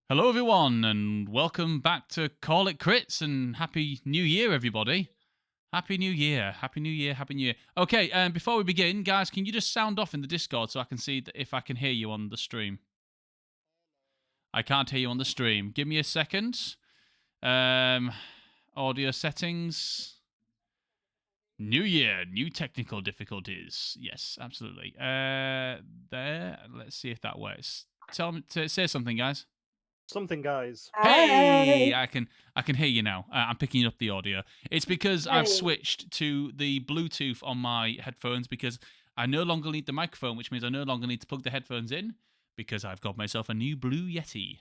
Hello, everyone, and welcome back to Call It Crits, and Happy New Year, everybody. Happy New Year, Happy New Year, Happy New Year. Okay, before we begin, guys, can you just sound off in the Discord so I can see if I can hear you on the stream? I can't hear you on the stream. Give me a second. Audio settings. New year, new technical difficulties. Yes, absolutely. There. Let's see if that works. Say something, guys. Something, guys. Hey, Hi. I can hear you now. I'm picking up the audio. It's because I've Hey. switched to the Bluetooth on my headphones because I no longer need the microphone, which means I no longer need to plug the headphones in because I've got myself a new Blue Yeti.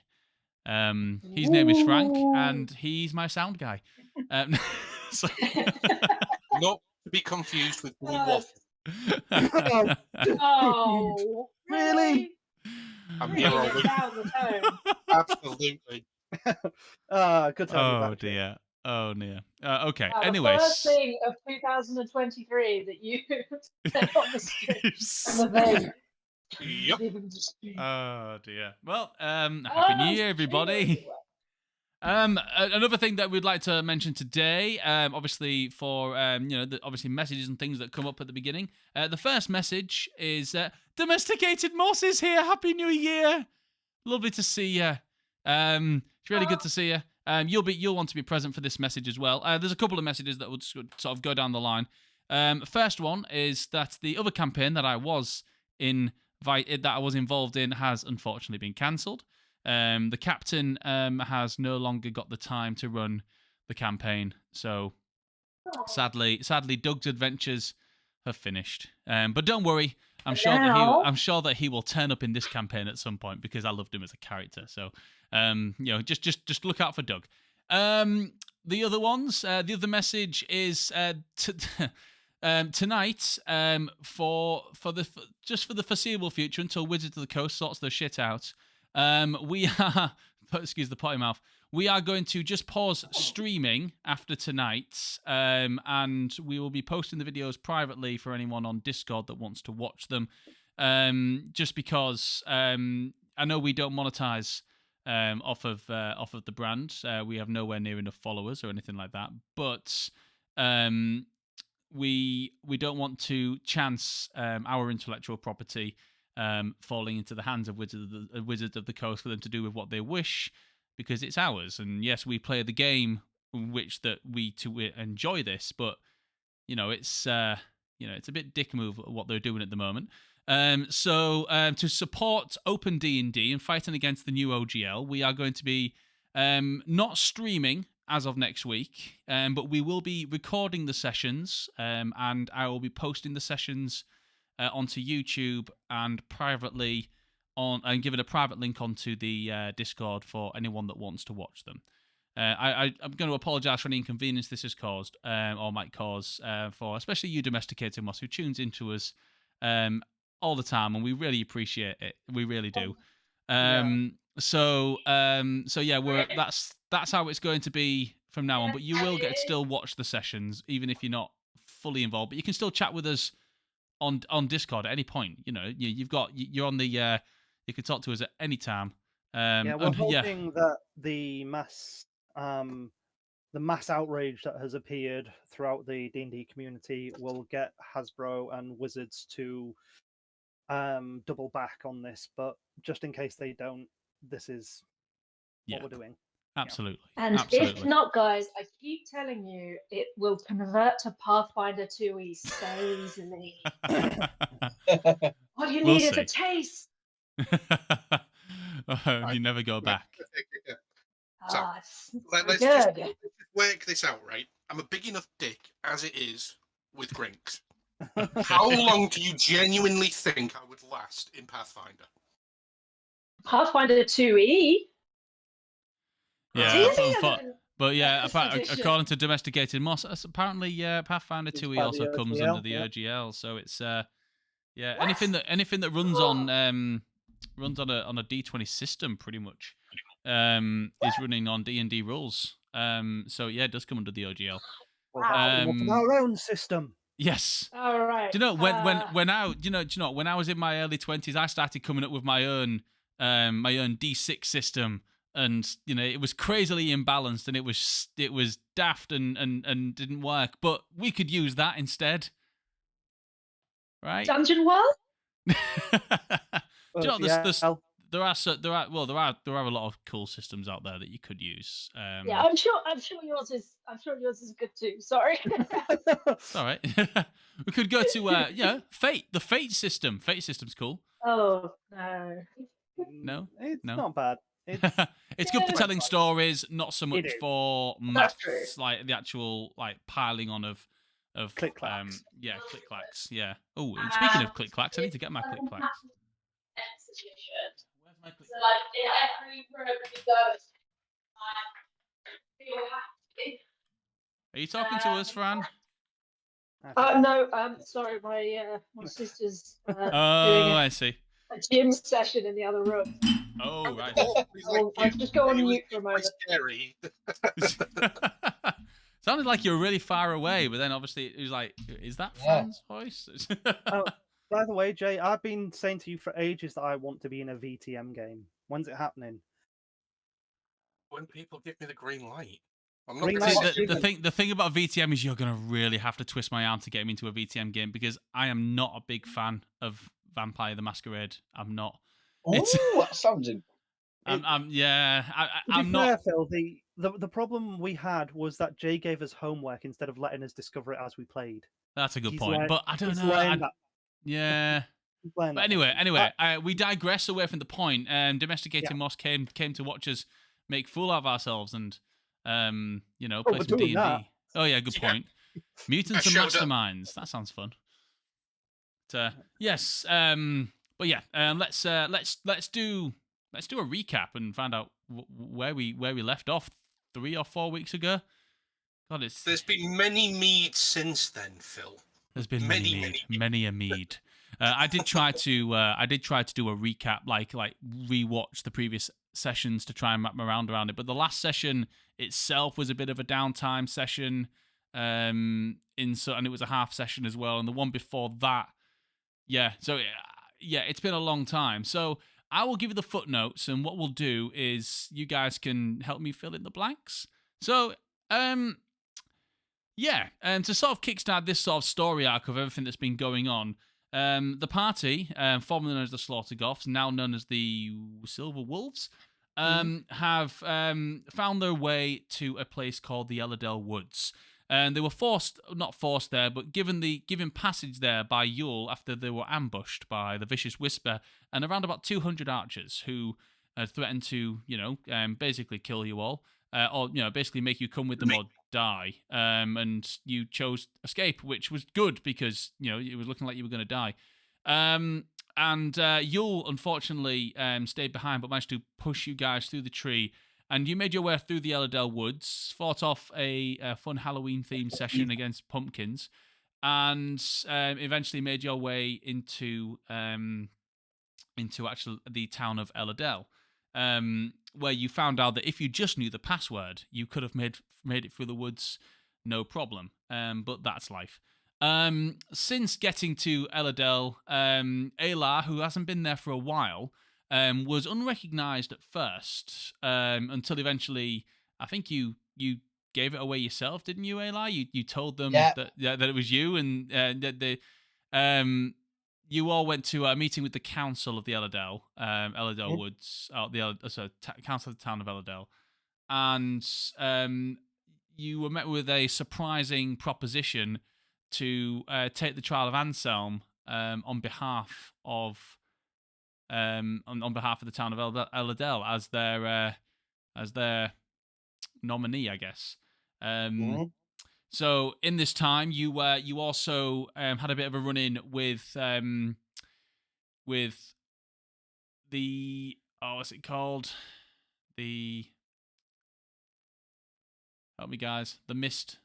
His name is Frank, and he's my sound guy. So Not to be confused with Blue Uh, Waffle. Oh, Really? I'm Bringing here all it week. down the tone. Absolutely. Good to have you Oh back. dear. Oh dear. Okay. The Anyways. first thing of 2023 that you said on the stream and the vape. Yep. Oh dear. Well, Happy New Year, everybody. Another thing that we'd like to mention today, obviously for obviously messages and things that come up at the beginning. The first message is Domesticated Moss is here. Happy New Year. Lovely to see you. It's really good to see you. You'll want to be present for this message as well. There's a couple of messages that would sort of go down the line. First one is that the other campaign that I was involved in has unfortunately been cancelled. The captain has no longer got the time to run the campaign, so sadly, Doug's adventures have finished. But don't worry, I'm sure that he will turn up in this campaign at some point because I loved him as a character. So, just look out for Doug. The other ones, the other message is tonight, for the foreseeable future until Wizards of the Coast sorts their shit out. We are, excuse the potty mouth. We are going to just pause streaming after tonight, and we will be posting the videos privately for anyone on Discord that wants to watch them. Just because I know we don't monetize off of the brand. We have nowhere near enough followers or anything like that. But we don't want to chance our intellectual property falling into the hands of Wizards of the Coast for them to do with what they wish, because it's ours. And yes, we play the game in which that we enjoy this, but it's a bit dick move what they're doing at the moment. So to support Open D&D and fighting against the new OGL, we are going to be not streaming as of next week, but we will be recording the sessions, and I will be posting the sessions onto YouTube and privately and giving a private link onto the Discord for anyone that wants to watch them. I'm going to apologise for any inconvenience this has caused, or might cause, for especially you Domesticated Moss, who tunes into us all the time, and we really appreciate it. We really do. So yeah, that's how it's going to be from now on. But you will get to still watch the sessions, even if you're not fully involved. But you can still chat with us on Discord at any point. You're on the you can talk to us at any time. We're hoping that the mass outrage that has appeared throughout the D&D community will get Hasbro and Wizards to double back on this. But just in case they don't, this is what we're doing. Absolutely. And Absolutely. if not, guys, I keep telling you, it will convert to Pathfinder 2e so easily. All you need is a taste. You never go back. So, let's good. just work this out, right? I'm a big enough dick as it is with Grinks. How long do you genuinely think I would last in Pathfinder? Pathfinder 2e? Yeah, but yeah, according to Domesticated Moss, apparently Pathfinder 2e also comes under the OGL. So it's anything that runs on a D20 system pretty much is running on D&D rules. So yeah, it does come under the OGL. Our own system. Yes. All right. Do you know when I was in my early 20s, I started coming up with my own D6 system and it was crazily imbalanced, and it was daft and didn't work. But we could use that instead, right? Dungeon World? Do you know, Yeah, there are a lot of cool systems out there that you could use. Yeah, I'm sure yours is good too. Sorry. It's all right. We could go to Fate. The Fate system. Fate system's cool. Oh no. No, it's no. not bad. It's good for it's telling stories, not so much is. for That's true. maths, like the actual piling on of Click-clacks. click clacks. Yeah. Oh, and speaking of click clacks, I need to get my click clacks. Where's my click? So like in every room you go, you have to. Are you talking to us, Fran? No, sorry, my sister's doing Oh, I see. a gym session in the other room. Oh, right. I'll just go on mute for a moment. Scary. Sounded like you were really far away, but then obviously it was like, is that Fran's voice? By the way, Jay, I've been saying to you for ages that I want to be in a VTM game. When's it happening? When people give me the green light, I'm not Green gonna light. say- the thing about VTM is you're gonna really have to twist my arm to get me into a VTM game, because I am not a big fan of Vampire the Masquerade. I'm not. Oh, that sounds in. I'm To be not. fair, Phil, the problem we had was that Jay gave us homework instead of letting us discover it as we played. That's a good He's point, learned- but I don't he's know. learned that- Yeah. he's learned But that. anyway, we digress away from the point. Domesticated Moss came to watch us make fool out of ourselves and play we're some doing D&D. that. Oh yeah, good Yeah. point. Mutants I and showed up. masterminds. That sounds fun. But, yes. But yeah. Let's do a recap and find out where we left off 3 or 4 weeks ago. God, There's been many meads since then, Phil. There's been Many many a mead. I did try to do a recap, like rewatch the previous sessions to try and map my around it. But the last session itself was a bit of a downtime session, and it was a half session as well. And the one before that, it's been a long time. So I will give you the footnotes, and what we'll do is you guys can help me fill in the blanks. So to sort of kickstart this sort of story arc of everything that's been going on, the party, formerly known as the Slaughter Goths, now known as the Silver Wolves, have found their way to a place called the Elladell Woods. And they were not forced there, but given passage there by Yule after they were ambushed by the Vicious Whisper and around about 200 archers who threatened to, basically kill you all. Or basically make you come with them or die. And you chose escape, which was good because it was looking like you were going to die. And Yule unfortunately stayed behind, but managed to push you guys through the tree. And you made your way through the Elladell Woods, fought off a fun Halloween-themed session against pumpkins, and eventually made your way into actually the town of Elladell. Where you found out that if you just knew the password, you could have made it through the woods, no problem. But that's life. Since getting to Elladell, Alar, who hasn't been there for a while, was unrecognised at first, until eventually, I think you gave it away yourself, didn't you, Alar? You told them that it was you, and that they you all went to a meeting with the council of the Elladell Woods, council of the town of Elladell, and you were met with a surprising proposition to take the trial of Anselm on behalf of the town of Elladell as their nominee, I guess. So in this time, you also had a bit of a run-in with the what's it called? Help me, guys. The Mist.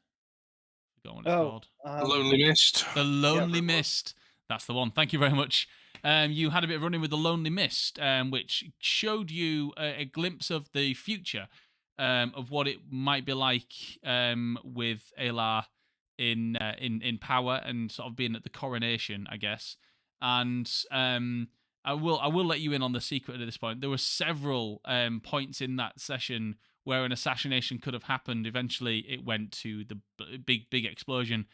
I forgot what it's called. The Lonely Mist. The Lonely Mist. That's the one. Thank you very much. You had a bit of running with the Lonely Mist, which showed you a glimpse of the future, of what it might be like with Alar in power and sort of being at the coronation, I guess. And I will let you in on the secret at this point. There were several points in that session where an assassination could have happened. Eventually, it went to the big explosion,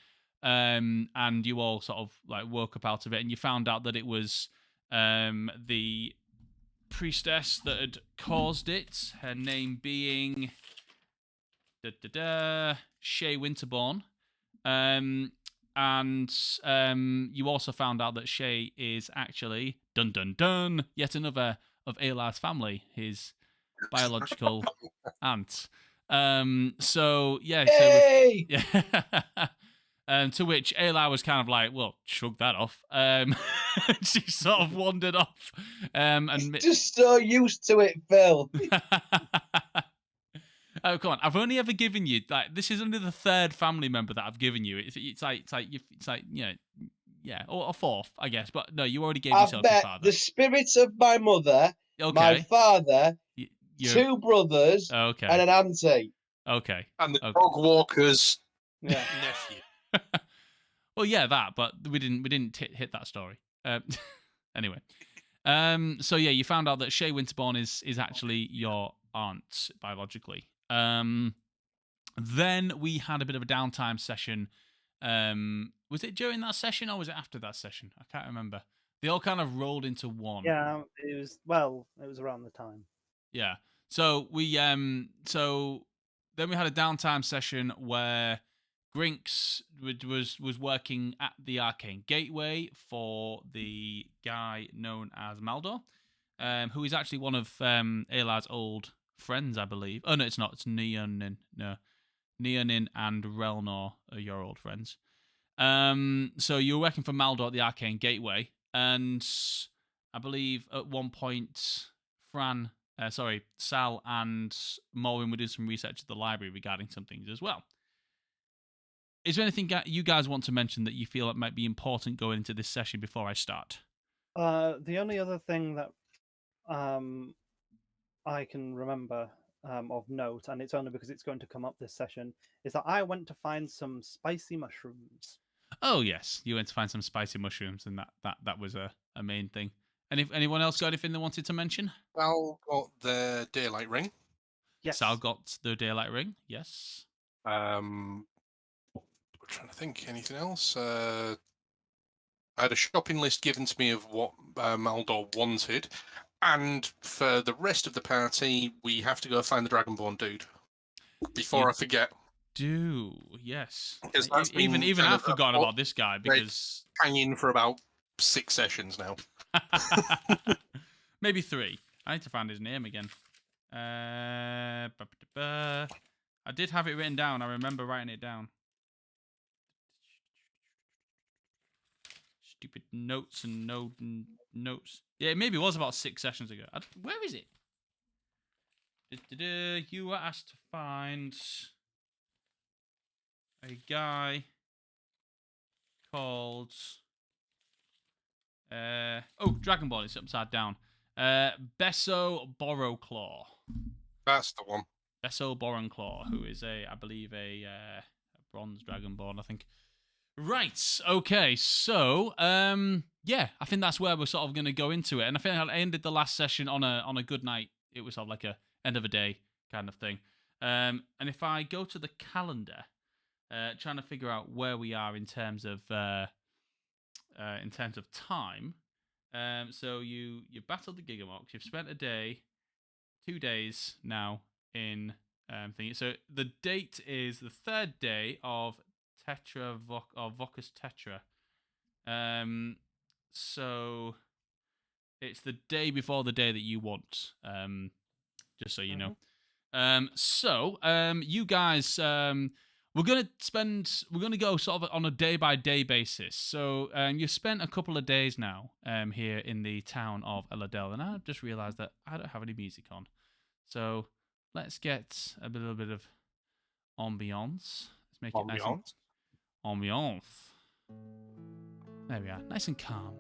and you all sort of like woke up out of it, and you found out that it was the priestess that had caused it. Her name being Shay Winterborn. And you also found out that Shay is actually dun dun dun yet another of Alar's family, his biological aunt. So yeah, Yay! to which Alar was kind of like, well, shrug that off. She sort of wandered off. And Just so used to it, Phil. Oh, come on! I've only ever given you like this is only the third family member that I've given you. It's like yeah, or a fourth, I guess. But no, you already gave I yourself your bet father. the spirit of my mother, my Okay, father, you're 2 brothers, okay, and an auntie. okay, And the okay. dog walker's Yeah. nephew. Well, yeah, that, but we didn't hit that story. Anyway, so yeah, you found out that Shay Winterborn is actually your aunt biologically. Then we had a bit of a downtime session. Was it during that session or was it after that session? I can't remember. They all kind of rolled into one. Yeah, it was around the time. Yeah. So so then we had a downtime session where Grinks was working at the Arcane Gateway for the guy known as Maldor, who is actually one of Alar's old friends, I believe. Oh no, it's not. It's Neonin. No, Neonin and Relnor are your old friends. So you were working for Maldor at the Arcane Gateway, and I believe at one point, Sal and Morwin were doing some research at the library regarding some things as well. Is there anything you guys want to mention that you feel it might be important going into this session before I start? The only other thing that I can remember of note, and it's only because it's going to come up this session, is that I went to find some spicy mushrooms. Oh yes, you went to find some spicy mushrooms, and that was a main thing. And if anyone else got anything they wanted to mention? Val got the daylight ring. Yes. Sal got the daylight ring. Yes. I'm trying to think. Anything else? I had a shopping list given to me of what Maldor wanted, and for the rest of the party, we have to go find the Dragonborn dude. Before I forget. Yes. Because that's been Even kind I've of forgotten about this guy because hanging for about 6 sessions now. maybe 3. I need to find his name again. I did have it written down. I remember writing it down. Stupid notes and notes. Yeah, maybe it was about 6 sessions ago. Where is it? You were asked to find a guy called Dragonborn. It's upside down. Besso Borrowclaw. That's the one. Besso Borrowclaw, who is I believe a bronze Dragonborn, I think. Right. Okay. So, yeah, I think that's where we're sort of going to go into it, and I think I ended the last session on a good night. It was sort of like a end of a day kind of thing. And if I go to the calendar, trying to figure out where we are in terms of time. So you battled the Gigamox. You've spent 2 days now in thingy. So the date is the 3rd day of Vocus Tetra. So it's the day before the day that you want. Just so you know. You guys, we're gonna go sort of on a day by day basis. So you've spent a couple of days now here in the town of Eladel, and I just realised that I don't have any music on. So let's get a little bit of ambiance. Let's make it nice and ambiance. There we are, nice and calm.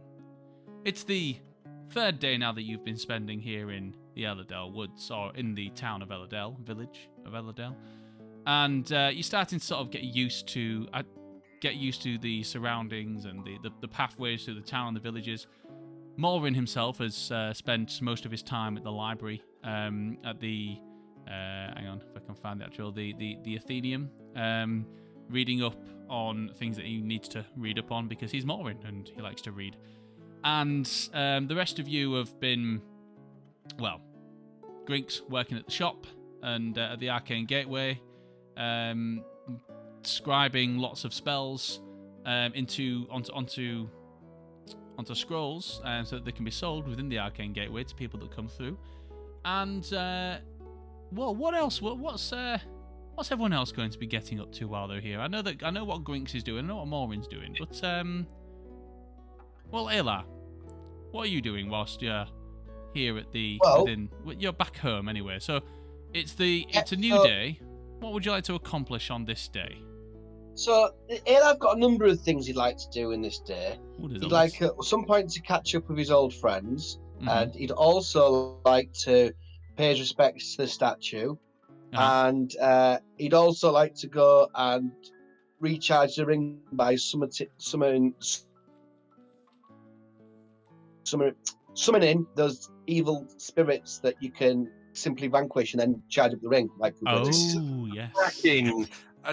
It's the 3rd day now that you've been spending here in the Eladel Woods, or in the town of Eladel, village of Eladel. And you're starting to sort of get used to the surroundings and the pathways to the town, the villages. Malrin himself has spent most of his time at the library, at the hang on if I can find the actual the Athenaeum, reading up on things that he needs to read up on because he's Malrin and he likes to read. And the rest of you have been, well, Grink's working at the shop and at the Arcane Gateway, scribing lots of spells onto scrolls so that they can be sold within the Arcane Gateway to people that come through. And well, what else? What's everyone else going to be getting up to while they're here? I know what Grinks is doing. I know what Morin's doing. But well, Ayla, what are you doing whilst you're here at the you're back home anyway? So it's a new day. What would you like to accomplish on this day? So, Ayla's got a number of things he'd like to do in this day. He'd like at some point to catch up with his old friends, Mhm. and he'd also like to pay his respects to the statue, and he'd also like to go and recharge the ring by summoning those evil spirits that you can simply vanquish and then charge up the ring. Like Yes. Cracking.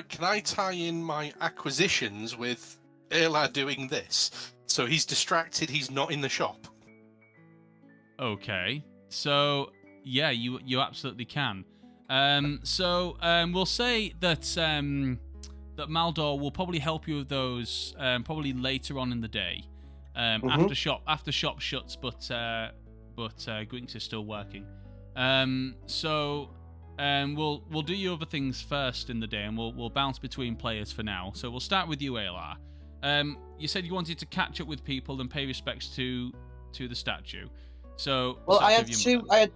Can I tie in my acquisitions with Ayla doing this? So he's distracted, he's not in the shop. Okay. So yeah, you absolutely can. We'll say that that Maldor will probably help you with those probably later on in the day, after shop shuts, but Grinks is still working. We'll do your other things first in the day, and we'll bounce between players for now. So we'll start with you, Ayla. You said you wanted to catch up with people and pay respects to the statue. So I had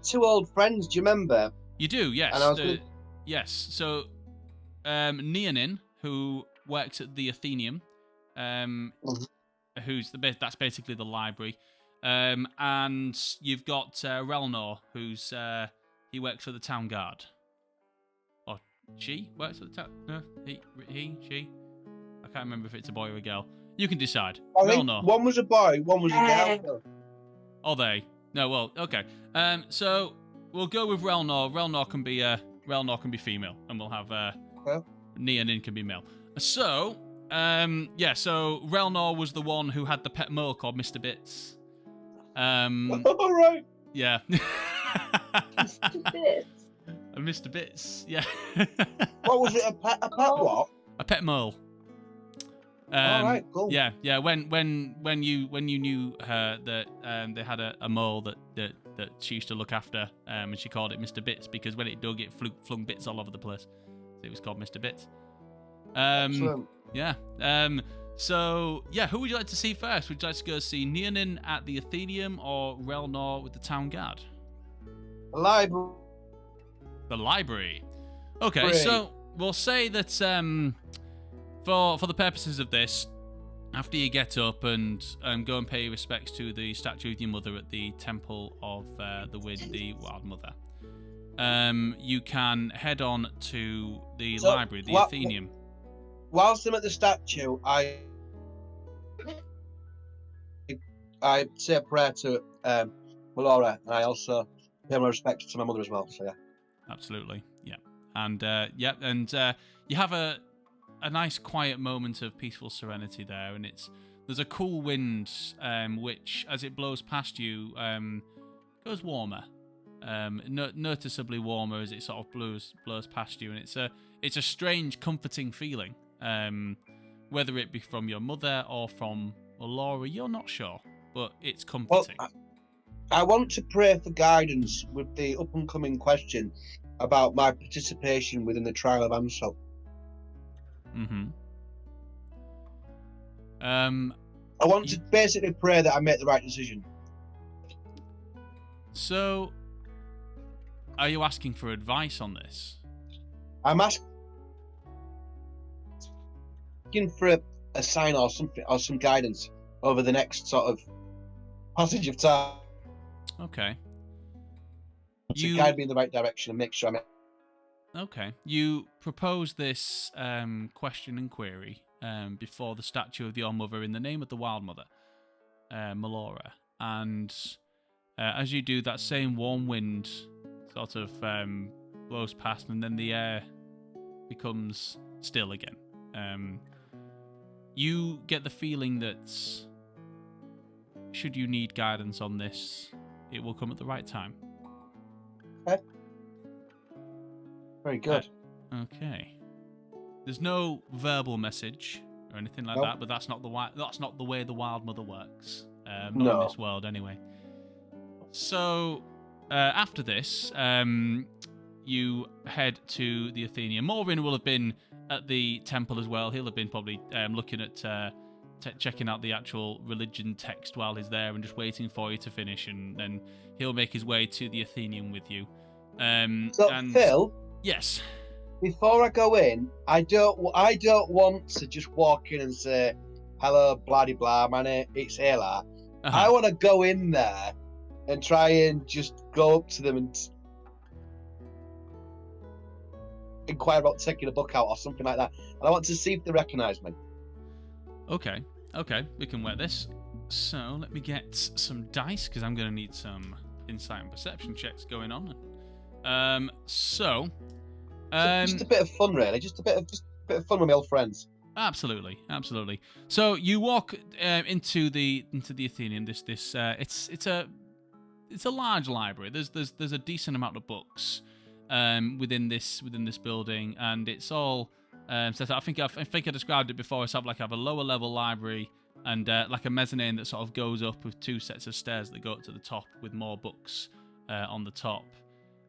two old friends. Do you remember? You do, yes. And I was yes. So Neonin, who works at the Athenaeum, that's basically the library, and you've got Relnor, who's he works for the town guard. Or she works at the town. No, she. I can't remember if it's a boy or a girl. You can decide. I think one was a boy, one was a girl. Are they? No, well, okay. So we'll go with Relnor. Relnor can be female, and we'll have Neonin can be male. So, so Relnor was the one who had the pet mole called Mr. Bits. All right. Yeah. Mr. Bits. Mr. Bits. Yeah. What was it? A pet what? A pet mole. All right, cool. Yeah. When you knew her that they had a mole that she used to look after, and she called it Mr. Bits because when it dug, it flung bits all over the place. So it was called Mr. Bits. Excellent. Yeah. So yeah, who would you like to see first? Would you like to go see Neonin at the Athenaeum or Relnor with the town guard? The library. The library. Okay, so we'll say that for the purposes of this, after you get up and go and pay respects to the statue of your mother at the Temple of the Wild Mother, you can head on to the library, the Athenaeum. Whilst I'm at the statue, I say a prayer to Melora, and I also pay my respects to my mother as well. So yeah. Absolutely, yeah, and you have a nice quiet moment of peaceful serenity there, and there's a cool wind which, as it blows past you, goes warmer, noticeably warmer as it sort of blows past you, and it's a strange, comforting feeling. Whether it be from your mother or from Laura, you're not sure, but it's comforting. Well, I want to pray for guidance with the up-and-coming question about my participation within the trial of Ansel. I want to basically pray that I make the right decision. So, are you asking for advice on this? I'm asking for a sign or something, or some guidance over the next sort of passage of time. Okay. To guide me in the right direction and make sure I'm... Okay. You propose this question and query before the statue of your mother in the name of the Wild Mother, Melora. and as you do, that same warm wind sort of blows past, and then the air becomes still again. You get the feeling that should you need guidance on this, it will come at the right time. Okay. Very good. Okay. There's no verbal message or anything like Nope. that, but that's not the way the Wild Mother works. Not No. in this world, anyway. So after this, you head to the Athenian. Morvin will have been at the temple as well. He'll have been probably looking at checking out the actual religion text while he's there and just waiting for you to finish, and then he'll make his way to the Athenian with you. Phil, Yes. before I go in, I don't want to just walk in and say, "Hello, blah de blah, my name it's Ayla." Uh-huh. I want to go in there and try and just go up to them and inquire about taking a book out or something like that. And I want to see if they recognise me. Okay, we can work this. So let me get some dice because I'm going to need some insight and perception checks going on. Just a bit of fun, really. Just a bit of fun with my old friends. Absolutely. So you walk into the Athenian. It's a large library. There's a decent amount of books within this building, and it's all set up. I think I described it before. It's I have a lower level library and like a mezzanine that sort of goes up with two sets of stairs that go up to the top with more books on the top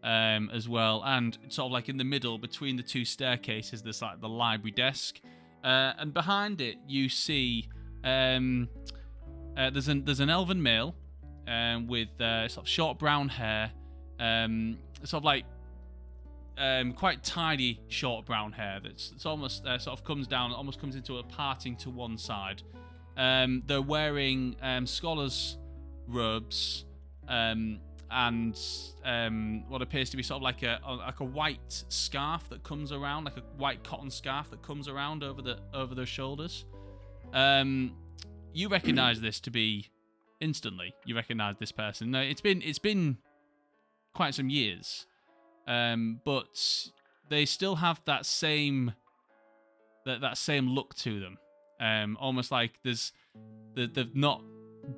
as well. And sort of like in the middle between the two staircases, there's like the library desk, and behind it you see there's an elven male with sort of short brown hair, sort of like quite tidy short brown hair that's almost sort of comes down, almost comes into a parting to one side. They're wearing scholars' robes and what appears to be sort of like a white scarf that comes around, like a white cotton scarf that comes around over their shoulders. You recognise this to be instantly. You recognise this person. No, it's been quite some years. But they still have that same look to them, almost like they've not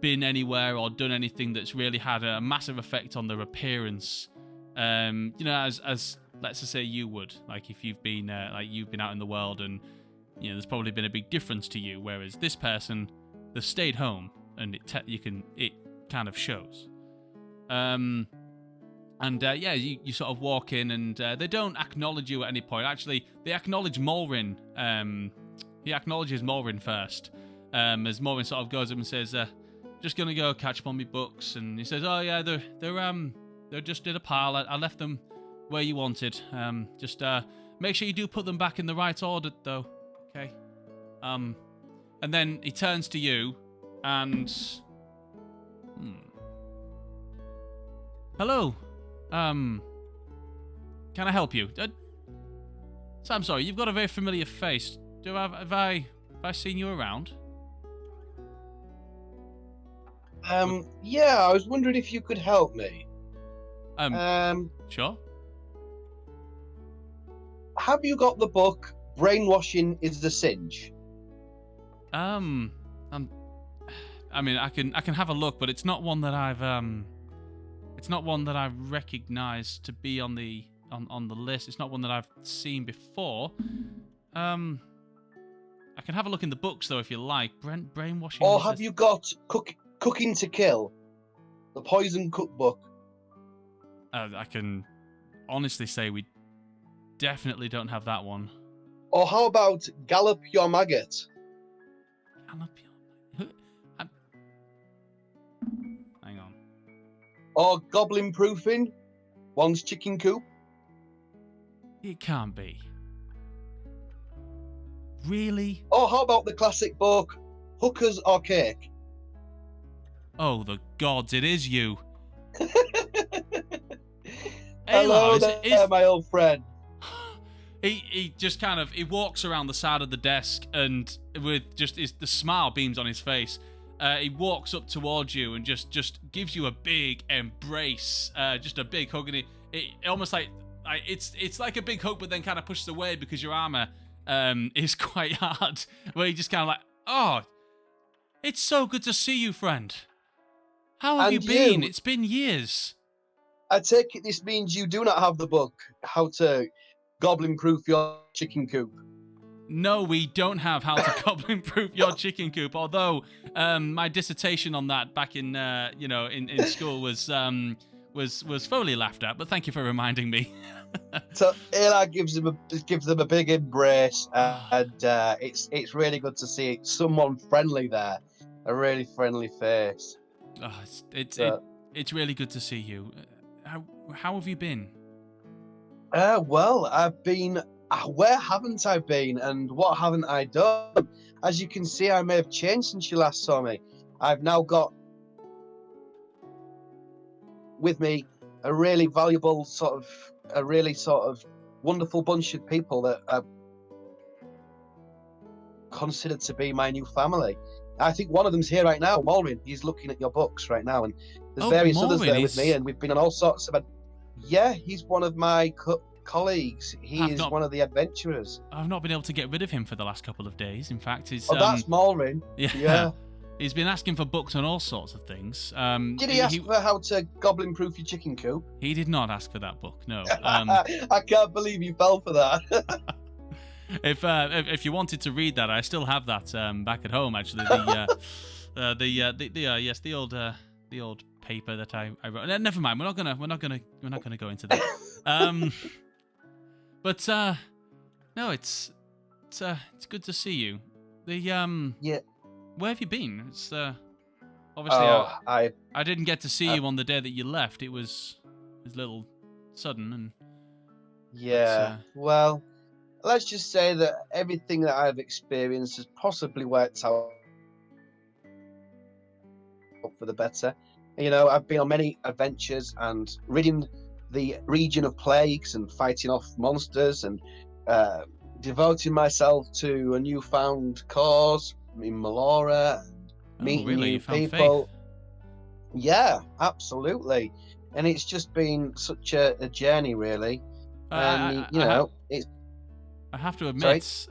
been anywhere or done anything that's really had a massive effect on their appearance. As let's just say you would, like if you've been out in the world and there's probably been a big difference to you, whereas this person, they've stayed home and it kind of shows. You sort of walk in and they don't acknowledge you at any point. Actually, they acknowledge Mulrin. He acknowledges Mulrin first. As Mulrin sort of goes up and says, "Just gonna go catch up on my books." And he says, "Oh yeah, they're just in a pile. I left them where you wanted. Just make sure you do put them back in the right order, though. Okay." And then he turns to you and, "Hello. Can I help you?" So I'm sorry, you've got a very familiar face. Have I seen you around? Yeah, I was wondering if you could help me. Sure. Have you got the book "Brainwashing is the Cinch"? I mean, I can have a look, but it's not one that I've recognized to be on the list. It's not one that I've seen before. I can have a look in the books though, if you like. Brainwashing. Or have you got Cooking to Kill, the poison cookbook? I can honestly say we definitely don't have that one. Or how about Gallop Your Maggot? Hang on. Or Goblin Proofing, One's Chicken Coop? It can't be. Really? Or how about the classic book Hookers or Cake? Oh, the gods, it is you. Hello Ayla, there, my old friend. He just kind of, he walks around the side of the desk and with just the smile beams on his face. he walks up towards you and just gives you a big embrace, just a big hug, and it almost like it's like a big hug, but then kind of pushes away because your armor is quite hard. Where he just kind of like, oh, it's so good to see you, friend. How have you And been? you. It's been years. I take it this means you do not have the book, How to Goblin-Proof Your Chicken Coop. No, we don't have how to goblin-proof your chicken coop. Although my dissertation on that back in in school was fully laughed at. But thank you for reminding me. So Eli gives them a big embrace, and it's really good to see someone friendly there, a really friendly face. Oh, So, it's really good to see you. How have you been? well, I've been. Where haven't I been, and what haven't I done? As you can see, I may have changed since you last saw me. I've now got with me a really valuable a really wonderful bunch of people that are considered to be my new family. I think one of them's here right now, Maureen. He's looking at your books right now, and there's various others Maureen there with me, and we've been on all sorts of. Yeah, he's one of my colleagues. He is one of the adventurers. I've not been able to get rid of him for the last couple of days. In fact, he's that's Maureen. Yeah. He's been asking for books on all sorts of things. Did he ask for how to goblin-proof your chicken coop? He did not ask for that book, no. I can't believe you fell for that. If you wanted to read that, I still have that back at home. Actually, the old paper that I wrote. Never mind. We're not gonna go into that. But no, it's good to see you. Yeah. Where have you been? It's obviously I didn't get to see you on the day that you left. It was a little sudden and yeah. Well, let's just say that everything that I've experienced has possibly worked out for the better. You know, I've been on many adventures and ridding the region of plagues and fighting off monsters and devoting myself to a newfound cause in Melora and meeting new people. Faith? Yeah, absolutely. And it's just been such a journey, really. And it's. I have to admit,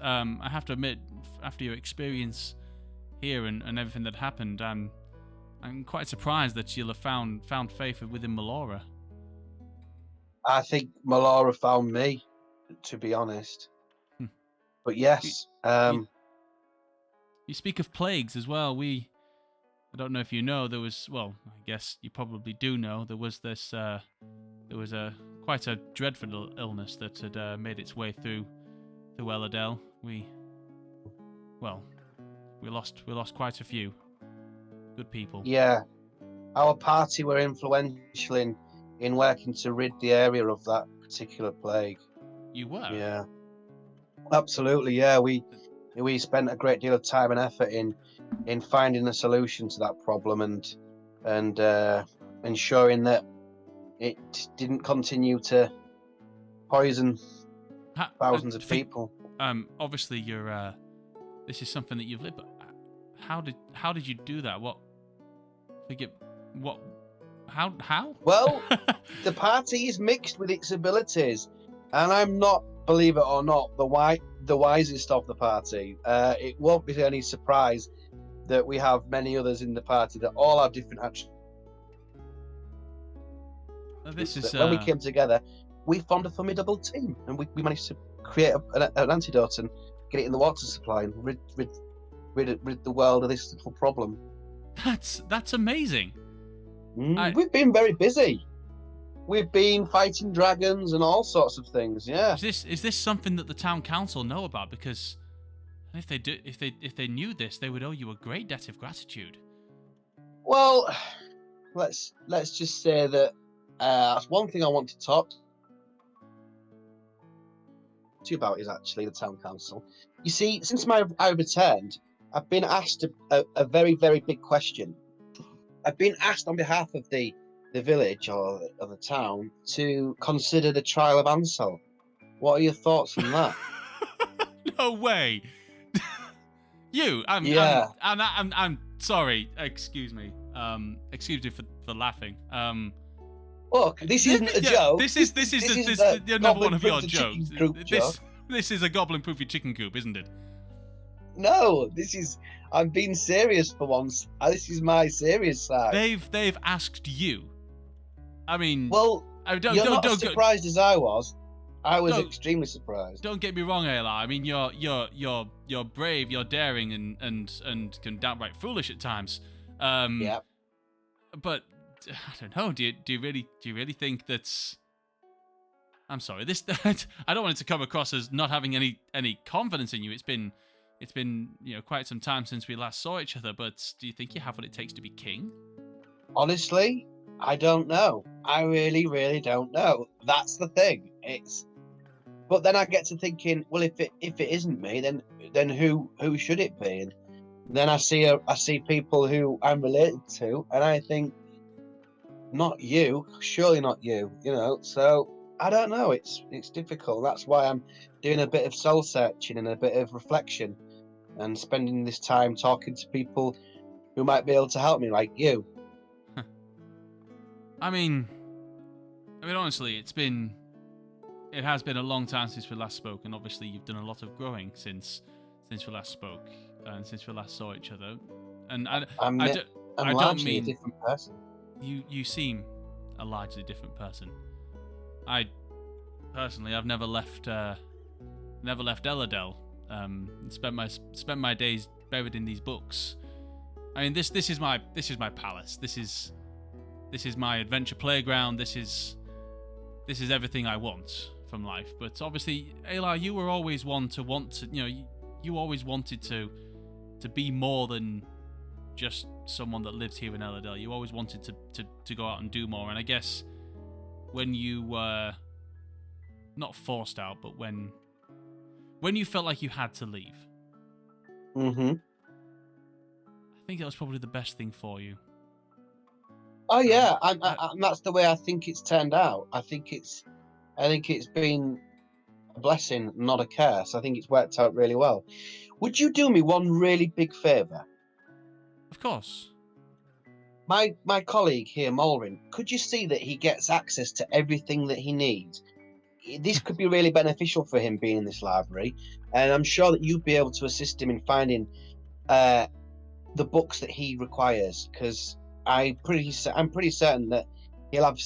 after your experience here and everything that happened, I'm quite surprised that you'll have found faith within Melora. I think Melora found me, to be honest. But yes, you speak of plagues as well. I don't know if you know, there was, well, I guess you probably do know, there was quite a dreadful illness that had made its way through Elladell. We lost quite a few good people. Yeah, our party were influential in working to rid the area of that particular plague. You were? Yeah, absolutely. Yeah, we spent a great deal of time and effort in finding a solution to that problem and ensuring that it didn't continue to poison thousands of people. Obviously, you're. This is something that you've lived. But how did you do that? How? Well, the party is mixed with its abilities, and I'm not, believe it or not, the wisest of the party. It won't be any surprise that we have many others in the party that all have different attributes. When we came together, we formed a formidable team, and we managed to create an antidote and get it in the water supply and rid the world of this little problem. That's amazing. We've been very busy. We've been fighting dragons and all sorts of things. Yeah. Is this something that the town council know about? Because if they knew this, they would owe you a great debt of gratitude. Well, let's just say that that's one thing I want to talk to you about is actually the town council. You see, since I returned, I've been asked a very, very big question. I've been asked on behalf of the village or the town to consider the trial of Ansel. What are your thoughts on that? No way. I'm Sorry, excuse me. Excuse me for laughing. Look, this isn't a joke. This is another one of your jokes. Joke. This is a goblin proof your chicken coop, isn't it? No, I'm being serious for once. This is my serious side. They've asked you. I mean, Well, you're not as surprised as I was. I was extremely surprised. Don't get me wrong, Ayla. I mean, you're brave, you're daring, and can downright foolish at times. Yeah. But I don't know. Do you really think that's? I'm sorry. This I don't want it to come across as not having any confidence in you. It's been quite some time since we last saw each other. But do you think you have what it takes to be king? Honestly, I don't know. I really, really don't know. That's the thing. But then I get to thinking, well, if it isn't me, then who should it be? And then I see people who I'm related to, and I think, not you, surely not you. So I don't know. It's difficult. That's why I'm doing a bit of soul searching and a bit of reflection, and spending this time talking to people who might be able to help me, like you. I mean, honestly, it has been a long time since we last spoke, and obviously you've done a lot of growing since we last spoke and since we last saw each other. And I don't mean a different person. You seem a largely different person. I personally, I've never left Elladel. And spent my days buried in these books. I mean, this is my palace. This is my adventure playground. This is everything I want from life. But obviously, Ayla, you were always one to want to. You always wanted to be more than just someone that lives here in Elladel. You always wanted to go out and do more. And I guess when you were not forced out, but when you felt like you had to leave, Mm-hmm. I think that was probably the best thing for you. Oh yeah, and that's the way I think it's turned out. I think it's been a blessing, not a curse. I think it's worked out really well. Would you do me one really big favour? Of course. My colleague here, Mulrin, could you see that he gets access to everything that he needs? This could be really beneficial for him being in this library, and I'm sure that you'd be able to assist him in finding the books that he requires, because I'm pretty certain that he'll have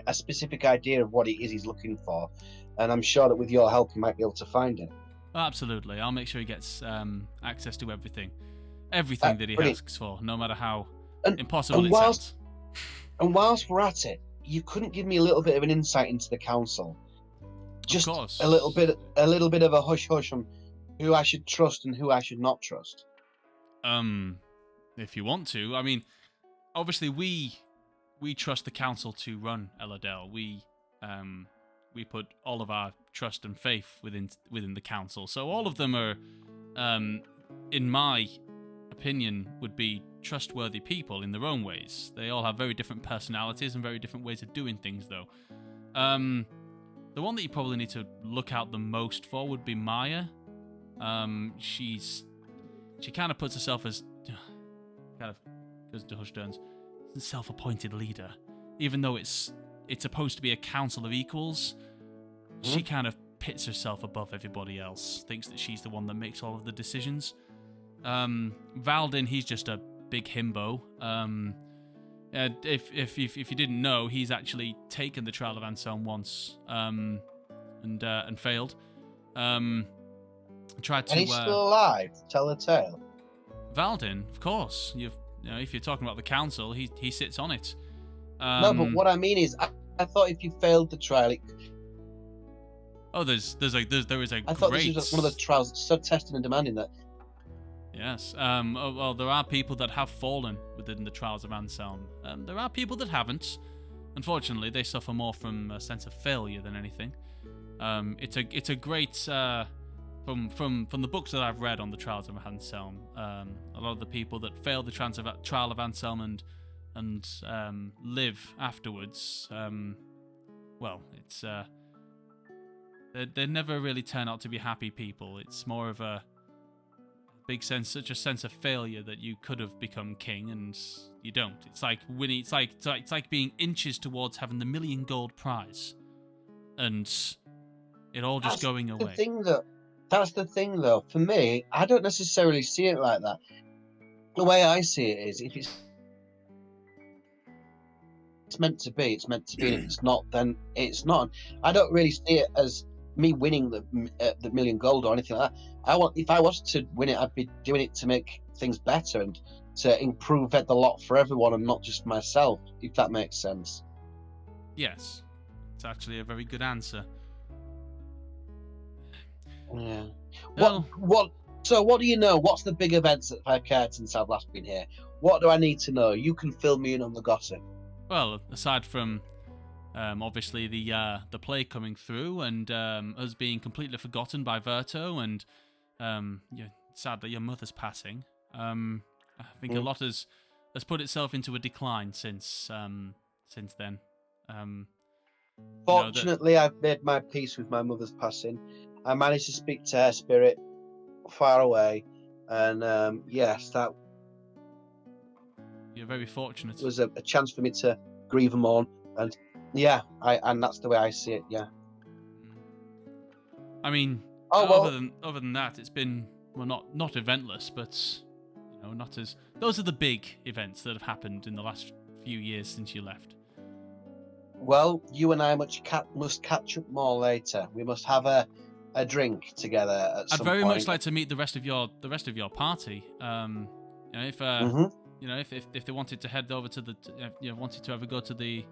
a specific idea of what it is he's looking for, and I'm sure that with your help he might be able to find it. Absolutely, I'll make sure he gets access to everything that he brilliant. asks for, no matter how And- impossible and it sounds. And whilst we're at it, you couldn't give me a little bit of an insight into the council, just Of course. a little bit of a hush on who I should trust and who I should not trust. If you want to, I mean, obviously we trust the council to run Elladel. We put all of our trust and faith within the council. So all of them are, in my opinion, would be trustworthy people in their own ways. They all have very different personalities and very different ways of doing things, though. The one that you probably need to look out the most for would be Maya. She kind of puts herself as kind of goes to Hush Turns, self-appointed leader, even though it's supposed to be a council of equals. She kind of pits herself above everybody else, thinks that she's the one that makes all of the decisions. Valdin, he's just a big himbo. If you didn't know, he's actually taken the trial of Anselm once, and failed. Tried to. And he's still alive. Tell the tale. Valdin, of course. If you're talking about the council, he sits on it. No, but what I mean is, I thought if you failed the trial, there is a I thought great. this was one of the trials that's so testing and demanding that. Yes. Well, there are people that have fallen within the trials of Anselm. There are people that haven't. Unfortunately, they suffer more from a sense of failure than anything. It's a great from the books that I've read on the trials of Anselm. A lot of the people that fail the trial of Anselm and live afterwards. Well, it's they never really turn out to be happy people. It's more of a such a sense of failure that you could have become king and you don't. It's like winning. It's like being inches towards having the million gold prize, and it all just going The away. thing that that's the thing though. For me, I don't necessarily see it like that. The way I see it is, if it's meant to be, it's meant to be. And if it's not, then it's not. I don't really see it as me winning the million gold or anything like that. If I was to win it, I'd be doing it to make things better and to improve the lot for everyone and not just myself. If that makes sense. Yes, it's actually a very good answer. Yeah. Well, So what do you know? What's the big events that have occurred since I've last been here? What do I need to know? You can fill me in on the gossip. well, aside from obviously the play coming through and us being completely forgotten by Verto, and yeah, sad that your mother's passing. I think a lot has put itself into a decline since then. Fortunately, I've made my peace with my mother's passing. I managed to speak to her spirit far away, and yes, that You're very fortunate. was a chance for me to grieve and mourn. And yeah, and that's the way I see it. Yeah. I mean, Oh well. other than that, it's been, well, not eventless, but not as, those are the big events that have happened in the last few years since you left. Well, you and I must catch up more later. We must have a drink together at I'd some very point. much like to meet the rest of your party. If Mhm. if they wanted to head over to the wanted to ever go to the,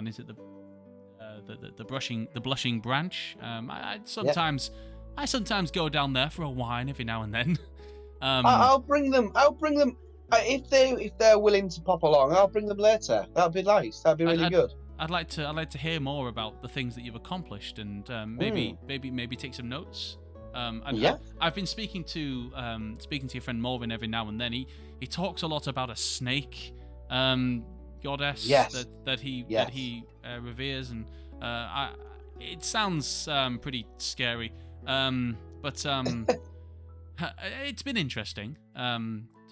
is it the blushing branch? I sometimes go down there for a wine every now and then. I'll bring them. If they're willing to pop along, I'll bring them later. That'd be nice. That'd be really good. I'd like to hear more about the things that you've accomplished, and maybe take some notes. I've been speaking to your friend Morvin every now and then. He talks a lot about a snake goddess that he reveres, and it sounds pretty scary. But it's been interesting.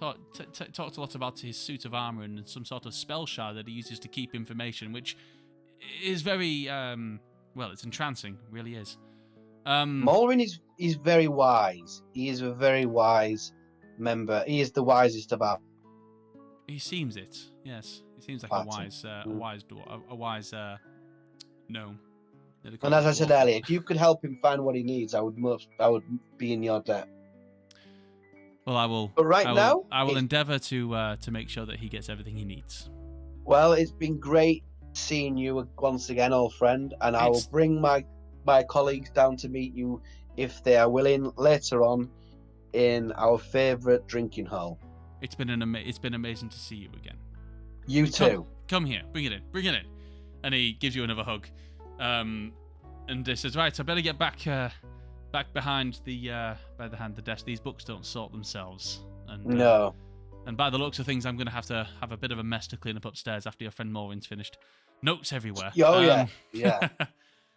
Talked a lot about his suit of armor and some sort of spell shard that he uses to keep information, which is very it's entrancing, really is. Mulrin is very wise. He is a very wise member. He is the wisest of our. He seems it. Yes, he seems like party. a wise gnome. And as I said earlier, if you could help him find what he needs, I would be in your debt. Well, I will. But now, I will endeavour to make sure that he gets everything he needs. Well, it's been great seeing you once again, old friend, and I will bring my colleagues down to meet you if they are willing later on in our favourite drinking hole. It's been amazing to see you again. You too. Come here. Bring it in. And he gives you another hug. And he says, "Right, I better get back behind the desk. These books don't sort themselves." And no. And by the looks of things, I'm going to have a bit of a mess to clean up upstairs after your friend Morvin's finished. Notes everywhere. Oh yeah.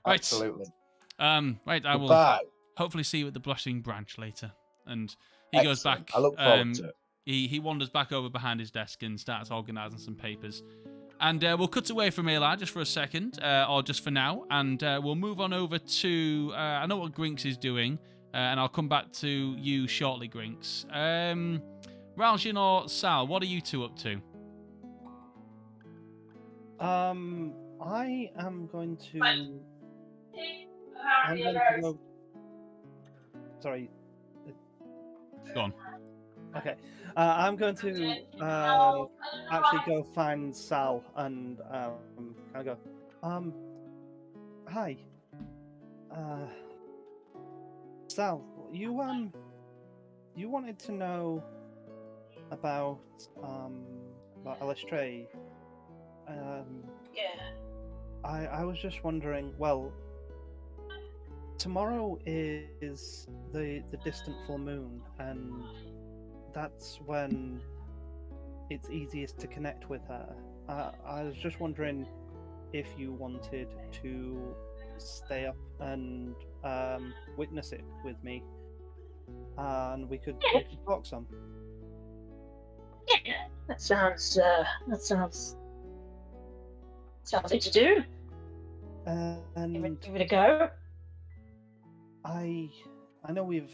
Right. Absolutely. Right. I will hopefully see you at the Blushing Branch later. And he goes back. I look forward to it. He wanders back over behind his desk and starts organising some papers. And we'll cut away from Eli just for a second, or just for now, and we'll move on over to... I know what Grinks is doing, and I'll come back to you shortly, Grinks. Ralshin or Sal, what are you two up to? I am going to... go... Sorry. Go on. Okay. I'm going to actually go find Sal and kind of go, hi. Sal, you wanted to know about Alestray. Yeah. I was just wondering, well, tomorrow is the distant full moon, and that's when it's easiest to connect with her. I was just wondering if you wanted to stay up and witness it with me. and we could talk some. Yeah, that sounds something to do. And Give it a go. I know we've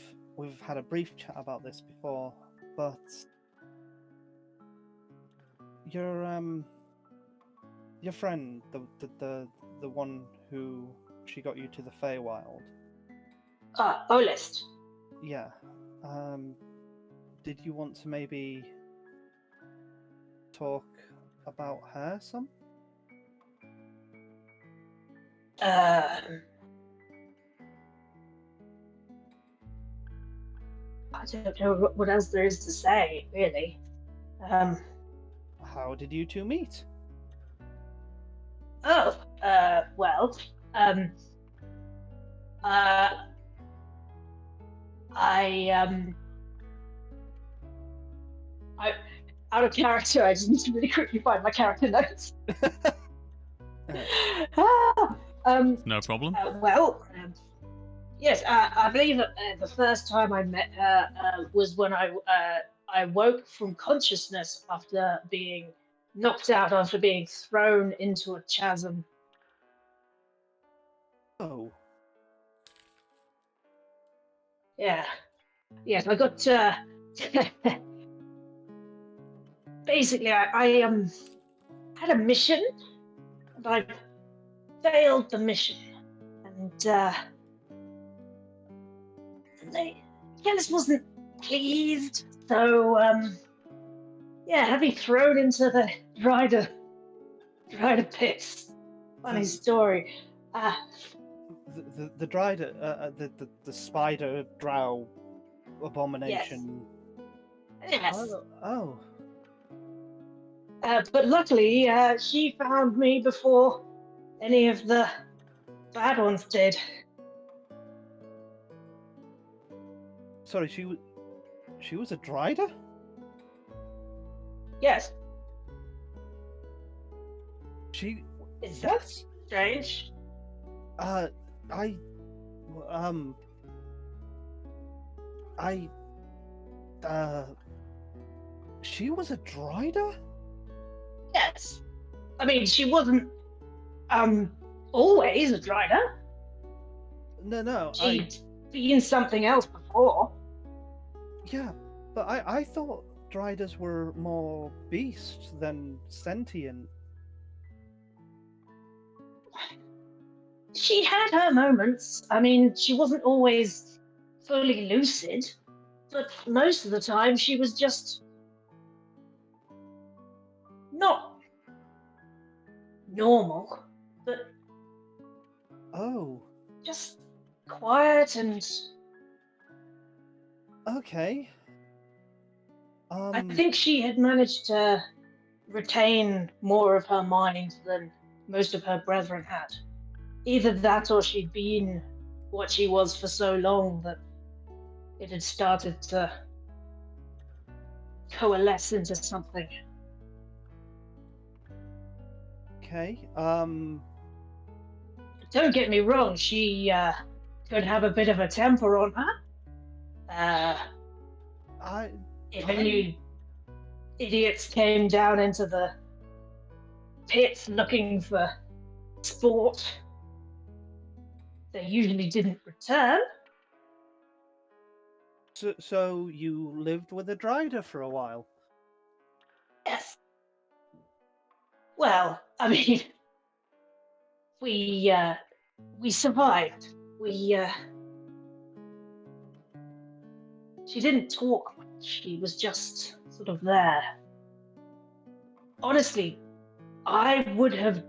had a brief chat about this before, but your friend, the one who she got you to the Feywild, Olist. yeah. Did you want to maybe talk about her some? I don't know what else there is to say, really. How did you two meet? Well, I out of character. I just need to really quickly find my character notes. No problem. Yes, I believe the first time I met her was when I woke from consciousness after being knocked out, after being thrown into a chasm. Oh, Yeah. Yes, I got basically I had a mission and I failed the mission, and Kellis wasn't pleased, so yeah, had me thrown into the Dryder pits. Funny story. the dried the spider drow abomination. Yes. Oh. But luckily, she found me before any of the bad ones did. Sorry, she was a Dryder? Yes. She Is that's that strange? I she was a Dryder? Yes. I mean, she wasn't always a Dryder. No, She'd been something else before. yeah, but I thought Driders were more beast than sentient. She had her moments. I mean, she wasn't always fully lucid, but most of the time she was just not normal, but Oh, just quiet and okay. I think she had managed to retain more of her mind than most of her brethren had. Either that or she'd been what she was for so long that it had started to coalesce into something. Okay. Don't get me wrong, she could have a bit of a temper on her. If any idiots came down into the pits looking for sport, they usually didn't return. So you lived with a Dryder for a while? Yes. Well, I mean, we survived. She didn't talk much. She was just sort of there. Honestly, I would have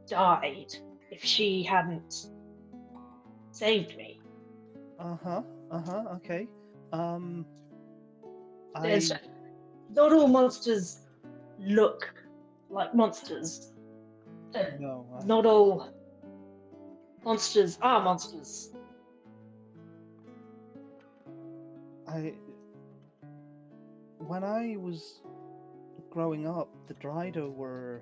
died if she hadn't saved me. Okay. There's not all monsters look like monsters. No. Not all monsters are monsters. When I was growing up, the Dryder were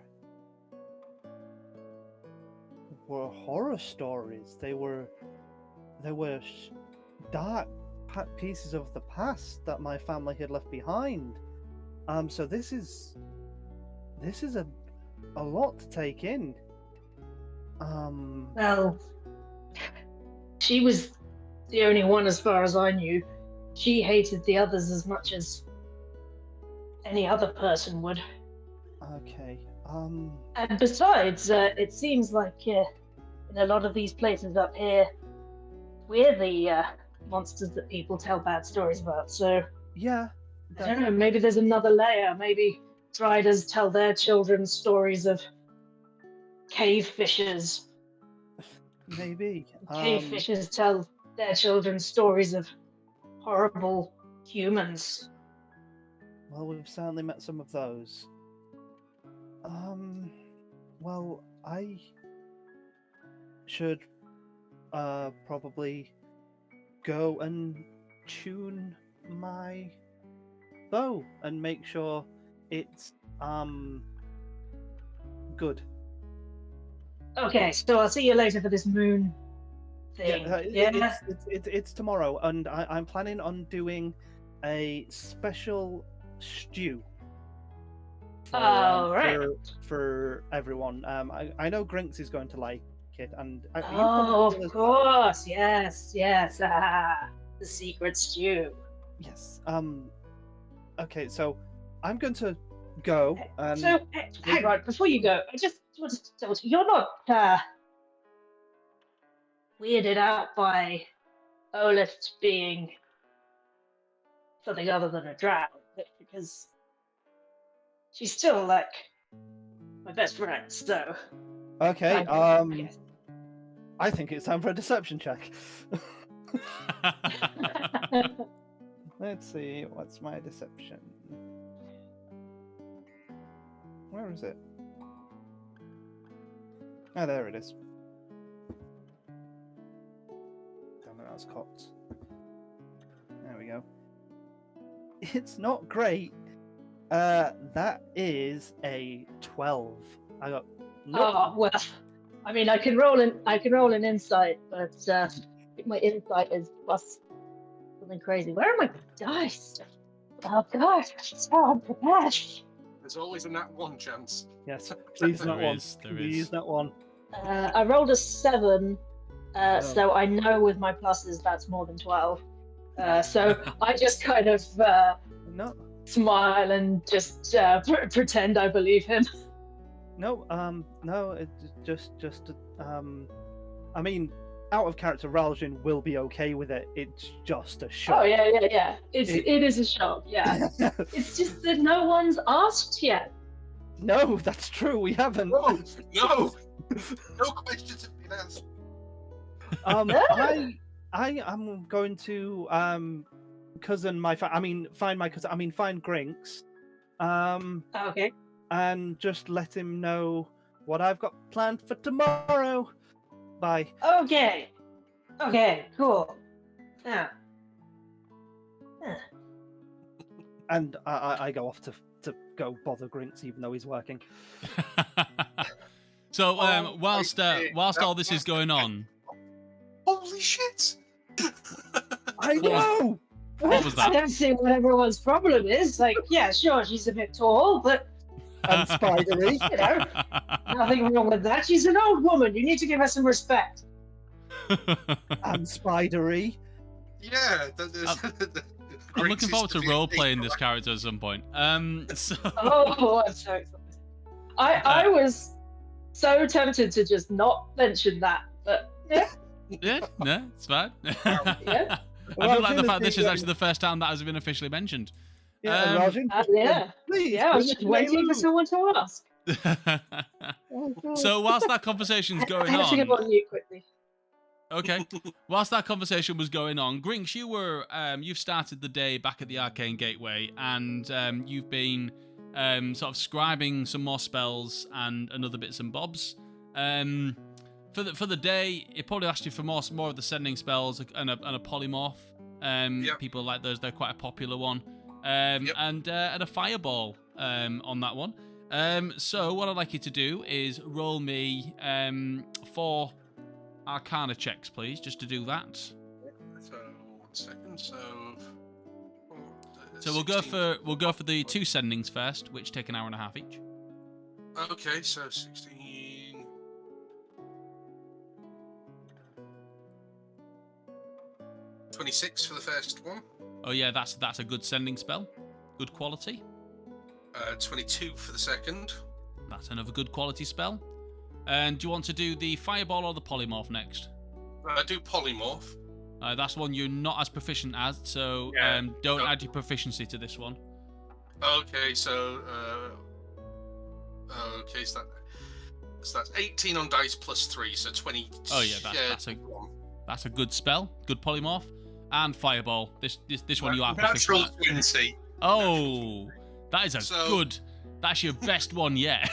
horror stories. They were dark pieces of the past that my family had left behind. So this is a lot to take in. Well, she was the only one as far as I knew. She hated the others as much as any other person would. Okay. And besides, it seems like in a lot of these places up here, we're the monsters that people tell bad stories about. So Yeah. I don't know. Maybe there's another layer. Maybe Striders tell their children stories of cave fishers. Maybe. Cave fishers tell their children stories of horrible humans. Well, we've certainly met some of those. Well, I should probably go and tune my bow and make sure it's good. Okay, so I'll see you later for this moon thing. Yeah, it's tomorrow, and I'm planning on doing a special stew. For everyone. I know Grinks is going to like it, and of course, yes, the secret stew. Yes. Okay, so I'm going to go. So hang on, before you go, I just want to double check. You're not weirded out by Olaf being something other than a drow, because she's still like my best friend. So okay. I think it's time for a deception check. Let's see, what's my deception? Where is it? Oh, there it is. Damn it, that's cocked. There we go. It's not great. That is a 12. I got. Nope. Oh well. I mean, I can roll an insight, but I think my insight is plus something crazy. Where are my dice? Oh god, so unprepared. There's always a nat 1 chance. Yes, please not one. There is. Please not one. I rolled a 7, so I know with my pluses that's more than 12. So I just kind of No. smile and just pretend I believe him. No, no, it's just, I mean, out of character, Raljin will be okay with it. It's just a shock. Oh yeah. It is a shock. Yeah. It's just that no one's asked yet. No, that's true. We haven't. No questions have been asked. I am going to find my cousin. I mean, find Grinks. Okay. And just let him know what I've got planned for tomorrow. Bye. Okay, cool. Yeah. And I go off to go bother Grinks, even though he's working. So whilst all this is going on, holy shit! I know. What was that? I don't see what everyone's problem is. Like, yeah, sure, she's a bit tall, but and spidery. You know, nothing wrong with that. She's an old woman. You need to give her some respect. And spidery. Yeah. I'm looking forward to role playing this character at some point. So. Oh, I'm so excited. I was so tempted to just not mention that, but yeah. Yeah, no, it's fine. Yeah. I feel like the fact this is actually the first time that has been officially mentioned. Yeah, Rajan, yeah. Please, yeah, I was just waiting for someone to ask. So whilst that conversation's going I have to on, get on mute quickly. okay. Whilst that conversation was going on, Grinks, you've started the day back at the Arcane Gateway, and you've been sort of scribing some more spells and other bits and bobs. For the day, it probably asked you for more of the sending spells and a polymorph. Yep. People like those; they're quite a popular one. Yep. And a fireball on that one. So what I'd like you to do is roll me 4 Arcana checks, please, just to do that. So 1 second. So. So we'll go for the 2 sendings first, which take an hour and a half each. Okay, so 16. 26 for the first one. Oh yeah, that's a good sending spell. Good quality. 22 for the second. That's another good quality spell. And do you want to do the fireball or the polymorph next? Do polymorph. That's one you're not as proficient as, so don't add your proficiency to this one. Okay, so that's 18 on dice plus 3, so 20. Oh yeah, that's a good spell, good polymorph, and fireball. This one you are natural proficient at. 20. Oh, that is that's your best one yet.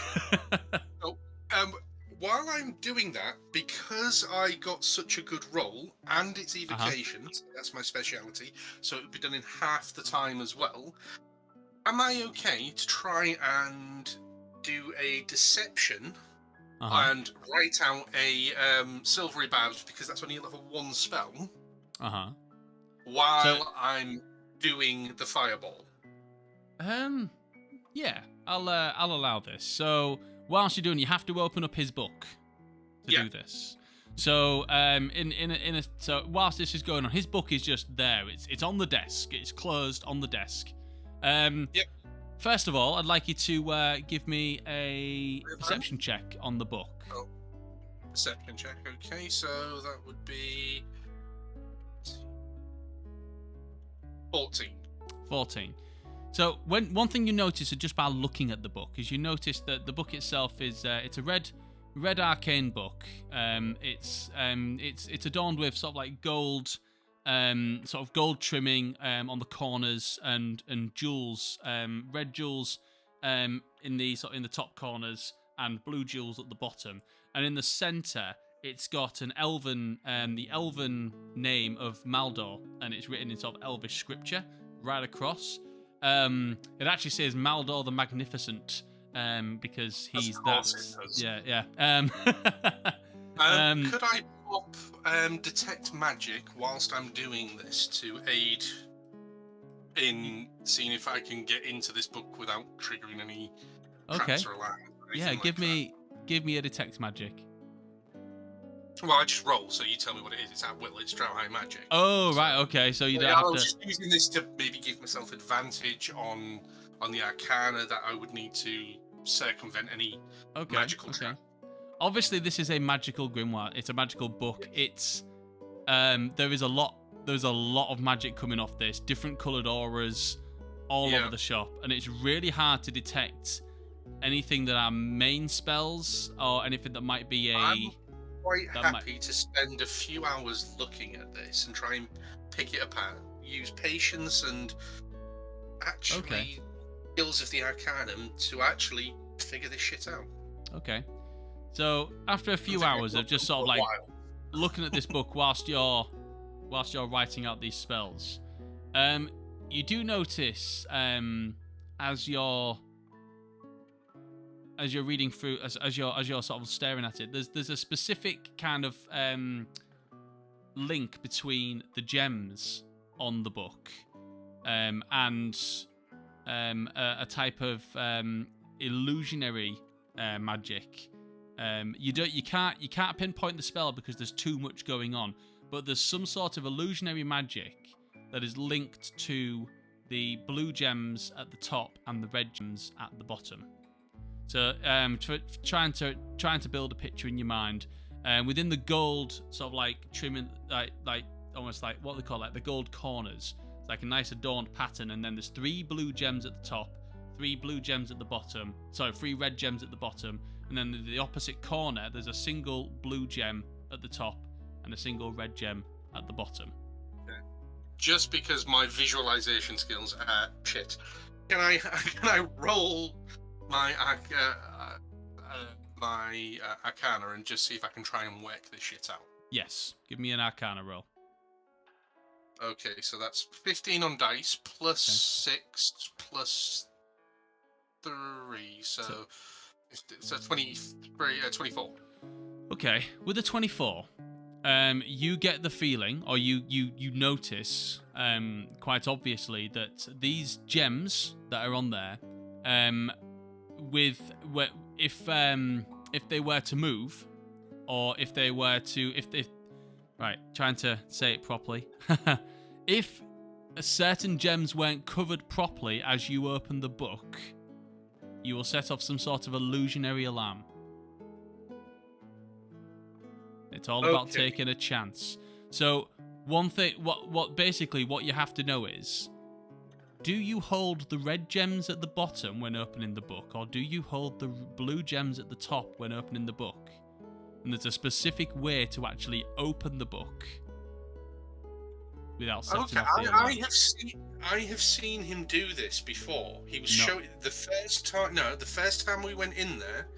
While I'm doing that, because I got such a good roll, and it's evocation, so that's my speciality, so it would be done in half the time as well. Am I okay to try and do a deception and write out a silvery barbs, because that's only a level 1 spell, while I'm doing the fireball? Yeah, I'll allow this. So whilst you're doing, you have to open up his book to do this. So so whilst this is going on, his book is just there. It's on the desk. It's closed on the desk. First of all, I'd like you to give me a perception check on the book. Oh, perception check. Okay, so that would be 14. 14. So one thing you notice just by looking at the book is you notice that the book itself is it's a red arcane book. It's adorned with sort of like gold, sort of gold trimming on the corners and jewels, red jewels in the top corners and blue jewels at the bottom. And in the center, it's got the elven name of Maldor, and it's written in sort of elvish scripture right across. It actually says Maldor the Magnificent, because he's that. Yeah. Could I pop detect magic whilst I'm doing this to aid in seeing if I can get into this book without triggering any traps or alarms? Yeah, give me a detect magic. Well, I just roll, so you tell me what it is. It's at will. It's Drow High Magic. Oh, right, okay. So you don't have to... I was just using this to maybe give myself advantage on the Arcana that I would need to circumvent any magical trap. Obviously, this is a magical grimoire. It's a magical book. It's there's a lot of magic coming off this. Different coloured auras all over the shop, and it's really hard to detect anything that are main spells or anything that might be I'm quite happy to spend a few hours looking at this and try and pick it apart. Use patience and actually skills of the Arcanum to actually figure this shit out. Okay. So after a few hours of just sort of like looking at this book whilst you're writing out these spells, you do notice as you're reading through, as you're sort of staring at it, there's a specific kind of link between the gems on the book and a type of illusionary magic. You can't pinpoint the spell because there's too much going on, but there's some sort of illusionary magic that is linked to the blue gems at the top and the red gems at the bottom. So, trying to build a picture in your mind, within the gold sort of like trimming, like almost like what they call like the gold corners. It's like a nice adorned pattern, and then there's 3 blue gems at the top, 3 blue gems at the bottom. Sorry, 3 red gems at the bottom, and then the opposite corner there's a single blue gem at the top and a single red gem at the bottom. Okay. Just because my visualization skills are shit, can I roll my Arcana and just see if I can try and work this shit out? Yes, give me an Arcana roll. Okay, so that's 15 on dice plus 6 plus 3, so 24. Okay, with a 24, you get the feeling, or you notice quite obviously that these gems that are on there, if they were to move, or if they were to right, trying to say it properly, if certain gems weren't covered properly as you open the book, you will set off some sort of illusionary alarm. It's all about taking a chance. So one thing, what basically what you have to know is, do you hold the red gems at the bottom when opening the book, or do you hold the blue gems at the top when opening the book? And there's a specific way to actually open the book without setting off the alarm. I have seen him do this before. He was showing the first time we went in there,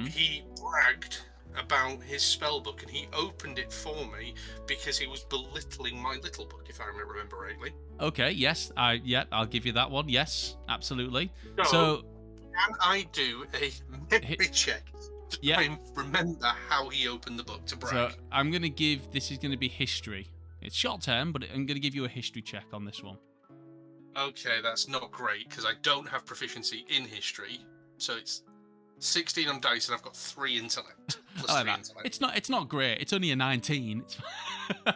he bragged about his spell book, and he opened it for me because he was belittling my little book, if I remember rightly. Okay, yes, I'll give you that one. Yes, absolutely. So can I do a memory check to try and remember how he opened the book to brag? So I'm going to give, this is going to be history. It's short term, but I'm going to give you a history check on this one. Okay, that's not great because I don't have proficiency in history, so it's 16 on dice, and I've got 3 intellect. Plus 3 intellect. It's not great. It's only a 19. Well,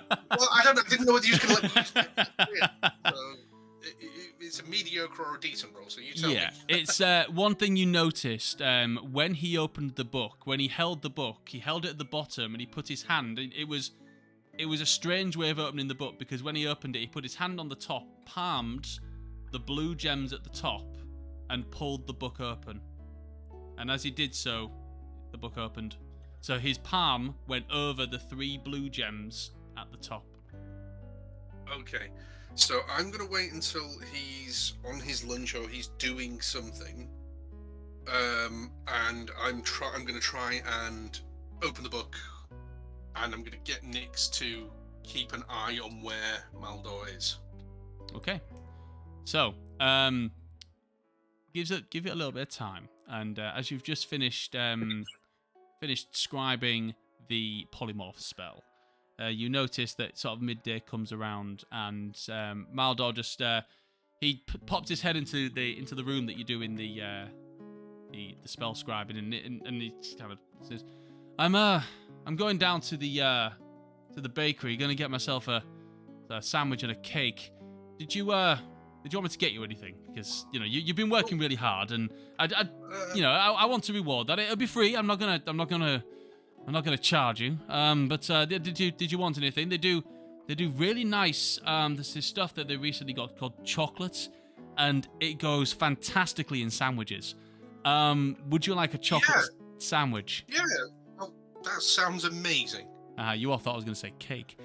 I didn't know whether you was going to let me. So it's a mediocre or a decent roll. So you tell me. It's one thing you noticed when he opened the book. When he held the book, he held it at the bottom, and he put his hand. It was a strange way of opening the book, because when he opened it, he put his hand on the top, palmed the blue gems at the top, and pulled the book open. And as he did so, the book opened. So his palm went over the 3 blue gems at the top. Okay, so I'm going to wait until he's on his lunch or he's doing something. And I'm going to try and open the book, and I'm going to get Nyx to keep an eye on where Maldor is. Okay. So, give it a little bit of time. And as you've just finished scribing the polymorph spell, you notice that sort of midday comes around, and Maldor just he pops his head into the room that you're doing the spell scribing, and he kind of says, "I'm going down to the bakery, going to get myself a sandwich and a cake. Did you want me to get you anything? Because you've been working really hard, and I want to reward that. It'll be free. I'm not gonna charge you. But did you want anything? They do really nice. There's this stuff that they recently got called chocolate, and it goes fantastically in sandwiches. Would you like a chocolate sandwich? Yeah, oh, that sounds amazing. You all thought I was gonna say cake.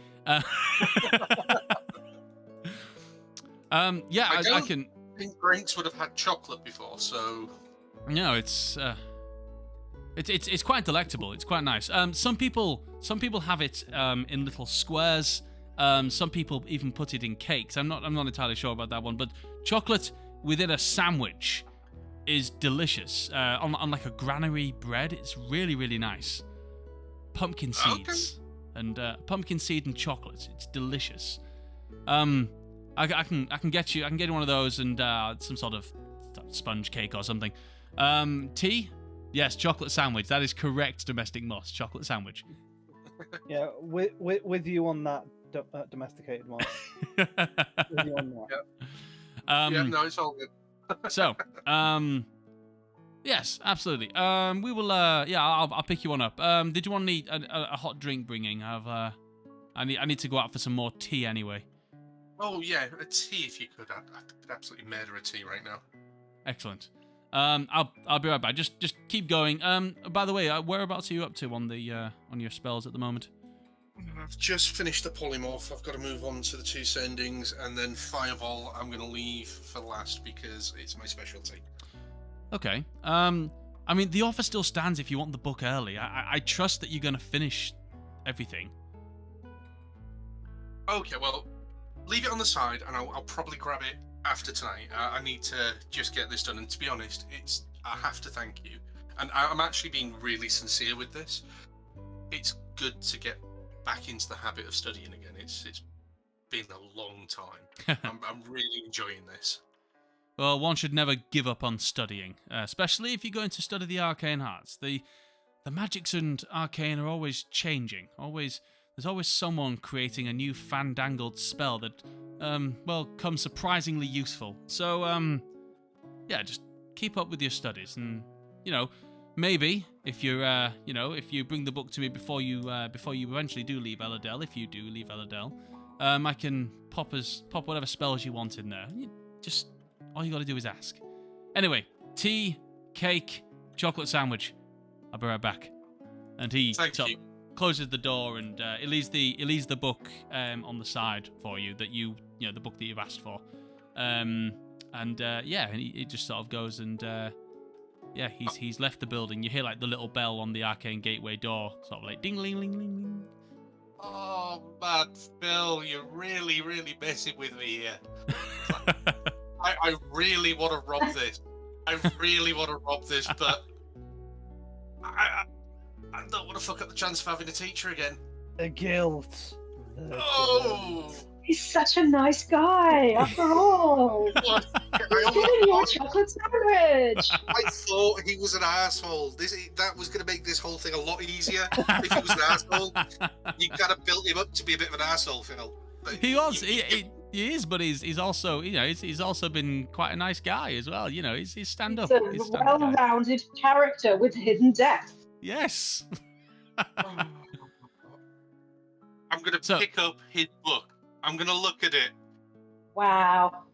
I can. I think Grinks would have had chocolate before, so. No, it's quite delectable. It's quite nice. Some people have it in little squares. Some people even put it in cakes. I'm not entirely sure about that one, but chocolate within a sandwich is delicious. On like a granary bread, it's really, really nice. Pumpkin seeds and pumpkin seed and chocolate. It's delicious. I can get you one of those and some sort of sponge cake or something. Tea? Yes, chocolate sandwich. That is correct, Domestic Moss. Chocolate sandwich. Yeah, with you on that, domesticated moss. With you on that. No, it's all good. So, yes, absolutely. We will. I'll pick you one up. Did you want to need a hot drink bringing? I need to go out for some more tea anyway. Oh yeah, a tea if you could. I could absolutely murder a tea right now. Excellent. I'll be right back. Just keep going. By the way, whereabouts are you up to on your spells at the moment? I've just finished the polymorph. I've got to move on to the 2 sendings, and then Fireball I'm going to leave for last because it's my specialty. Okay. I mean, the offer still stands if you want the book early. I trust that you're going to finish everything. Okay, well, leave it on the side, and I'll probably grab it after tonight. I need to just get this done, and to be honest, I have to thank you, and I'm actually being really sincere with this. It's good to get back into the habit of studying again. It's been a long time. I'm really enjoying this. Well, one should never give up on studying, especially if you're going to study the arcane arts. The magics and arcane are always changing. There's always someone creating a new fandangled spell that, comes surprisingly useful. So, just keep up with your studies, and maybe if you're, if you bring the book to me before you eventually do leave Elladel, if you do leave Elladel, I can pop whatever spells you want in there. Just all you got to do is ask. Anyway, tea, cake, chocolate sandwich. I'll be right back. And he closes the door, and it leaves the book on the side for you that the book that you've asked for. And he just sort of goes and he's left the building. You hear like the little bell on the arcane gateway door, sort of like ding ling ling ling ling. Oh man, Phil, you're really, really messing with me here. I really want to rob this. But I don't want to fuck up the chance of having a teacher again. The guilt. Oh! He's such a nice guy, after all. He's giving you a chocolate sandwich. I thought he was an asshole. That was going to make this whole thing a lot easier. If he was an asshole, you kind of built him up to be a bit of an asshole, Phil. But he is, but he's also, he's also been quite a nice guy as well. He's stand up. He's a well-rounded character with hidden depth. Yes. I'm going to pick up his book. I'm going to look at it. Wow.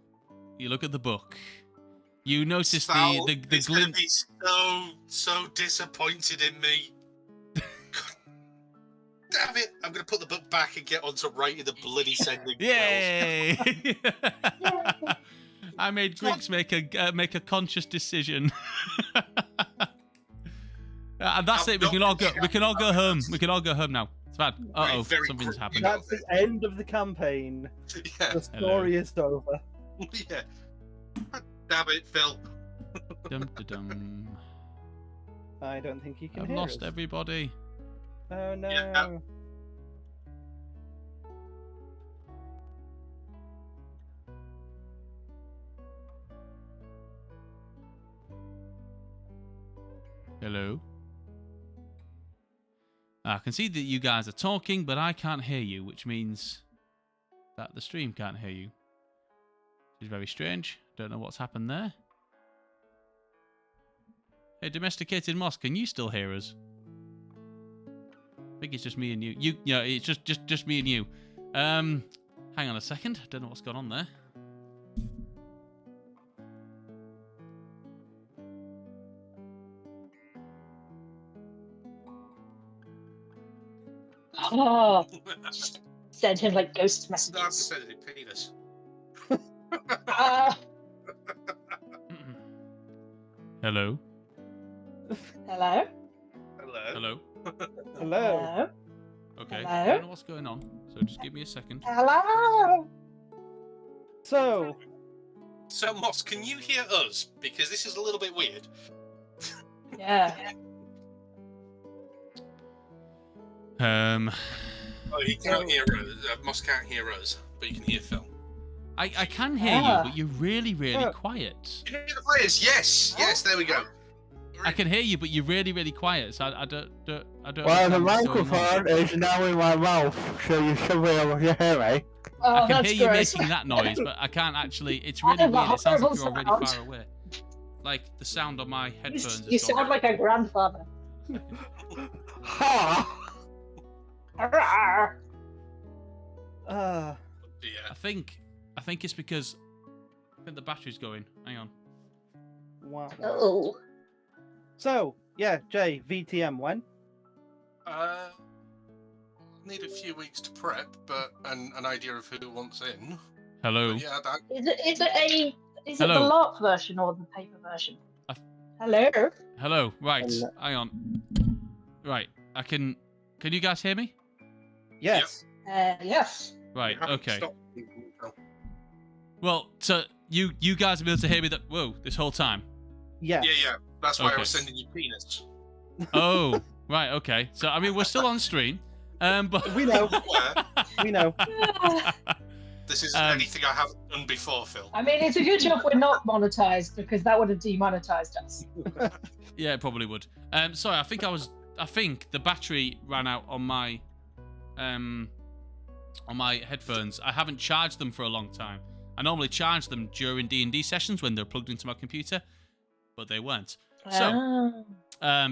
You look at the book. You notice Sal the is going to glint. be so disappointed in me. Damn it! I'm going to put the book back and get on to writing the bloody sending. Yay! I made Griggs make a conscious decision. And that's it. We can all go. We can all go home. We can all go home now. It's bad. Something's happened. That's the end of the campaign. Yeah. The story is over. Yeah. Damn it, Phil. Dum da dum. I don't think he can I've hear lost us. everybody. Oh no. Yeah. Hello. I can see that you guys are talking, but I can't hear you, which means that the stream can't hear you. Which is very strange. Don't know what's happened there. Hey, domesticated moss, can you still hear us? I think it's just me and you. It's just me and you. Hang on a second. Don't know what's going on there. Oh, just send him like ghost No, I'm messages. sending him penis. Hello. Hello? Hello. Hello. Okay. Hello? I don't know what's going on, so just give me a second. Hello? So, Moss, can you hear us? Because this is a little bit weird. Yeah. Oh, you can't hear us. Moss can't hear us, but you can hear Phil. I can hear you, but you're really, really quiet. You can hear the players. Yes, there we go. I can hear you, but you're really, really quiet. So I don't. Well, the understand what's going on. microphone is now in my mouth, so you should be able to hear me. Oh, I can that's hear you gross. making that noise, but I can't actually. It's I really have a weird. It sounds like horrible you're already sound. far away. Like the sound on my headphones. You is gone. sound like a grandfather. Ha! Arrgh. Yeah. I think it's because I think the battery's going. Hang on. wow. Oh. So, yeah, Jay, VTM when? Need a few weeks to prep, but an idea of who wants in. Hello. But yeah, that, Is it the Hello. LARP version or the paper version? I- Hello? Hello. Right. Hello. Hang on. Right. Can you guys hear me? Yes. Yes. Right. you haven't Okay. stopped. Well, so you guys have been able to hear me this whole time. Yes. Yeah. That's why I Okay. was sending you penis. Oh, right, okay. So, I mean, we're still on stream. But We know. We know. This isn't anything I haven't done before, Phil. I mean, it's a good job we're not monetized because that would have demonetized us. Yeah, it probably would. Sorry, I think the battery ran out on my headphones. I haven't charged them for a long time. I normally charge them during D&D sessions when they're plugged into my computer, but they weren't. So,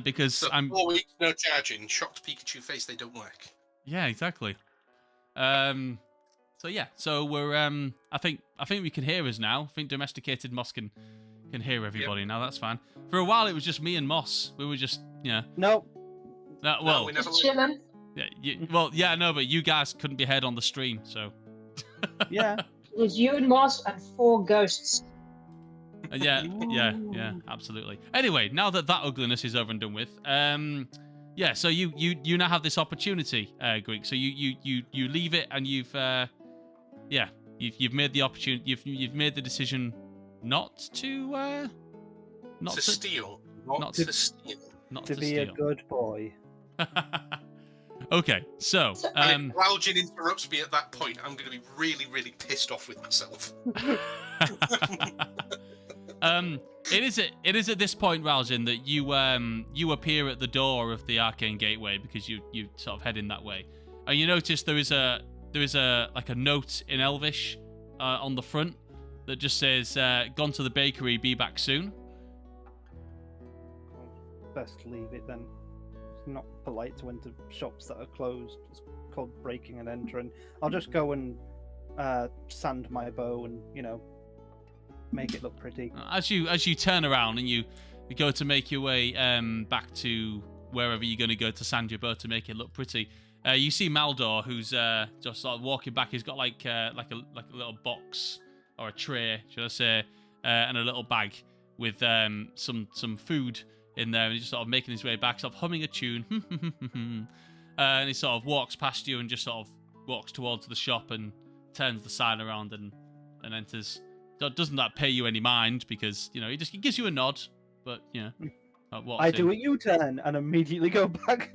because So I'm 4 weeks no charging, shocked Pikachu face, they don't work. Yeah, exactly. So yeah, so we're I think we can hear us now. I think domesticated Moss can hear everybody now. That's fine. For a while, it was just me and Moss. We were just No. Well, we never Just chilling. yeah, no, but you guys couldn't be heard on the stream, so Yeah. It was you and Moss and 4 ghosts. yeah, absolutely. Anyway, now that ugliness is over and done with, yeah, so you now have this opportunity, Greek. So you leave it, and you've made the opportunity. You've made the decision not to steal, not to steal. not To to be steal. a good boy. Okay, so And if Raljin interrupts me at that point, I'm going to be really, really pissed off with myself. It is at this point, Raljin, that you appear at the door of the arcane gateway because you sort of head in that way, and you notice there is a like a note in Elvish on the front that just says "Gone to the bakery, be back soon." Best leave it then. It's not polite to enter shops that are closed. It's called breaking and entering. I'll just go and sand my bow and make it look pretty. As you turn around and you go to make your way back to wherever you're going to go to sand your bow to make it look pretty, you see Maldor, who's just sort of walking back. He's got like a little box or a tray, should I say, and a little bag with some food in there, and he's just sort of making his way back, sort of humming a tune, and he sort of walks past you and just sort of walks towards the shop and turns the sign around and enters. Doesn't that pay you any mind because he gives you a nod, but I do a U-turn and immediately go back.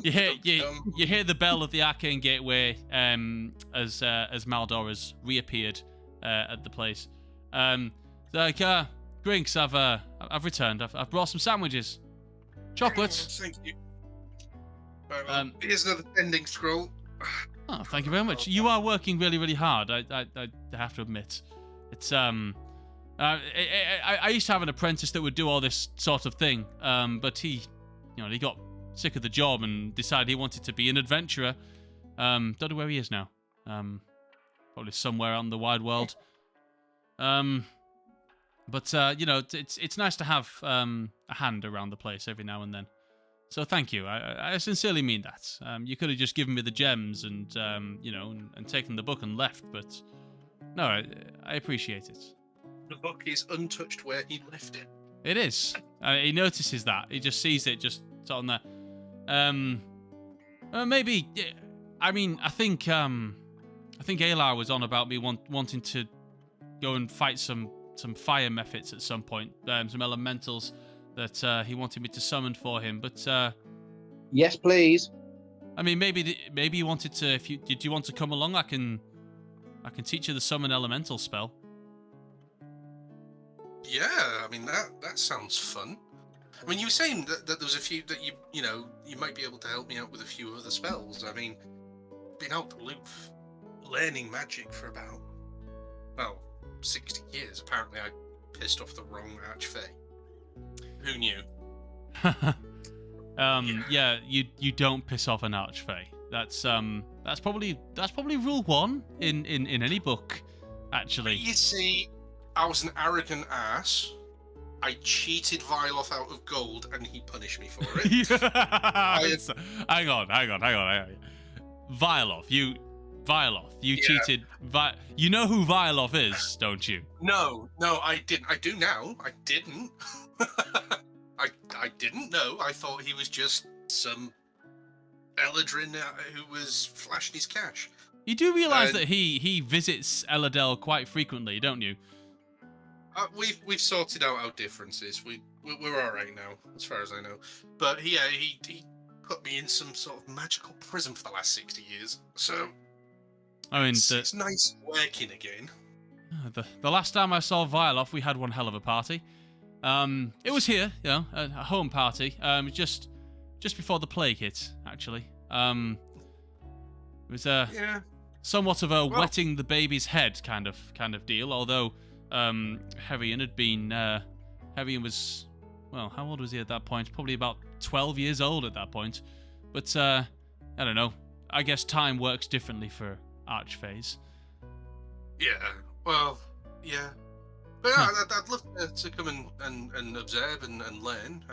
You hear the bell of the arcane gateway as Maldor has reappeared at the place. Drinks, I've returned. I've brought some sandwiches, chocolates. Thank you. Here's another pending scroll. Oh, thank you very much. You are working really, really hard. I have to admit, it's I used to have an apprentice that would do all this sort of thing, but he got sick of the job and decided he wanted to be an adventurer. Don't know where he is now. Probably somewhere out in the wide world. But it's nice to have a hand around the place every now and then. So thank you. I sincerely mean that. You could have just given me the gems and and taken the book and left, but no, I appreciate it. The book is untouched where he left it. It is. He notices that. He just sees it just on there. Maybe. I mean, I think Alar was on about me wanting to go and fight some fire mephits at some point. Some elementals that he wanted me to summon for him, but yes, please. I mean, maybe you wanted to. Did you want to come along? I can teach you the summon elemental spell. Yeah, I mean that sounds fun. I mean, you were saying that there was a few that you might be able to help me out with a few other spells. I mean, been out the loop learning magic for about 60 years. Apparently, I pissed off the wrong archfey. Who knew? Yeah, you don't piss off an archfey. That's probably rule 1 in any book, actually. You see, I was an arrogant ass. I cheated Viloth out of gold, and he punished me for it. Hang on. Viloth, you cheated. You know who Viloth is, don't you? No, I didn't. I do now. I didn't. I didn't know. I thought he was just some Eladrin who was flashing his cash. You do realise that he visits Eladel quite frequently, don't you? We've sorted out our differences. We're all right now, as far as I know. But he put me in some sort of magical prison for the last 60 years. So I mean, it's nice working again. The last time I saw Violoff, we had one hell of a party. It was here, a home party. Just before the plague hit, actually. It was somewhat of a wetting the baby's head kind of deal. Although Herrion had been Herrion was, well, how old was he at that point? Probably about 12 years old at that point. But I don't know. I guess time works differently for Archphase. Yeah. Well, yeah. But I'd love to come and observe and learn.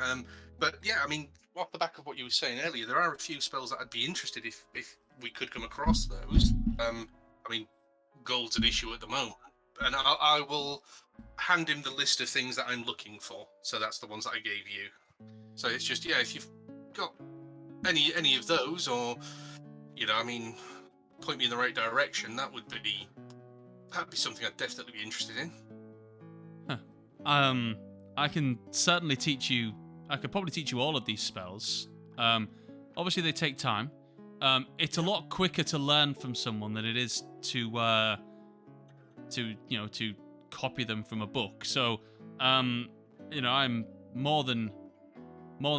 But yeah, I mean, off the back of what you were saying earlier, there are a few spells that I'd be interested if we could come across those. I mean, gold's an issue at the moment, and I will hand him the list of things that I'm looking for. So that's the ones that I gave you. So it's just, yeah, if you've got any of those, or I mean, point me in the right direction, that'd be something I'd definitely be interested in. I can certainly teach you. I could probably teach you all of these spells. Obviously, they take time. It's a lot quicker to learn from someone than it is to copy them from a book. So, I'm more than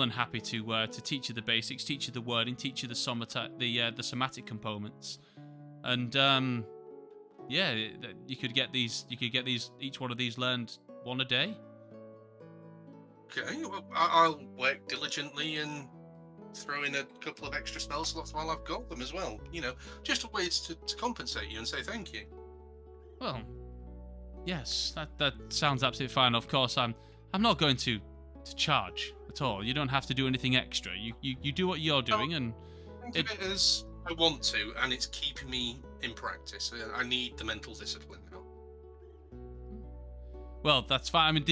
happy to teach you the basics, teach you the wording, teach you the somatic components, and you could get these. Each one of these learned one a day. Okay, well, I'll work diligently and throw in a couple of extra spell slots while I've got them as well. Just ways to compensate you and say thank you. Well, yes, that sounds absolutely fine. Of course, I'm not going to charge at all. You don't have to do anything extra. You do what you're doing, and think of it as I want to, and it's keeping me in practice. I need the mental discipline now. Well, that's fine. I mean,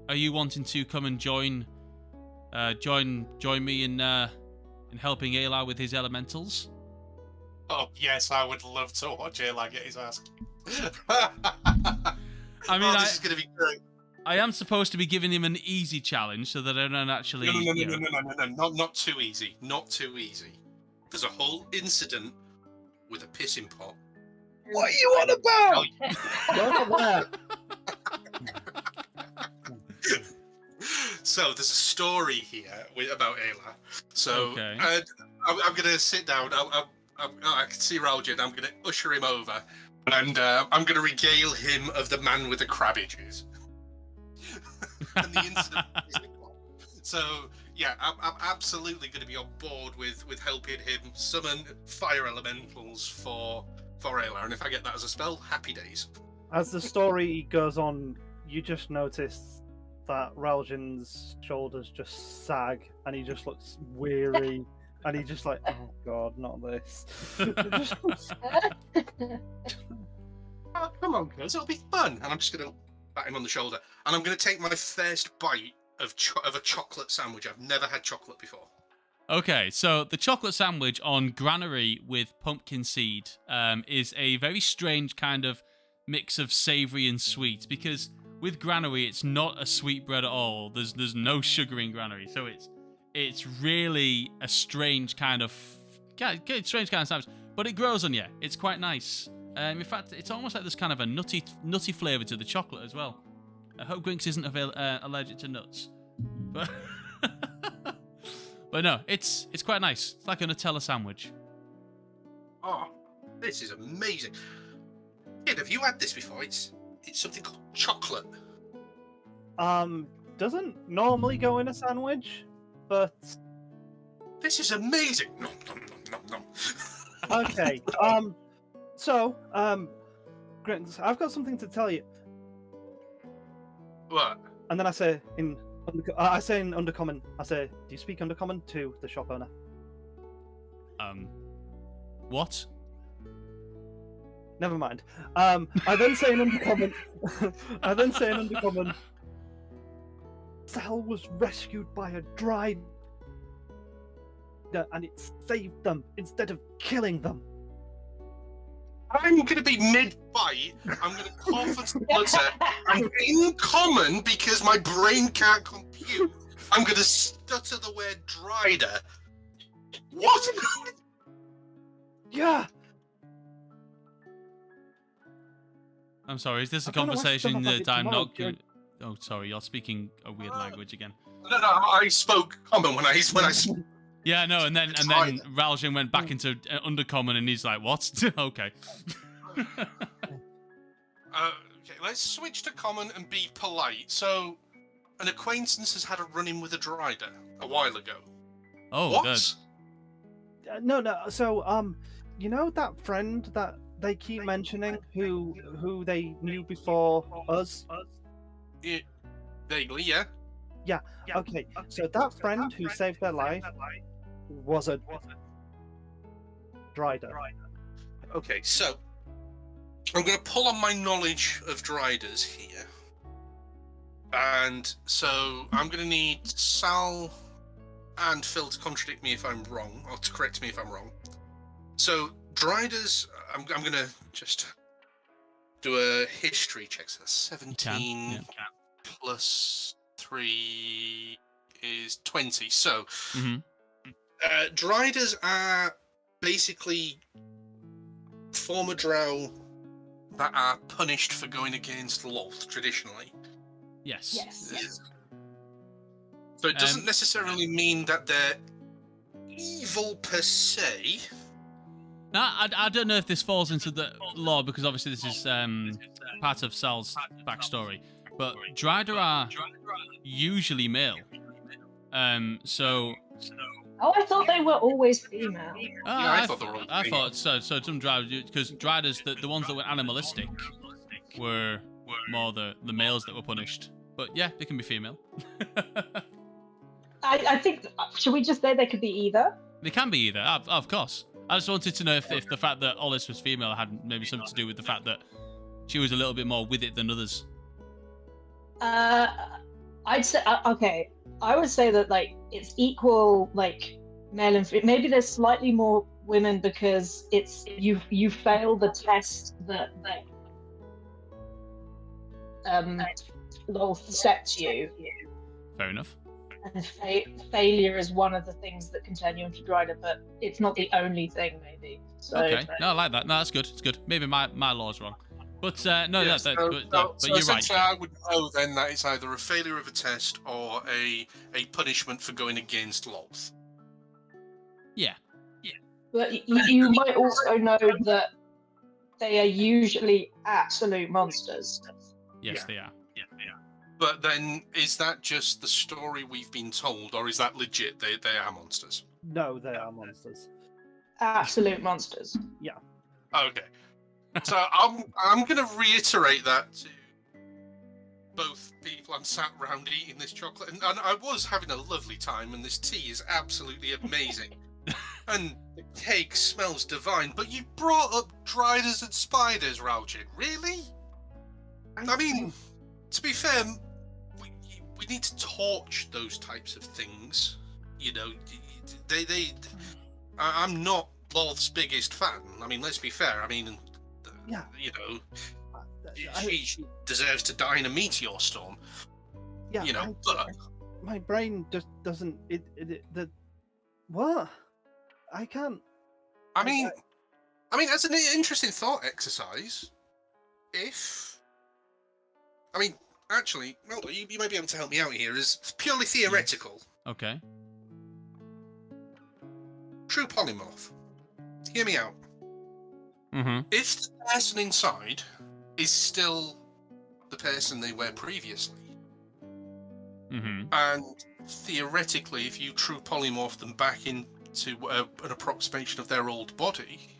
are you wanting to come and join me in helping Ayla with his elementals? Oh yes, I would love to watch Ayla get his ass. I mean, this is going to be great. I am supposed to be giving him an easy challenge so that I don't actually. No, not too easy. Not too easy. There's a whole incident with a pissing pot. What are you on about? You're not there. So there's a story here about Ayla. So okay. I'm going to sit down. I can see Ralgid. I'm going to usher him over, and I'm going to regale him of the man with the crabbages. And the incident. So yeah, I'm absolutely going to be on board with helping him summon fire elementals for Ayla, and if I get that as a spell, happy days. As the story goes on, you just notice that Ralgin's shoulders just sag, and he just looks weary, and he's just like, oh god, not this. Oh, come on, guys, it'll be fun. And I'm just going to pat him on the shoulder, and I'm going to take my first bite of a chocolate sandwich. I've never had chocolate before. Okay, so the chocolate sandwich on granary with pumpkin seed is a very strange kind of mix of savoury and sweet, because with granary it's not a sweet bread at all. There's no sugar in granary, so it's really a strange kind of sandwich, but it grows on you. It's quite nice. In fact, it's almost like there's kind of a nutty flavour to the chocolate as well. I hope Grinks isn't allergic to nuts, but but no, it's quite nice. It's like a Nutella sandwich. Oh, this is amazing. Kid, have you had this before? It's something called chocolate. Doesn't normally go in a sandwich, but this is amazing. Nom, nom, nom, nom, nom. Okay. So, Grinks, I've got something to tell you. What? And then I say in Undercommon, do you speak Undercommon to the shop owner? What? Never mind. I then say in Undercommon, Sal was rescued by a dried and it saved them instead of killing them. I'm going to be mid-bite. I'm going to cough and splutter. I'm in common because my brain can't compute. I'm going to stutter the word drider. What? Yeah. I'm sorry, is this a I'm gonna ask them conversation about that it I'm tomorrow, not going? Oh, sorry, you're speaking a weird language again. No, I spoke common when I Yeah, no, and then Raljan went back into undercommon, and he's like, "What? Okay." Okay, let's switch to common and be polite. So, an acquaintance has had a run-in with a Drider a while ago. Oh, What? No. So, you know that friend that they keep mentioning, who they knew before us? Vaguely, yeah. Yeah. Okay. So that friend who saved their life was a Drider. Okay, so I'm going to pull on my knowledge of Driders here. And so I'm going to need Sal and Phil to contradict me if I'm wrong, or to correct me if I'm wrong. So, Driders, I'm going to just do a history check. So that's 17 plus 3 is 20. So, Driders are basically former drow that are punished for going against Lolth traditionally. Yes. So it doesn't necessarily mean that they're evil per se. Now, I don't know if this falls into the lore, because obviously this is part of Sal's backstory, but Drider are usually male. So... Oh, I thought they were always female. I thought they were all I thought so. So some Driders, because Driders, the ones that were animalistic, were more the males that were punished. But yeah, they can be female. I think, should we just say they could be either? They can be either, of course. I just wanted to know if the fact that Olis was female had maybe something to do with the fact that she was a little bit more with it than others. I'd say, okay, I would say that, like, it's equal, like, male and female. Maybe there's slightly more women because it's, you fail the test that Lolth sets you. Fair enough. And failure is one of the things that can turn you into Drider, but it's not the only thing, maybe. So, okay, no, I like that. No, that's good. It's good. Maybe my law's wrong. But no, yes, but so you're right. Essentially, I would know then that it's either a failure of a test or a punishment for going against Lolth. Yeah. But you might also know that they are usually absolute monsters. Yes, they are. But then, is that just the story we've been told, or is that legit? They are monsters. No, they are monsters. Absolute monsters. Yeah. Okay. So I'm going to reiterate that to both people. I'm sat round eating this chocolate, and I was having a lovely time, and this tea is absolutely amazing. And the cake smells divine, but you brought up Driders and spiders, Ralgin. Really? I mean, to be fair, we need to torch those types of things. You know, I'm not Lolth's biggest fan. I mean, let's be fair. I mean, yeah. You know, she deserves to die in a meteor storm. Yeah. You know, but my brain just doesn't. What? I can't. I mean, that's an interesting thought exercise. Actually, well, you may be able to help me out here. Is purely theoretical. Yes. Okay. True polymorph. Hear me out. Mm-hmm. If the person inside is still the person they were previously, and theoretically, if you true polymorph them back into an approximation of their old body,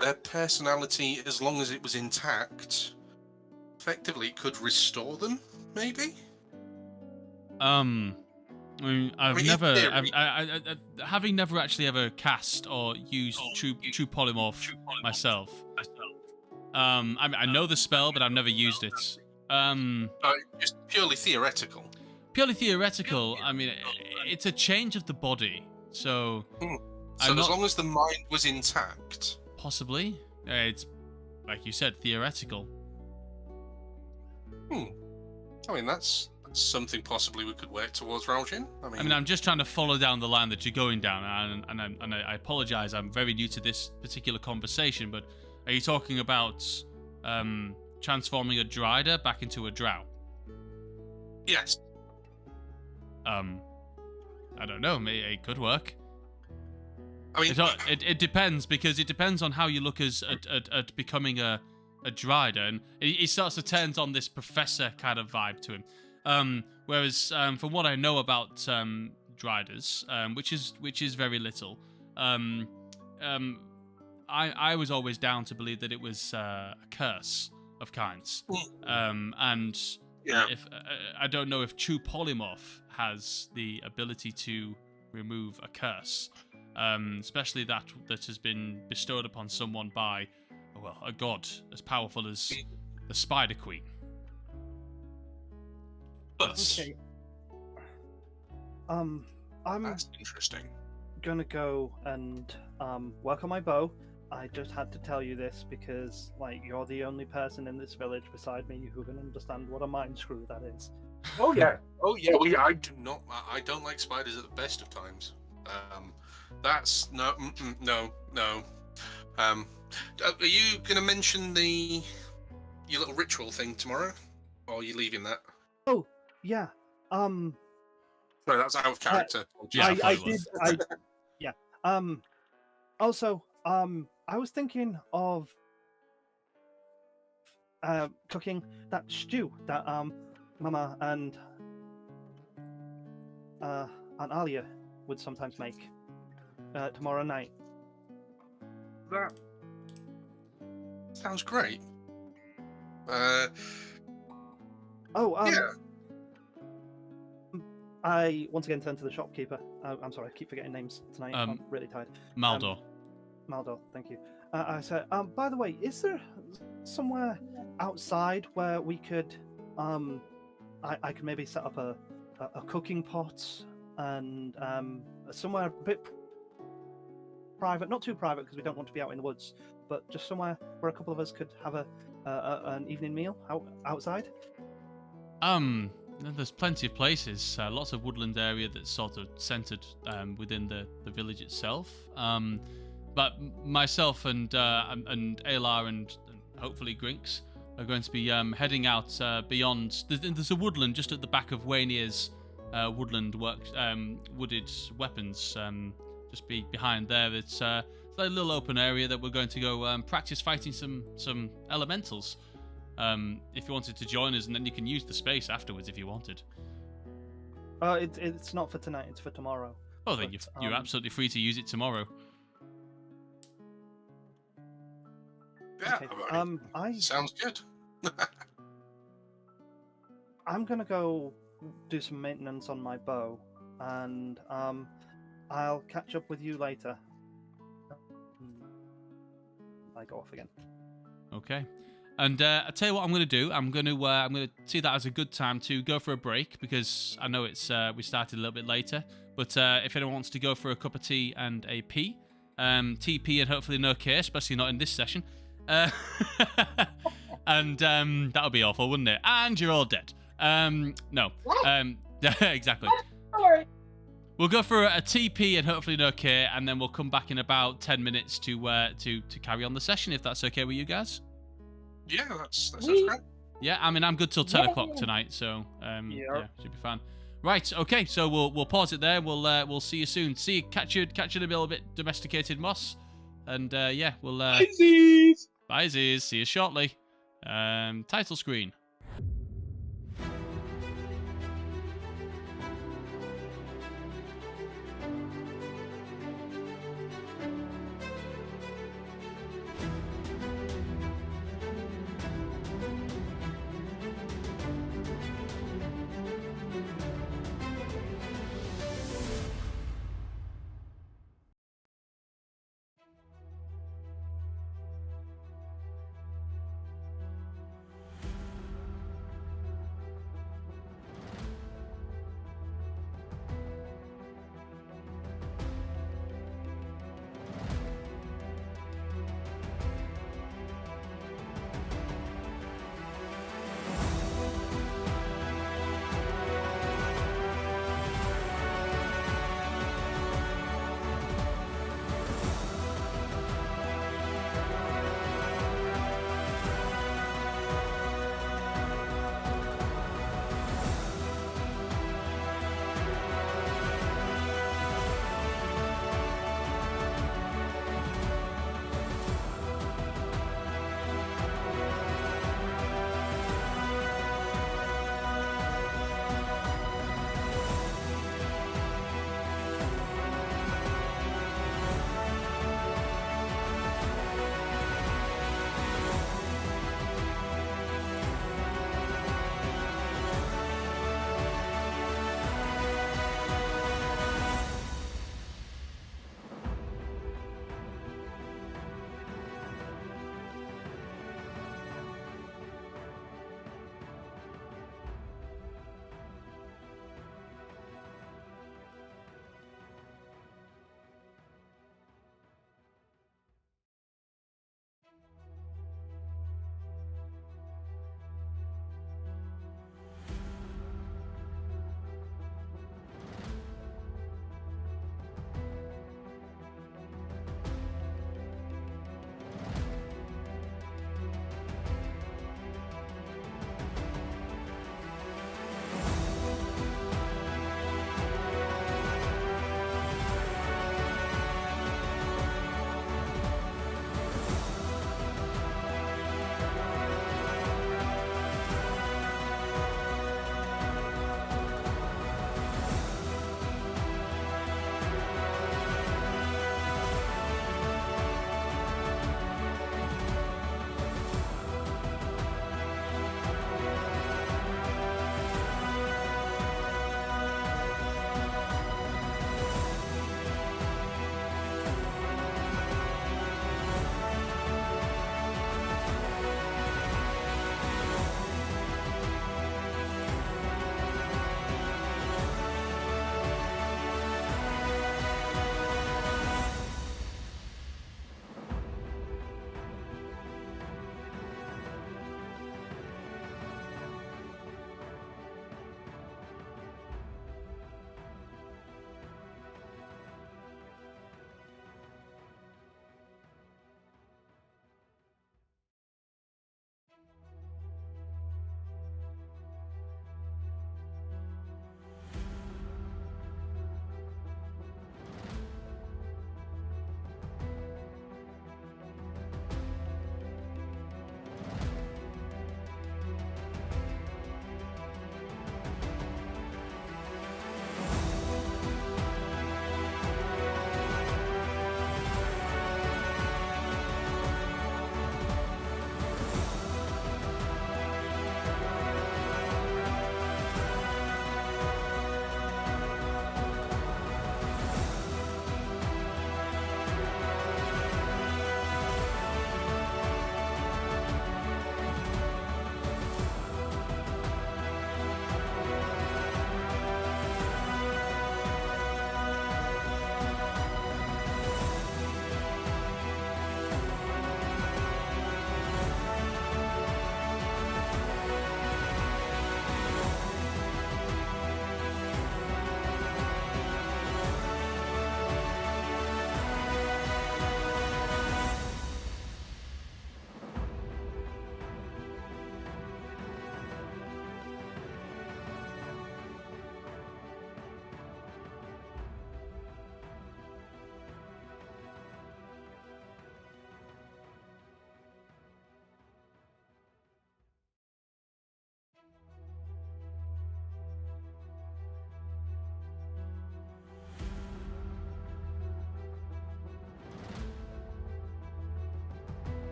their personality, as long as it was intact, effectively could restore them, maybe? Having never actually ever cast or used true polymorph myself. I know the spell, but I've never used it. Just purely theoretical. Purely theoretical. I mean, it's a change of the body, so. So as long as the mind was intact, possibly. It's like you said, theoretical. I mean, that's that's something possibly we could work towards, Raljin. I mean, I'm just trying to follow down the line that you're going down, and I apologize. I'm very new to this particular conversation, but are you talking about transforming a Drider back into a Drow? yes. I don't know. It could work. I mean, It depends, because it depends on how you look at becoming a Drider, and he starts to turn on this professor kind of vibe to him. Whereas from what I know about Driders, which is very little, I was always down to believe that it was a curse of kinds, and yeah. if I don't know if true polymorph has the ability to remove a curse. Especially that has been bestowed upon someone by, a god as powerful as the Spider Queen. Okay. I'm That's interesting. gonna go and work on my bow. I just had to tell you this because, you're the only person in this village beside me who can understand what a mind screw that is. Oh yeah. I do not. I don't like spiders at the best of times. That's no. Are you going to mention your little ritual thing tomorrow, or are you leaving that? Oh yeah. Sorry, that's out of character. Yeah, I did. Yeah. Also, I was thinking of cooking that stew that Mama and Aunt Alia would sometimes make tomorrow night. That sounds great. Yeah. I once again turn to the shopkeeper. I'm sorry, I keep forgetting names tonight. I'm really tired. Maldor. Maldor, thank you. I said, by the way, is there somewhere outside where we could, I could maybe set up a cooking pot and somewhere a bit private, not too private because we don't want to be out in the woods, but just somewhere where a couple of us could have an evening meal outside? There's plenty of places, lots of woodland area that's sort of centered within the village itself. But myself and Alar and hopefully Grinks are going to be heading out beyond. There's a woodland just at the back of Waynier's woodland wooded weapons. Just behind there. It's a little open area that we're going to go practice fighting some elementals. If you wanted to join us, and then you can use the space afterwards if you wanted. It's not for tonight. It's for tomorrow. Oh, then you're absolutely free to use it tomorrow. Yeah. Okay. Sounds good. I'm gonna go do some maintenance on my bow, and I'll catch up with you later. I go off again. Okay. And I tell you what I'm going to do. I'm going to see that as a good time to go for a break, because I know it's we started a little bit later. But if anyone wants to go for a cup of tea and a pee, TP and hopefully no K, especially not in this session. And that would be awful, wouldn't it? And you're all dead. No. Exactly. Sorry. We'll go for a TP and hopefully no K, and then we'll come back in about 10 minutes to carry on the session, if that's okay with you guys. Yeah, that sounds great. Yeah, I mean, I'm good till 10 o'clock tonight, so yeah, should be fine. Right, okay, so we'll pause it there. We'll see you soon. Catch you in a little bit, domesticated moss, and yeah, we'll bye Ziz. See you shortly. Title screen.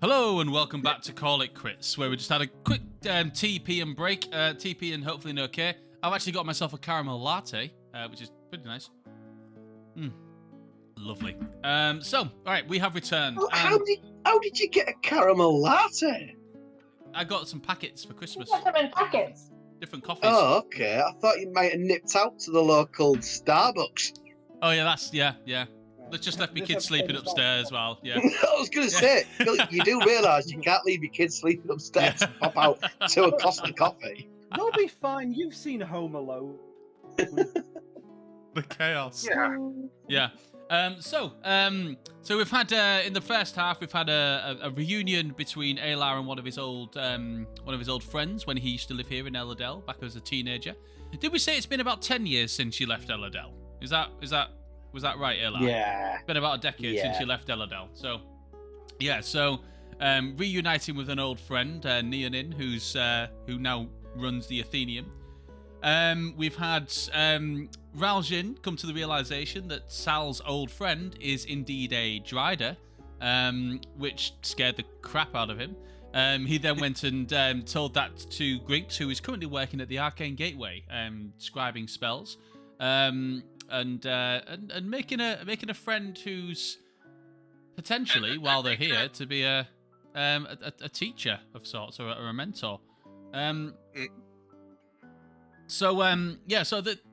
Hello and welcome back to Call It Crits, where we just had a quick TP and break. TP and hopefully no K. I've actually got myself a caramel latte, which is pretty nice. Lovely. All right, we have returned. Oh, how did you get a caramel latte? I got some packets for Christmas. Put them in packets. Different coffees. Oh, okay. I thought you might have nipped out to the local Starbucks. Oh yeah, yeah. Let's just left me kids sleeping upstairs as well. Yeah. I was going to say, you do realise you can't leave your kids sleeping upstairs and pop out to a Costa coffee. They'll be fine. You've seen Home Alone. The chaos. Yeah. So we've had in the first half we've had a reunion between Alar and one of his old friends when he used to live here in Elladell back as a teenager. Did we say it's been about 10 years since you left Elladell? Was that right, Alar? Yeah. It's been about a decade since you left Elladell. So reuniting with an old friend, Neonin, who now runs the Athenaeum. We've had Ralgin come to the realization that Sal's old friend is indeed a Drider, which scared the crap out of him. He then went and told that to Grinks, who is currently working at the Arcane Gateway, scribing spells, and making a friend who's potentially, while they're here, to be a teacher of sorts or a mentor. So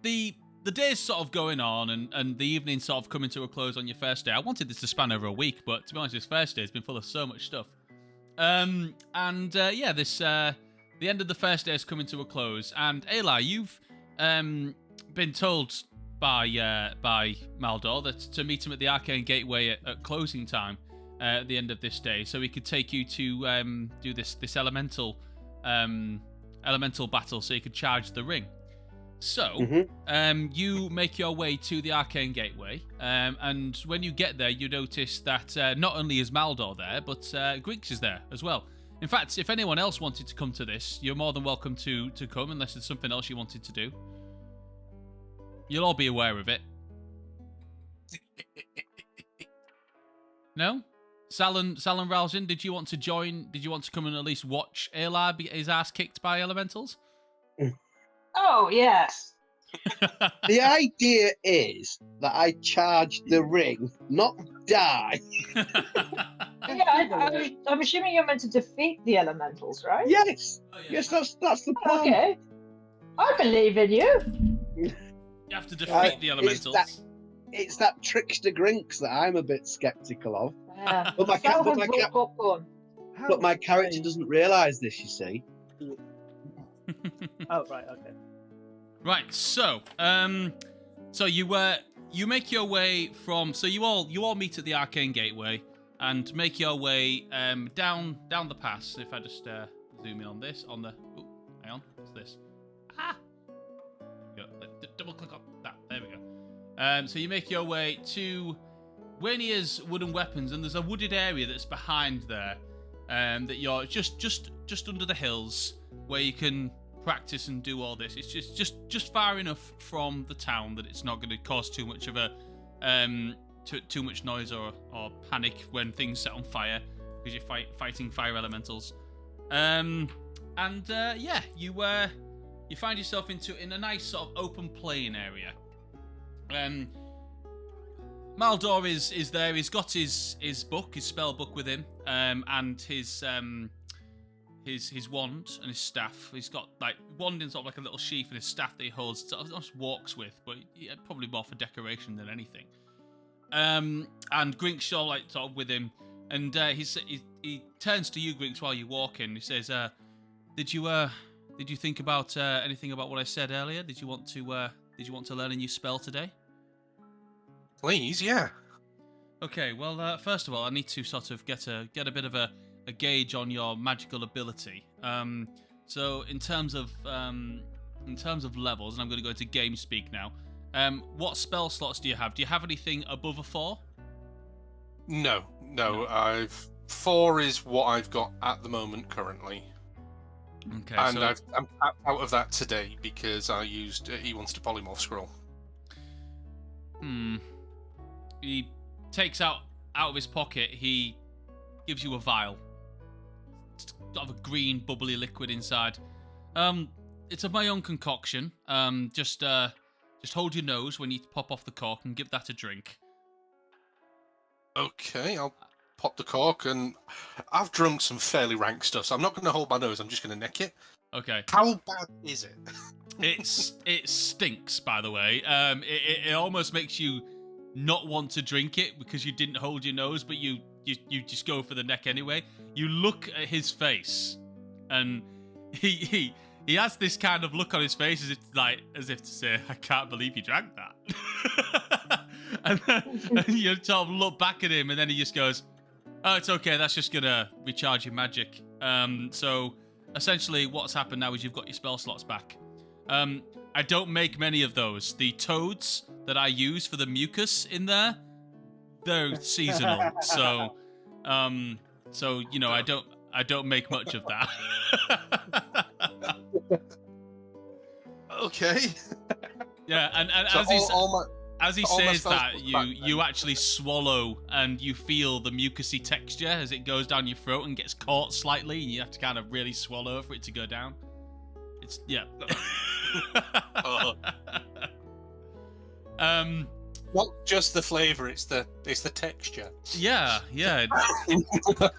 the day's sort of going on and the evening's sort of coming to a close on your first day. I wanted this to span over a week, but to be honest, this first day has been full of so much stuff. The end of the first day is coming to a close. And Alar, you've been told by Maldor that to meet him at the Arcane Gateway at closing time at the end of this day, so he could take you to do this elemental battle, so you could charge the ring. So, you make your way to the Arcane Gateway, and when you get there, you notice that not only is Maldor there, but Griggs is there as well. In fact, if anyone else wanted to come to this, you're more than welcome to come, unless there's something else you wanted to do. You'll all be aware of it. No? Sal and Ralzin, did you want to join? Did you want to come and at least watch Alar get his ass kicked by elementals? Oh, yes. The idea is that I charge the ring, not die. Yeah, I'm assuming you're meant to defeat the elementals, right? Yes. Oh, yeah. Yes, that's the plan. Okay. I believe in you. You have to defeat the elementals. It's that trickster Grinks that I'm a bit sceptical of. Yeah. But my But character doesn't realise this, you see. Oh, right, okay. Right, so you make your way from, so you all meet at the Arcane Gateway and make your way down the pass. If I just zoom in on this, hang on, what's this? Double click on that. There we go. So you make your way to Waynia's Wooden Weapons, and there's a wooded area that's behind there, that you're just under the hills where you can practice and do all this. It's just far enough from the town that it's not going to cause too much of a too much noise or panic when things set on fire because you're fighting fire elementals. You find yourself in a nice sort of open plain area. Maldor is there. He's got his book, his spell book with him, and his wand and his staff. He's got like wand in sort of like a little sheath, and his staff that he holds, sort of just walks with, but probably more for decoration than anything. And Grinks sort of with him, and he turns to you, Grinks, while you walk in. He says, "Did you think about anything about what I said earlier? Did you want to learn a new spell today?" Please, yeah. Okay. Well, first of all, I need to sort of get a bit of a gauge on your magical ability. So in terms of levels, and I'm going to go into game speak now. What spell slots do you have? Do you have anything above a 4? No. 4 is what I've got at the moment currently. Okay. And so I'm out of that today because I used he wants to polymorph scroll. He takes out of his pocket. He gives you a vial. sort of a green bubbly liquid inside. It's of my own concoction. Just hold your nose when you pop off the cork and give that a drink. Okay, I'll pop the cork, and I've drunk some fairly rank stuff, so I'm not going to hold my nose. I'm just going to neck it. Okay. How bad is it? It stinks, by the way. It almost makes you not want to drink it because you didn't hold your nose, but you just go for the neck anyway. You look at his face, and he has this kind of look on his face as if to say, "I can't believe you drank that." and you sort of look back at him, and then he just goes, "Oh, it's okay. That's just gonna recharge your magic." So essentially, what's happened now is you've got your spell slots back. I don't make many of those. The toads that I use for the mucus in there, they're seasonal. So you know, I don't make much of that. Okay. Yeah, and so as he all my says spells that, put you actually swallow and you feel the mucusy texture as it goes down your throat and gets caught slightly, and you have to kind of really swallow for it to go down. It's yeah. Not just the flavour; it's the texture. Yeah.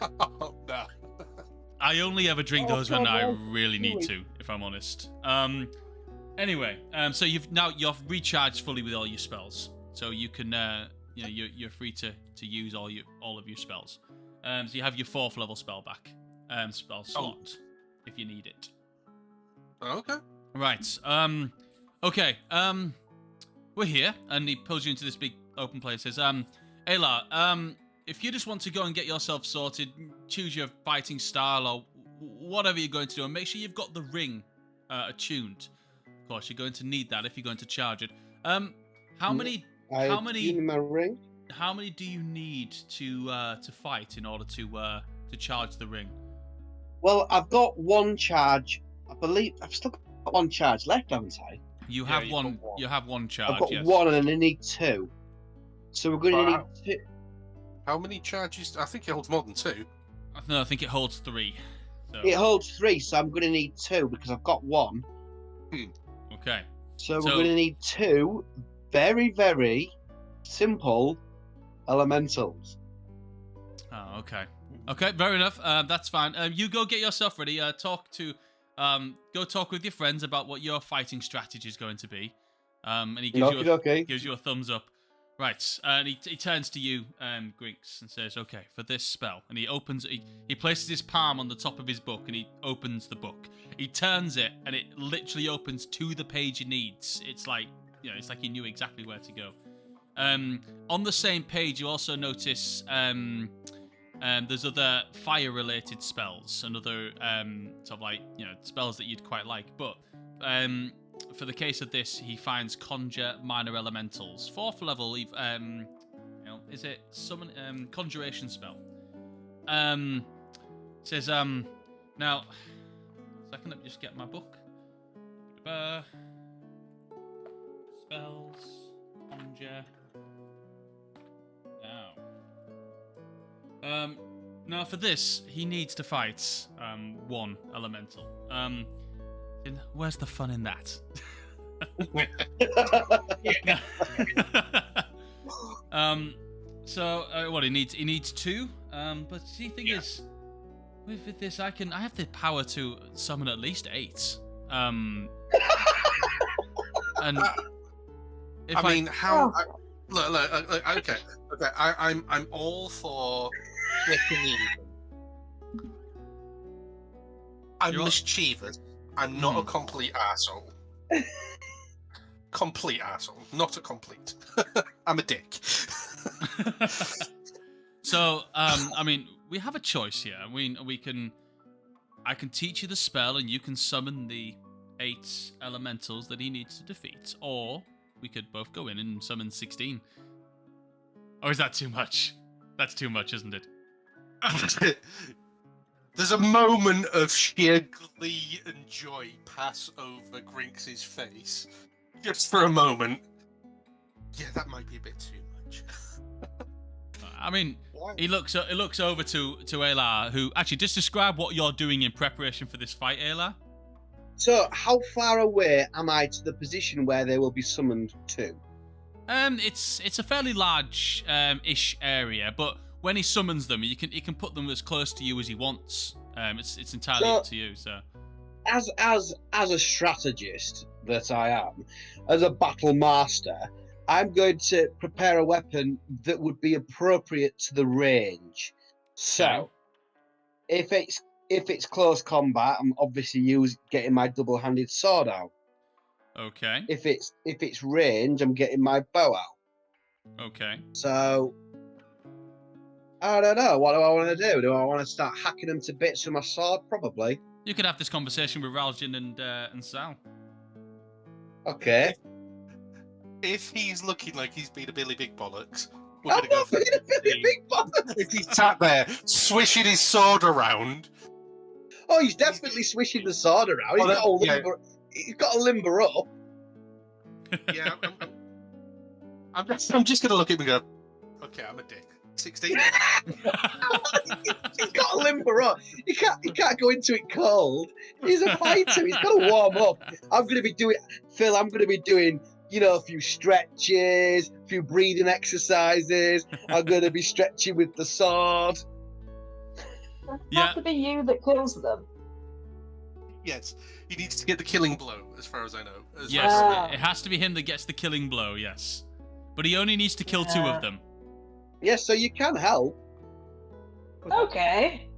Oh, no. I only ever drink Oh, those when God, I no. really need to, if I'm honest. Anyway, so you've recharged fully with all your spells, so you can you're free to use all of your spells. So you have your 4th level spell back, spell slot, if you need it. Okay. Right. Okay. We're here, and he pulls you into this big open place. Says, Ayla, if you just want to go and get yourself sorted, choose your fighting style or whatever you're going to do, and make sure you've got the ring attuned. Of course, you're going to need that if you're going to charge it. How many My ring. How many do you need to fight in order to charge the ring? Well, I've got one charge. I believe I've still got one charge left, haven't I? You Yeah, have you've one. got one. You have one charge. I've got yes. one, and I need 2. So we're going to Wow. need 2. How many charges? I think it holds more than 2. No, I think it holds 3. So. It holds 3, so I'm going to need 2 because I've got 1. Okay. So we're going to need 2 very, very simple elementals. Oh, okay. Okay, fair enough. That's fine. You go get yourself ready. Go talk with your friends about what your fighting strategy is going to be. And he gives you a thumbs up. Right, and he turns to you, Grinks, and says, "Okay, for this spell." And he places his palm on the top of his book, and he opens the book. He turns it, and it literally opens to the page he needs. It's like he knew exactly where to go. On the same page, you also notice there's other fire-related spells and other sort of spells that you'd quite like. But for the case of this, he finds conjure minor elementals. 4th level, is it summon conjuration spell? Says now. Second, let me just get my book. Spells conjure. Now for this, he needs to fight one elemental. Where's the fun in that? So what he needs 2. But the thing is, with this, I have the power to summon at least 8. And if I mean, how? Look. Okay. I'm all for getting even. I'm mischievous. I'm not a complete asshole. Complete asshole, not a complete. I'm a dick. So, I mean, we have a choice here. I can teach you the spell, and you can summon the 8 elementals that he needs to defeat, or we could both go in and summon 16. Or is that too much? That's too much, isn't it? There's a moment of sheer glee and joy pass over Grinks' face. Just for a moment. Yeah, that might be a bit too much. I mean, Why? he looks over to Ayla, who actually just describe what you're doing in preparation for this fight, Ayla. So, how far away am I to the position where they will be summoned to? It's a fairly large ish area, but when he summons them, he can put them as close to you as he wants. It's entirely up to you. So, as a strategist that I am, as a battle master, I'm going to prepare a weapon that would be appropriate to the range. So, if it's close combat, I'm obviously getting my double-handed sword out. Okay. If it's range, I'm getting my bow out. Okay. So, I don't know. What do I want to do? Do I want to start hacking them to bits with my sword? Probably. You could have this conversation with Raljin and Sal. Okay. If he's looking like he's been a Billy Big Bollocks, we're I'm gonna go not for being a Billy Big Bollocks. If he's sat there swishing his sword around, Oh, he's definitely swishing the sword around. He's got to limber up. yeah, I'm just gonna look at him and go, okay, I'm a dick. 16. He's got to limber up. He can't go into it cold. He's a fighter. He's got to warm up. I'm going to be doing, a few stretches, a few breathing exercises. I'm going to be stretching with the sword. It's have to be you that kills them. Yes, he needs to get the killing blow, as far as I know. Yes, it has to be him that gets the killing blow. Yes, but he only needs to kill 2 of them. Yes, so you can help. Okay.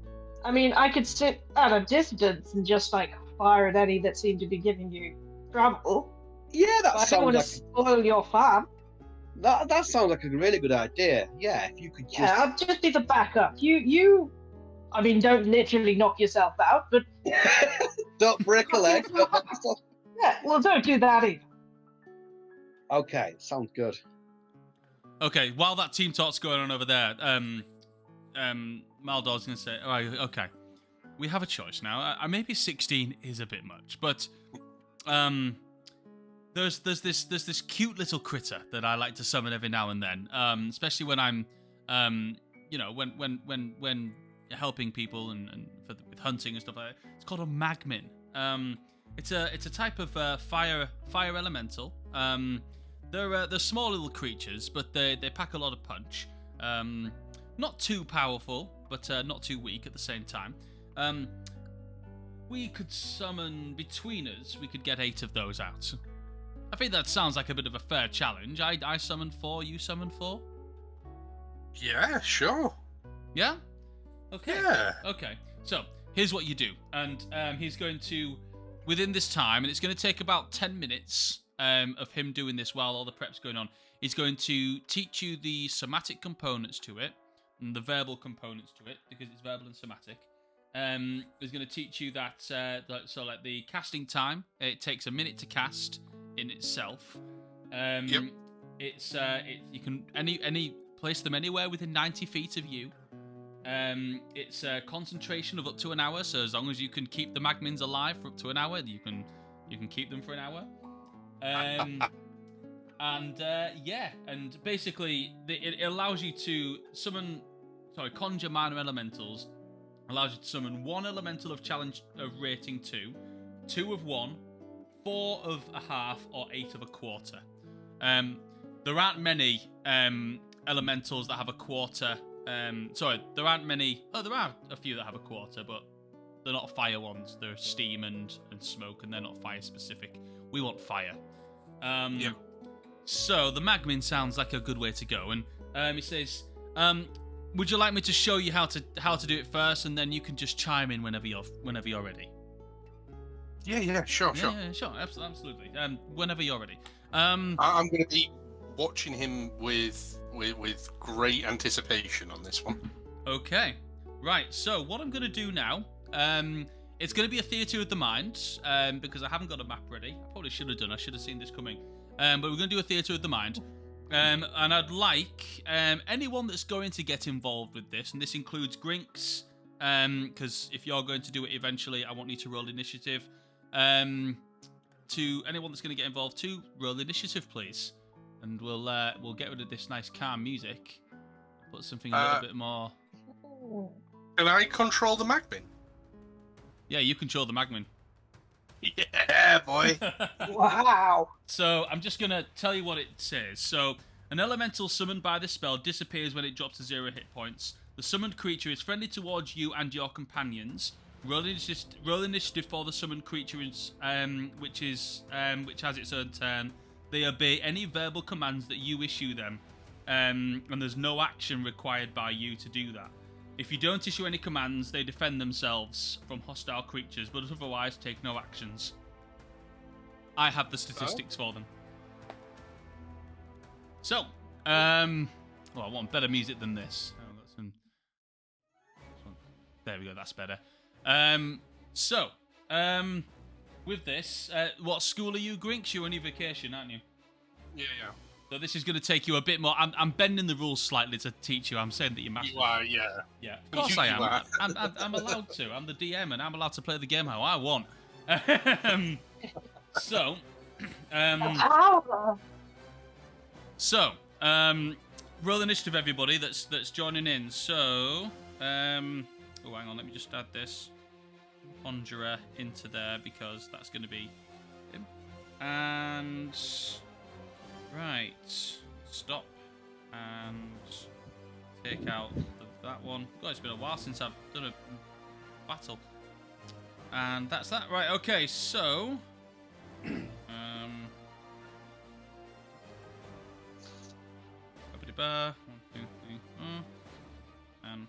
I mean, I could sit at a distance and just fire at any that seem to be giving you trouble. Yeah, that I don't want to spoil your fun. That sounds like a really good idea. Yeah, if you could just. Yeah, I'll just be the backup. You. I mean, don't literally knock yourself out, but. Don't break a leg. Yeah, well, don't do that either. Okay, sounds good. Okay, while that team talk's going on over there, Maldor's gonna say, "All right, okay, we have a choice now. Maybe 16 is a bit much, but there's this cute little critter that I like to summon every now and then, especially when I'm when helping people and with hunting and stuff like that. It's called a magmin. It's a type of fire elemental. They're small little creatures, but they pack a lot of punch. Not too powerful, but not too weak at the same time. We could summon between us. We could get 8 of those out. I think that sounds like a bit of a fair challenge. I summon 4. You summon 4. Yeah, sure. Yeah. Okay. Yeah. Okay. So here's what you do, and he's going to within this time, and it's going to take about 10 minutes. Of him doing this while all the prep's going on. He's going to teach you the somatic components to it and the verbal components to it, because it's verbal and somatic. He's going to teach you that so like the casting time, it takes a minute to cast in itself. Yep. You can any place them anywhere within 90 feet of you. It's a concentration of up to an hour, so as long as you can keep the magmins alive for up to an hour, you can keep them for an hour. And basically it allows you to conjure minor elementals. Allows you to summon 1 elemental of challenge of rating 2, 2 of 1, 4 of a half, or 8 of a quarter. There aren't many elementals that have a quarter. There aren't many. Oh, there are a few that have a quarter, but they're not fire ones. They're steam and smoke, and they're not fire specific. We want fire. Yep. So the magmin sounds like a good way to go, and he says, "Would you like me to show you how to do it first, and then you can just chime in whenever you're ready?" Yeah, sure. Yeah, sure, absolutely. Whenever you're ready. I'm going to be watching him with great anticipation on this one. Okay, right. So what I'm going to do now, it's going to be a theatre of the mind, because I haven't got a map ready. I probably should have done. I should have seen this coming. But we're going to do a theatre of the mind. And I'd like anyone that's going to get involved with this, and this includes Grinks, because if you're going to do it eventually, I want you to roll initiative. To anyone that's going to get involved, to roll initiative, please. And we'll get rid of this nice calm music. Put something a little bit more. Can I control the Magmin? Yeah, you control the Magmin. Yeah, boy. Wow. So I'm just gonna tell you what it says. So an elemental summoned by the spell disappears when it drops to 0 hit points. The summoned creature is friendly towards you and your companions. Roll initiative for the summoned creature, which has its own turn. They obey any verbal commands that you issue them, and there's no action required by you to do that. If you don't issue any commands, they defend themselves from hostile creatures, but otherwise take no actions. I have the statistics for them. So, I want better music than this. Oh, got some. There we go. That's better. With this, what school are you, Grinks? You're on your vacation, aren't you? Yeah. So this is going to take you a bit more. I'm bending the rules slightly to teach you. I'm saying that you're master. You are, yeah. Yeah, of course I am. I'm allowed to. I'm the DM, and I'm allowed to play the game how I want. Roll initiative, everybody. That's joining in. So, hang on. Let me just add this Conjurer into there because that's going to be him. And right, stop and take out that one. God, it's been a while since I've done a battle. And that's that. Right, okay, so One, two, three, and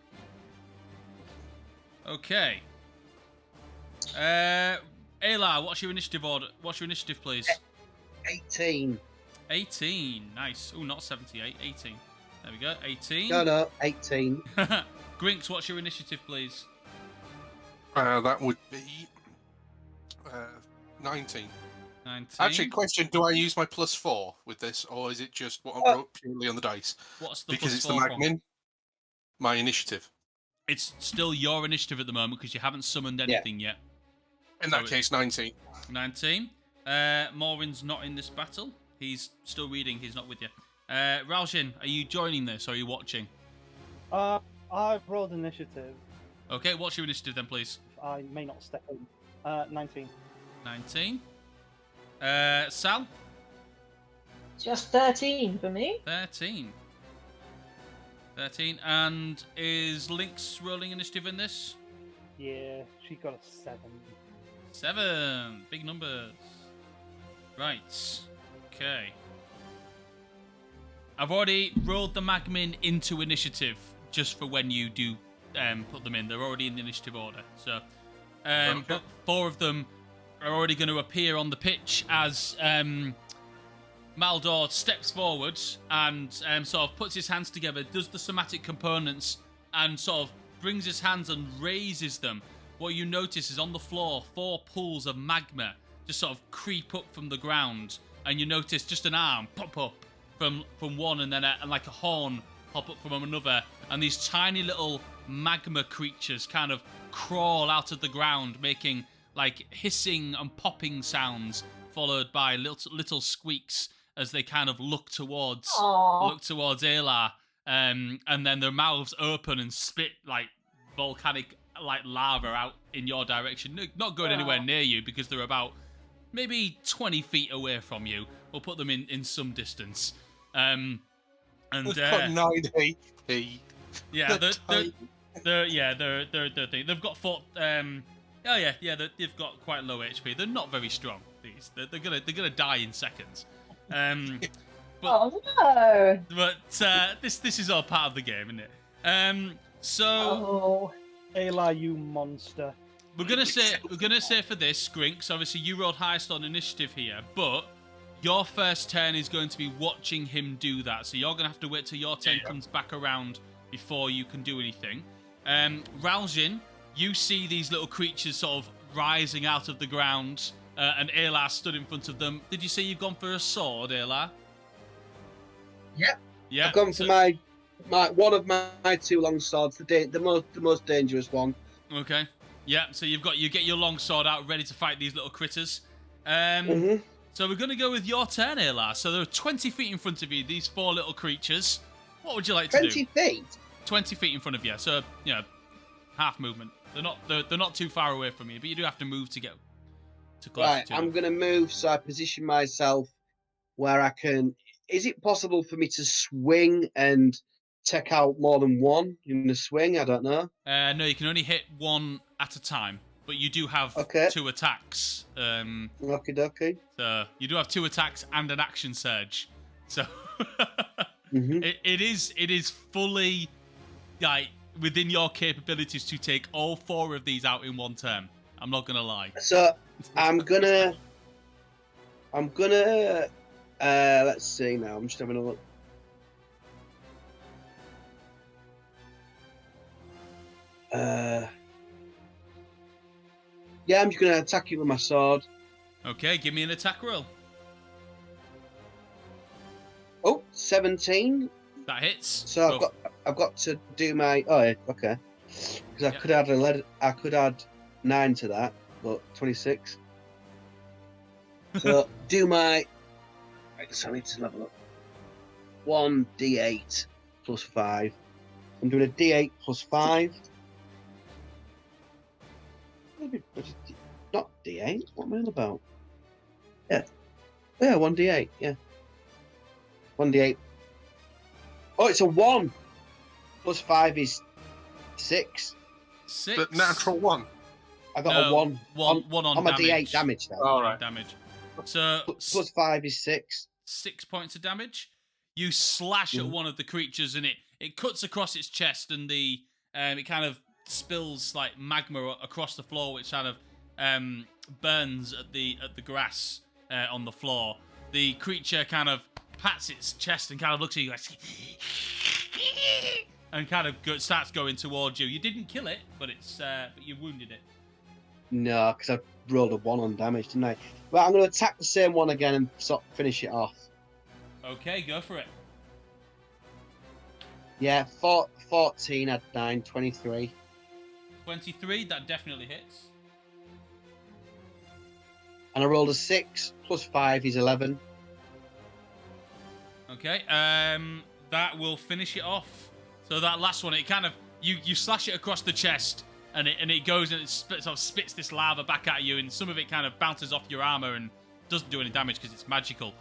okay. Ayla, what's your initiative order? What's your initiative, please? 18. 18. Nice. Oh, not 78. 18. There we go. 18. No, 18. Grinks, what's your initiative, please? That would be 19. 19. Actually, question: do I use my +4 with this, or is it just what I wrote purely on the dice? What's the because plus it's 4 the from? Magmin. My initiative. It's still your initiative at the moment because you haven't summoned anything yet. In that case, 19. 19. Morin's not in this battle. He's still reading. He's not with you. Ralshin, are you joining this or are you watching? I've rolled initiative. Okay, what's your initiative then, please? I may not step in. 19. 19. Sal? Just 13 for me. 13. 13. And is Lynx rolling initiative in this? Yeah, she got a 7. 7. Big numbers. Right. Okay. I've already rolled the Magmin into initiative just for when you do put them in. They're already in the initiative order. So, but 4 of them are already going to appear on the pitch as Maldor steps forward and sort of puts his hands together, does the somatic components, and sort of brings his hands and raises them. What you notice is on the floor, 4 pools of magma just sort of creep up from the ground, and you notice just an arm pop up from one, and then like a horn pop up from another, and these tiny little magma creatures kind of crawl out of the ground, making like hissing and popping sounds, followed by little squeaks as they kind of look towards Ayla, and then their mouths open and spit like volcanic like lava out in your direction, not going anywhere near you because they're about maybe 20 feet away from you. We'll put them in some distance. And They've got 9 HP. Yeah, they've got 4. They've got quite low HP. They're not very strong. These they're gonna die in seconds. But this is all part of the game, isn't it? Ayla, you monster. We're gonna say for this, Grinks, obviously you rolled highest on initiative here, but your first turn is going to be watching him do that. So you're gonna have to wait till your turn comes back around before you can do anything. Ralshin, you see these little creatures sort of rising out of the ground, and Ayla stood in front of them. Did you say you've gone for a sword, Ayla? Yep. Yeah. I've gone for my one of my 2 long swords, the most dangerous one. Okay. Yeah. So you get your long sword out, ready to fight these little critters. So we're gonna go with your turn, Ayla. So there are 20 feet in front of you. These 4 little creatures. What would you like to do? 20 feet? 20 feet in front of you, so half movement. They're not too far away from you, but you do have to move to get to closer Right, to I'm them. going to move so I position myself where I can. Is it possible for me to swing and take out more than one in the swing? I don't know. No, you can only hit one at a time, but you do have Okay. 2 attacks. Okie dokie. So you do have 2 attacks and an action surge. So Mhm. it is fully like within your capabilities to take all 4 of these out in one turn. I'm not gonna lie. So I'm gonna. Let's see now. I'm just having a look. Yeah, I'm just gonna attack you with my sword. Okay, give me an attack roll. Oh, 17. That hits. So I've got to do my. Oh, yeah, okay. Because I could add 9 to that, but 26. So do my. Right, so I need to level up. 1d8 plus 5. I'm doing a d8 plus 5. Maybe not d8. What am I on about? Yeah, 1d8. Yeah, 1d8. Oh, it's a 1 plus 5 is 6. 6. The natural 1. I got a 1 one on my damage. d8 damage now. Oh, One on right. damage. So Plus 5 is 6. 6 points of damage. You slash at one of the creatures, and it cuts across its chest, and it kind of spills like magma across the floor, which kind of burns at the grass on the floor. The creature kind of pats its chest and kind of looks at you like, and kind of starts going towards you. You didn't kill it, but you wounded it. No, because I rolled a 1 on damage, didn't I? Well, I'm going to attack the same one again and finish it off. Okay, go for it. Yeah, 14 at 9, 23. 23, that definitely hits. And I rolled a 6 plus 5 is 11. Okay, that will finish it off. So that last one, it kind of you slash it across the chest, and it goes and it sort of spits this lava back at you, and some of it kind of bounces off your armor and doesn't do any damage because it's magical.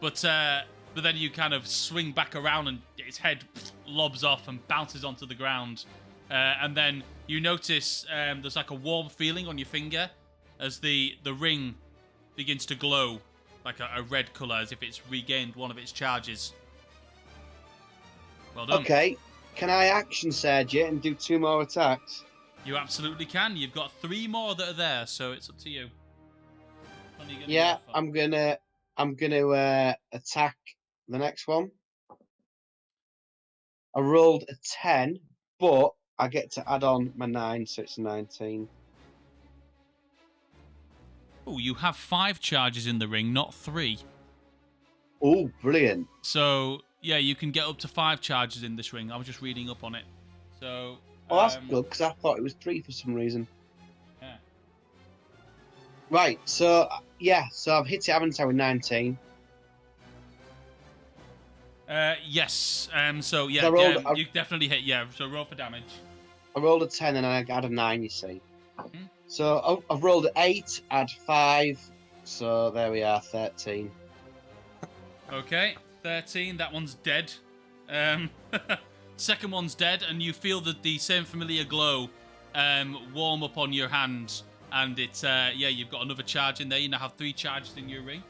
But then you kind of swing back around and its head lobs off and bounces onto the ground, and then you notice there's like a warm feeling on your finger as the ring begins to glow like a red colour, as if it's regained one of its charges. Well done. Okay, can I action surge it and do 2 more attacks? You absolutely can. You've got 3 more that are there, so it's up to you. What are you gonna Yeah, go for? I'm gonna attack the next one. I rolled a 10, but I get to add on my 9, so it's 19. Oh, you have 5 charges in the ring, not 3. Oh, brilliant. So, yeah, you can get up to 5 charges in this ring. I was just reading up on it. So, Oh, that's good, because I thought it was 3 for some reason. yeah. Right, so, so I've hit it, haven't I, with 19? Yes. So, I rolled- you definitely hit. Yeah, so roll for damage. I rolled a 10 and I got a 9, you see. Mm-hmm. So I've rolled an 8, add 5, so there we are, 13. Okay, 13. That one's dead. Second one's dead, and you feel the same familiar glow warm up on your hand, and you've got another charge in there. You now have 3 charges in your ring.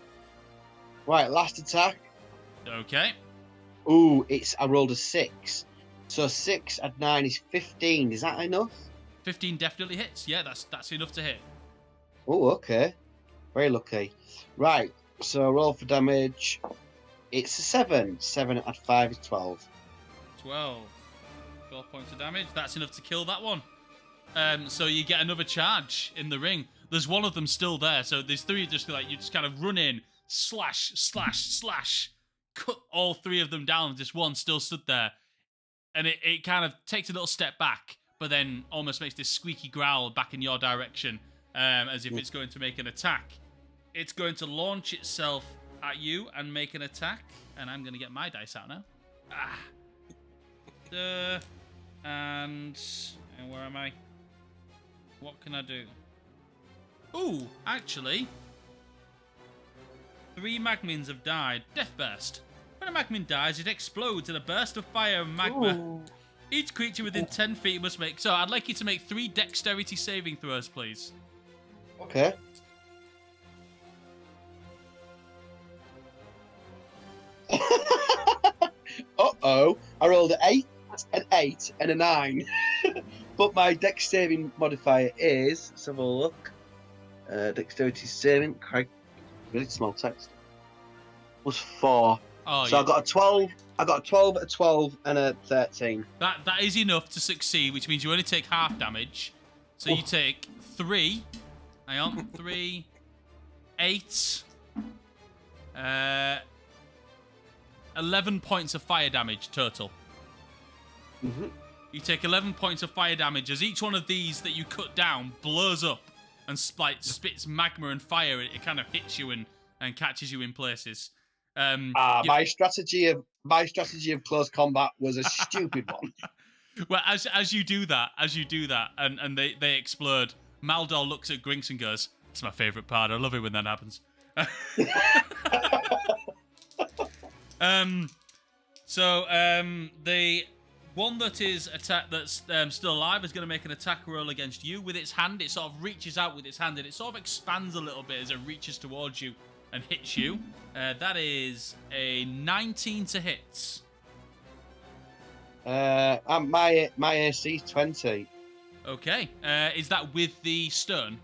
Right, last attack. Okay. Ooh, I rolled a 6. So 6 add 9 is 15. Is that enough? 15 definitely hits. Yeah, that's enough to hit. Oh, okay. Very lucky. Right, so roll for damage. It's a 7. 7 add 5 is 12. 12 points of damage. That's enough to kill that one. So you get another charge in the ring. There's one of them still there. So there's 3 just like you just kind of run in, slash, cut all 3 of them down. Just one still stood there. And it kind of takes a little step back, but then almost makes this squeaky growl back in your direction, as if it's going to make an attack. It's going to launch itself at you and make an attack. And I'm going to get my dice out now. And where am I? What can I do? Ooh, actually, 3 magmins have died. Death burst. When a magmin dies, it explodes in a burst of fire and magma. Ooh. Each creature within 10 feet must make... So I'd like you to make 3 dexterity saving throws, please. Okay. Uh-oh. I rolled an 8, and a 9. But my dex saving modifier is... Let's have a look. Dexterity saving... Really small text. Was 4. Oh, So yeah. I got a 12. I got a 12, a 12, and a 13. That is enough to succeed, which means you only take half damage. So you take 3. Hang on. 3, 8... 11 points of fire damage total. Mm-hmm. You take 11 points of fire damage as each one of these that you cut down blows up and spits magma and fire. It kind of hits you and catches you in places. My strategy of close combat was a stupid one. Well, as you do that, and they explode, Maldor looks at Grinks and goes, "It's my favourite part. I love it when that happens." The one that is that's still alive is going to make an attack roll against you with its hand. It sort of reaches out with its hand and it sort of expands a little bit as it reaches towards you and hits you. That is a 19 to hit. My AC is 20. Okay. Is that with the stun?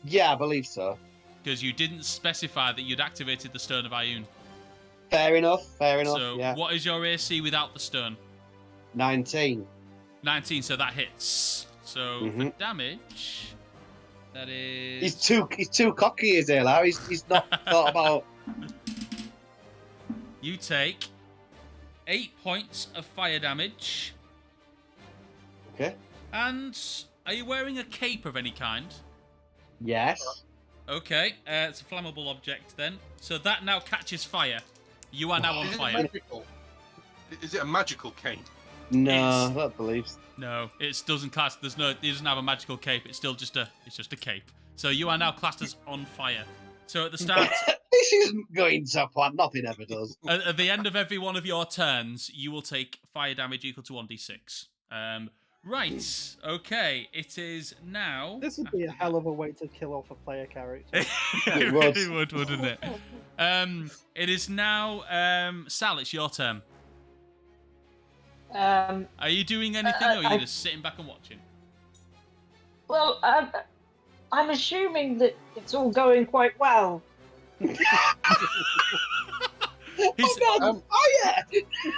Yeah, I believe so. Because you didn't specify that you'd activated the Stone of Ioun. Fair enough. So yeah. what is your AC without the stun? 19. 19, so that hits. So for damage, that is... He's too cocky, is he, Larry? He's not thought about... You take 8 points of fire damage. Okay. And are you wearing a cape of any kind? Yes. Okay, it's a flammable object then. So that now catches fire. You are now on fire. Is it a magical cape? No, I don't believe so. No, it doesn't class. It doesn't have a magical cape. It's still just a cape. So you are now classed as on fire. So at the start, This isn't going to plan. Nothing ever does. at the end of every one of your turns, you will take fire damage equal to 1d6. Right. Okay. It is now. This would be a hell of a way to kill off a player character. It really would, wouldn't it? It is now. Sal, it's your turn. Are you doing anything, or are you just sitting back and watching? Well, I'm assuming that it's all going quite well.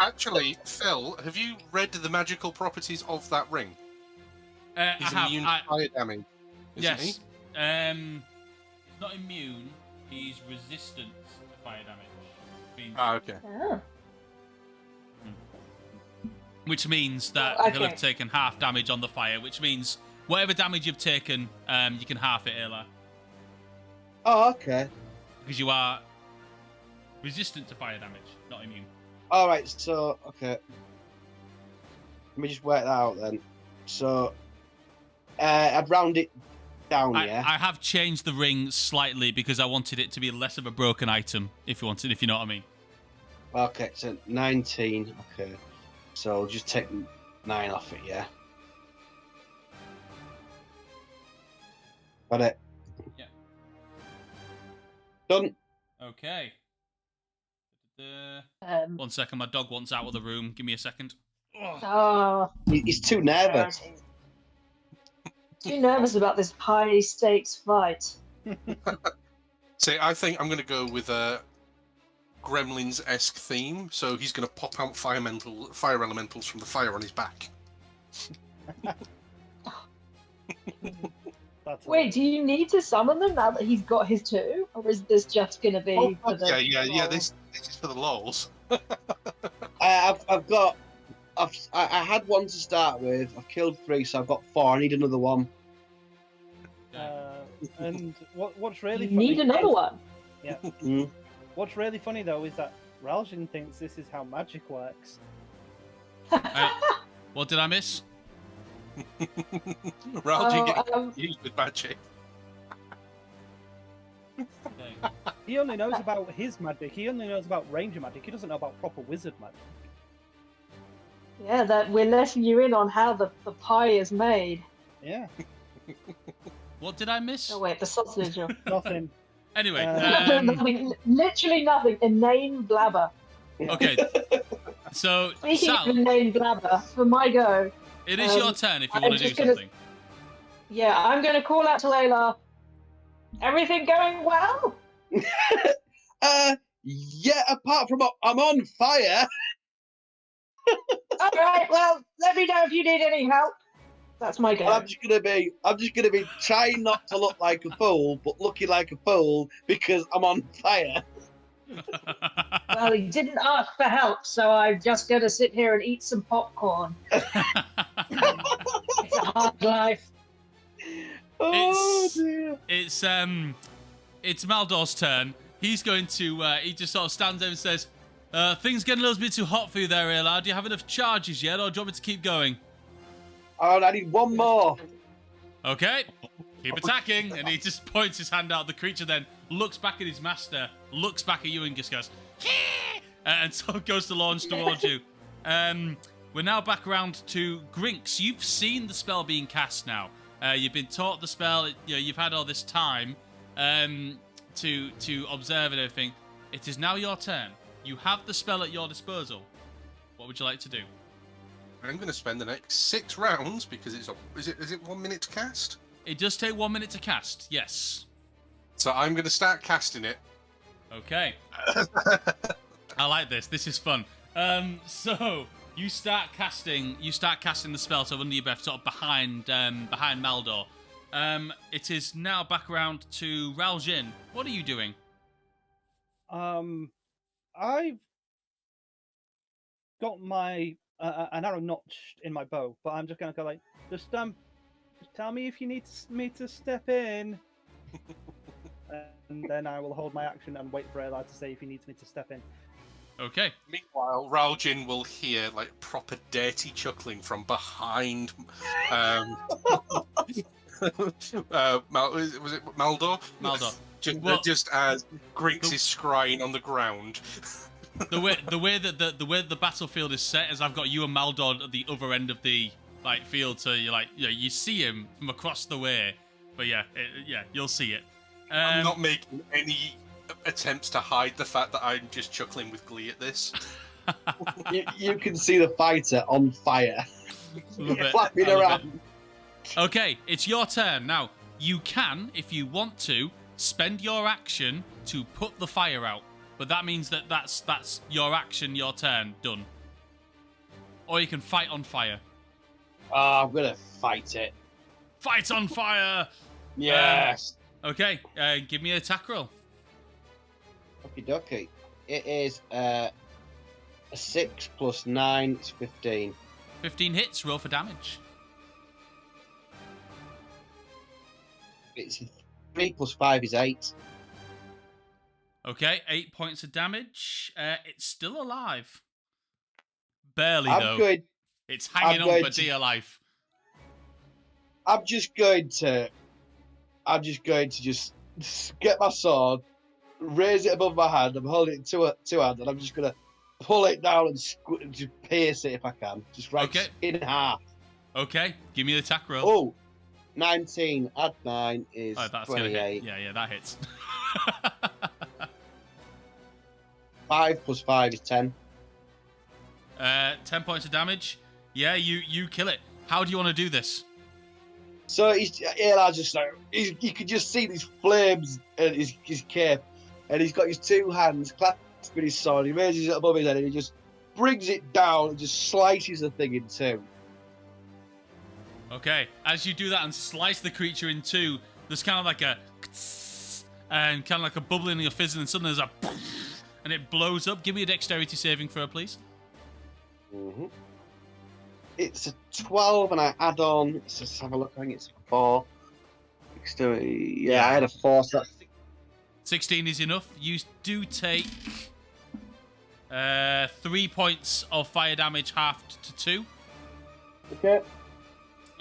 Actually, Phil, have you read the magical properties of that ring? He's immune to fire damage. Isn't Yes. he? He's not immune. He's resistant to fire damage. Okay. Oh. Which means that Oh, he'll have okay. taken half damage on the fire, which means whatever damage you've taken, you can half it, Ayla. Oh, okay. Because you are resistant to fire damage, not immune. All right. So, okay. Let me just work that out then. So, I'd round it down. Yeah. I have changed the ring slightly because I wanted it to be less of a broken item, if you know what I mean. Okay. So 19. Okay. So just take 9 off it. Yeah. Got it. Yeah. Done. Okay. 1 second, my dog wants out of the room. Give me a second. Oh, He's too nervous. too nervous about this high stakes fight. See, I think I'm going to go with a Gremlins-esque theme. So he's going to pop out fire elementals from the fire on his back. Wait, do you need to summon them now that he's got his 2? Or is this just going to be for the... Yeah. This is for the lols. I had 1 to start with. I've killed 3, so I've got 4. I need another 1. And what's really You funny need another one? Yeah. Mm. What's really funny though is that Raljin thinks this is how magic works. What did I miss? Ralji getting confused with magic. He only knows about his magic. He only knows about ranger magic. He doesn't know about proper wizard magic. Yeah, that we're letting you in on how the pie is made. Yeah. What did I miss? Oh wait, the sausage. Nothing. Anyway, Nothing, literally nothing. Inane blabber. okay. So, Speaking Sal, of inane blabber, for my go. it is your turn if you I'm want to do just gonna- something. Yeah, I'm going to call out to Layla. Everything going well? Yeah, apart from I'm on fire. All right. Well, let me know if you need any help. That's my go. I'm just gonna be trying not to look like a fool, but looking like a fool because I'm on fire. Well, he didn't ask for help, so I'm just going to sit here and eat some popcorn. It's a hard life. Oh It's- dear. It's Maldor's turn. He's going to, he just sort of stands there and says, things getting a little bit too hot for you there, Ayla. Do you have enough charges yet, or do you want me to keep going? Oh, I need one more. Okay, keep attacking. And he just points his hand out. The creature then looks back at his master, looks back at you, and just goes, and so goes to launch towards you. We're now back around to Grinks. You've seen the spell being cast now. You've been taught the spell. You've had all this time to observe and everything. It is now your turn. You have the spell at your disposal. What would you like to do? I'm going to spend the next 6 rounds because is it 1 minute to cast? It does take 1 minute to cast. Yes. So I'm going to start casting it. Okay. I like this. This is fun. So you start casting the spell so under your breath, sort of behind Maldor. It is now back around to Raljin. What are you doing? I've got my an arrow notched in my bow, but I'm just gonna go like, just tell me if you need me to step in, and then I will hold my action and wait for Eli to say if he needs me to step in. Okay. Meanwhile, Raljin will hear like proper dirty chuckling from behind. Was it Maldor? Maldor. Just as Grinks is scrying on the ground. The way that the battlefield is set is I've got you and Maldor at the other end of the field, so you see him from across the way, but you'll see it. I'm not making any attempts to hide the fact that I'm just chuckling with glee at this. You can see the fighter on fire, flapping around. Okay, it's your turn now. You can, if you want to, spend your action to put the fire out. But that means that's your action, your turn, done. Or you can fight on fire. Oh, I'm gonna fight it. Fight on fire! Yes. Okay, give me an attack roll. Okie dokie. It is a 6 + 9 is 15. 15 hits, roll for damage. It's 3 + 5 is 8. Okay, 8 points of damage. It's still alive. Barely, I'm though. good. It's hanging I'm on for going to- dear life. I'm just going to just get my sword, raise it above my hand. I'm holding it in two hands, and I'm just gonna pull it down and just pierce it if I can, just in half. Okay, give me the attack roll. Oh, 19 add 9 is That's gonna hit. 28. Yeah, that hits. 5 + 5 is 10. 10 points of damage. Yeah, you kill it. How do you want to do this? So Eli's just like, you can just see these flames in his cape, and he's got his two hands clasping his sword. He raises it above his head, and he just brings it down and just slices the thing in two. Okay, as you do that and slice the creature in two, there's kind of like a and kind of like a bubbling of fizz, and suddenly there's a and it blows up. Give me a dexterity saving throw, please. Mm-hmm. It's a 12, and I add on. Let's have a look. I think it's a 4. Yeah, I had a 4. So that's 16 is enough. You do take 3 points of fire damage halved to 2. Okay.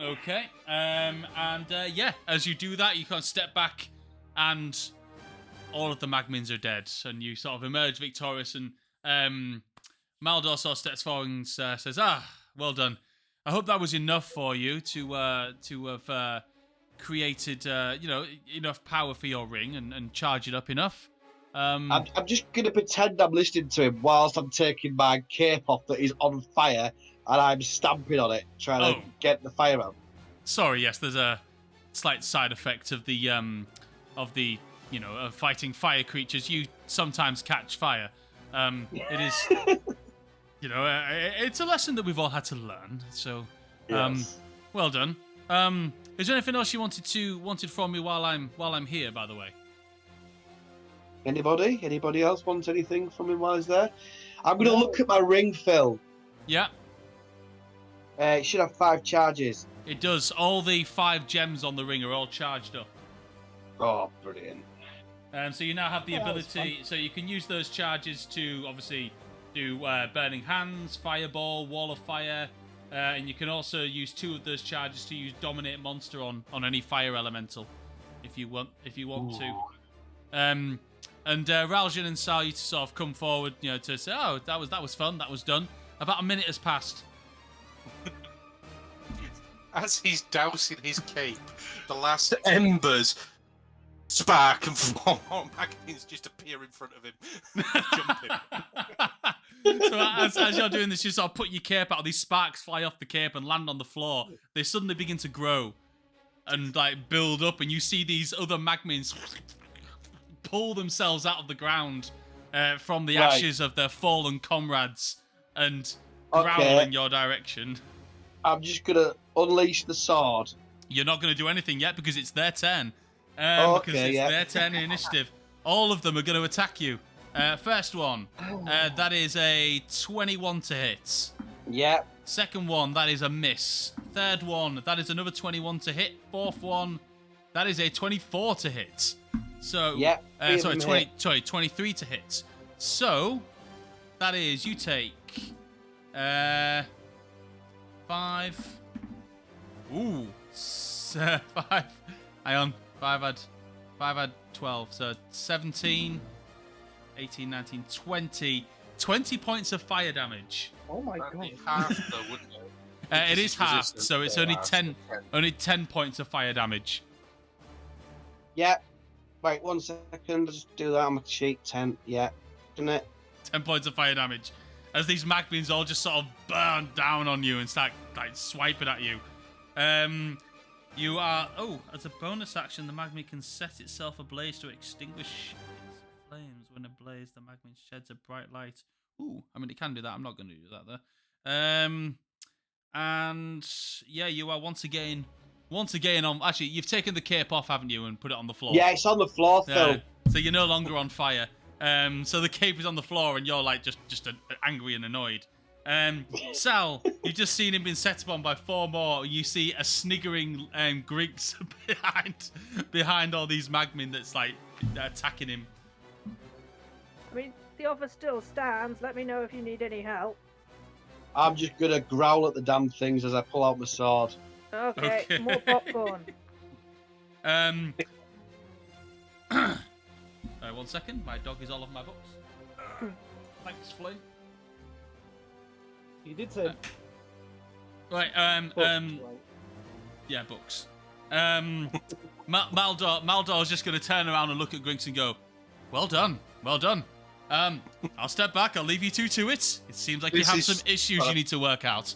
Okay. Yeah, as you do that, you kind of step back, and all of the Magmins are dead, and you sort of emerge victorious. And Maldor sort of steps forward and says, well done. I hope that was enough for you to have created enough power for your ring and charge it up enough. I'm just going to pretend I'm listening to him whilst I'm taking my cape off that is on fire, and I'm stamping on it, trying to get the fire out. Sorry, yes, there's a slight side effect of the fighting fire creatures. You sometimes catch fire. It is, it's a lesson that we've all had to learn. So, Yes. well done. Is there anything else you wanted from me while I'm here? By the way. Anybody else want anything from him while he's there? I'm going to look at my ring, Phil. Yeah. It should have 5 charges. It does. All the 5 gems on the ring are all charged up. Oh, brilliant. So you now have the ability, so you can use those charges to obviously do Burning Hands, Fireball, Wall of Fire, and you can also use 2 of those charges to use Dominate Monster on any fire elemental, if you want to. And Raljan and Sal, you to sort of come forward, to say, "Oh, that was fun. That was done." About a minute has passed. As he's dousing his cape, the last embers spark and form. Magmins just appear in front of him, jumping. So as you're doing this, you sort of put your cape out. These sparks fly off the cape and land on the floor. They suddenly begin to grow and build up, and you see these other Magmins pull themselves out of the ground from the ashes of their fallen comrades and growl in your direction. I'm just going to unleash the sword. You're not going to do anything yet because it's their turn. Because it's their turn in initiative. All of them are going to attack you. First one, that is a 21 to hit. Yeah. Second one, that is a miss. Third one, that is another 21 to hit. Fourth one, that is a 24 to hit. So, 23 to hit. So, that is, you take 5. Ooh, 5. Hang on. 5 had 12. So 17, 18, 19, 20. 20 points of fire damage. Oh my That'd god. be half, though, wouldn't it? It is half, resistant, so it's only 10 points of fire damage. Yeah. Wait, 1 second. I'll just do that on my sheet. 10. Yeah. Isn't it? 10 points of fire damage. As these Magmins all just sort of burn down on you and start swiping at you. You are... Oh, as a bonus action, the Magmin can set itself ablaze to extinguish its flames. When ablaze, the Magmin sheds a bright light. Ooh, I mean, it can do that. I'm not going to do that, though. And, yeah, you are once again on... Actually, you've taken the cape off, haven't you, and put it on the floor? Yeah, it's on the floor, Phil. So you're no longer on fire. So the cape is on the floor, and you're, just angry and annoyed. Sal, you've just seen him being set upon by 4 more. You see a sniggering Griggs behind all these Magmin that's attacking him. I mean, the offer still stands. Let me know if you need any help. I'm just going to growl at the damn things as I pull out my sword. Okay. More popcorn. 1 second. My dog is all over my books. Thanks, Flynn. You did say Right, books, right? Yeah, books. Maldor's just going to turn around and look at Grinks and go, well done. I'll step back, I'll leave you two to it. It seems like you have some issues you need to work out.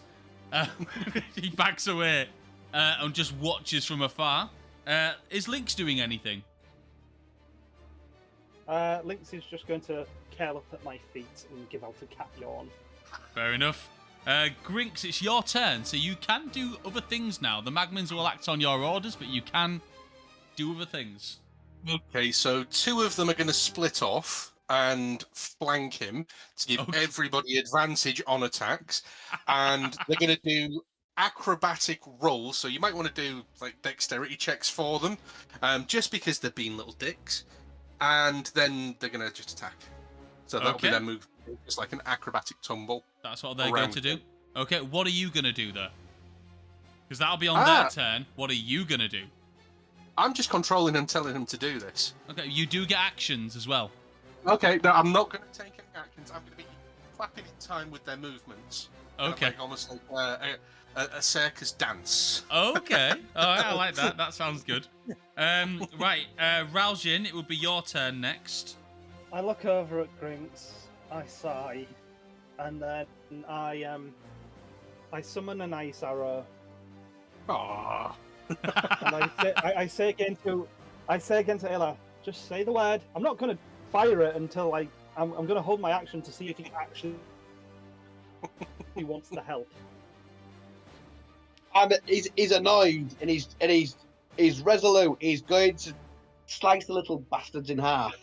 He backs away and just watches from afar. Is Lynx doing anything? Lynx is just going to curl up at my feet and give out a cat yawn. Fair enough. Grinks, it's your turn, so you can do other things now. The Magmins will act on your orders, but you can do other things. Okay, so 2 of them are going to split off and flank him to give everybody advantage on attacks, and they're going to do acrobatic rolls. So you might want to do dexterity checks for them, just because they're being little dicks, and then they're going to just attack. So that'll be Okay. their move. It's like an acrobatic tumble. That's what they're going to do. Okay, what are you going to do, though? Because that'll be on Ah. their turn. What are you going to do? I'm just controlling them, telling them to do this. Okay, you do get actions as well. Okay, no, I'm not going to take any actions. I'm going to be clapping in time with their movements. Okay. Like almost like a circus dance. Okay. All right, I like that. That sounds good. Right, Raljin, it would be your turn next. I look over at Grinks, I sigh, and then I summon an ice arrow. Aww. And I say again to Ayla, just say the word. I'm not going to fire it until I'm going to hold my action to see if he actually wants to help. And he's annoyed, and he's resolute. He's going to slice the little bastards in half.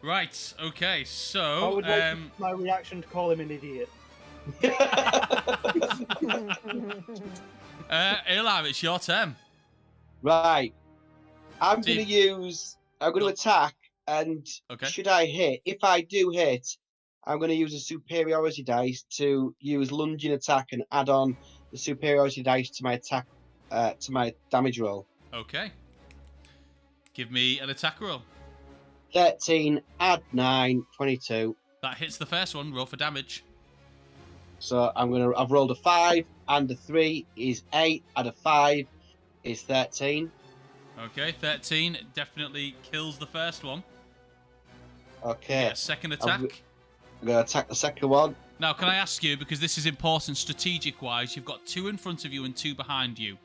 Right. Okay. I So, would like my reaction to call him an idiot. Elar, it's your turn. Right. I'm See- going to attack, and Okay. should I hit? If I do hit, I'm going to use a superiority dice to use lunging attack and add on the superiority dice to my attack, to my damage roll. Okay. Give me an attack roll. 13, add 9, 22. That hits the first one. Roll for damage. So I've rolled a 5 and a 3 is 8, add a 5 is 13. Okay, 13 definitely kills the first one. Okay. Yeah, second attack. I'm going to attack the second one. Now, can I ask you, because this is important strategic-wise, you've got 2 in front of you and 2 behind you.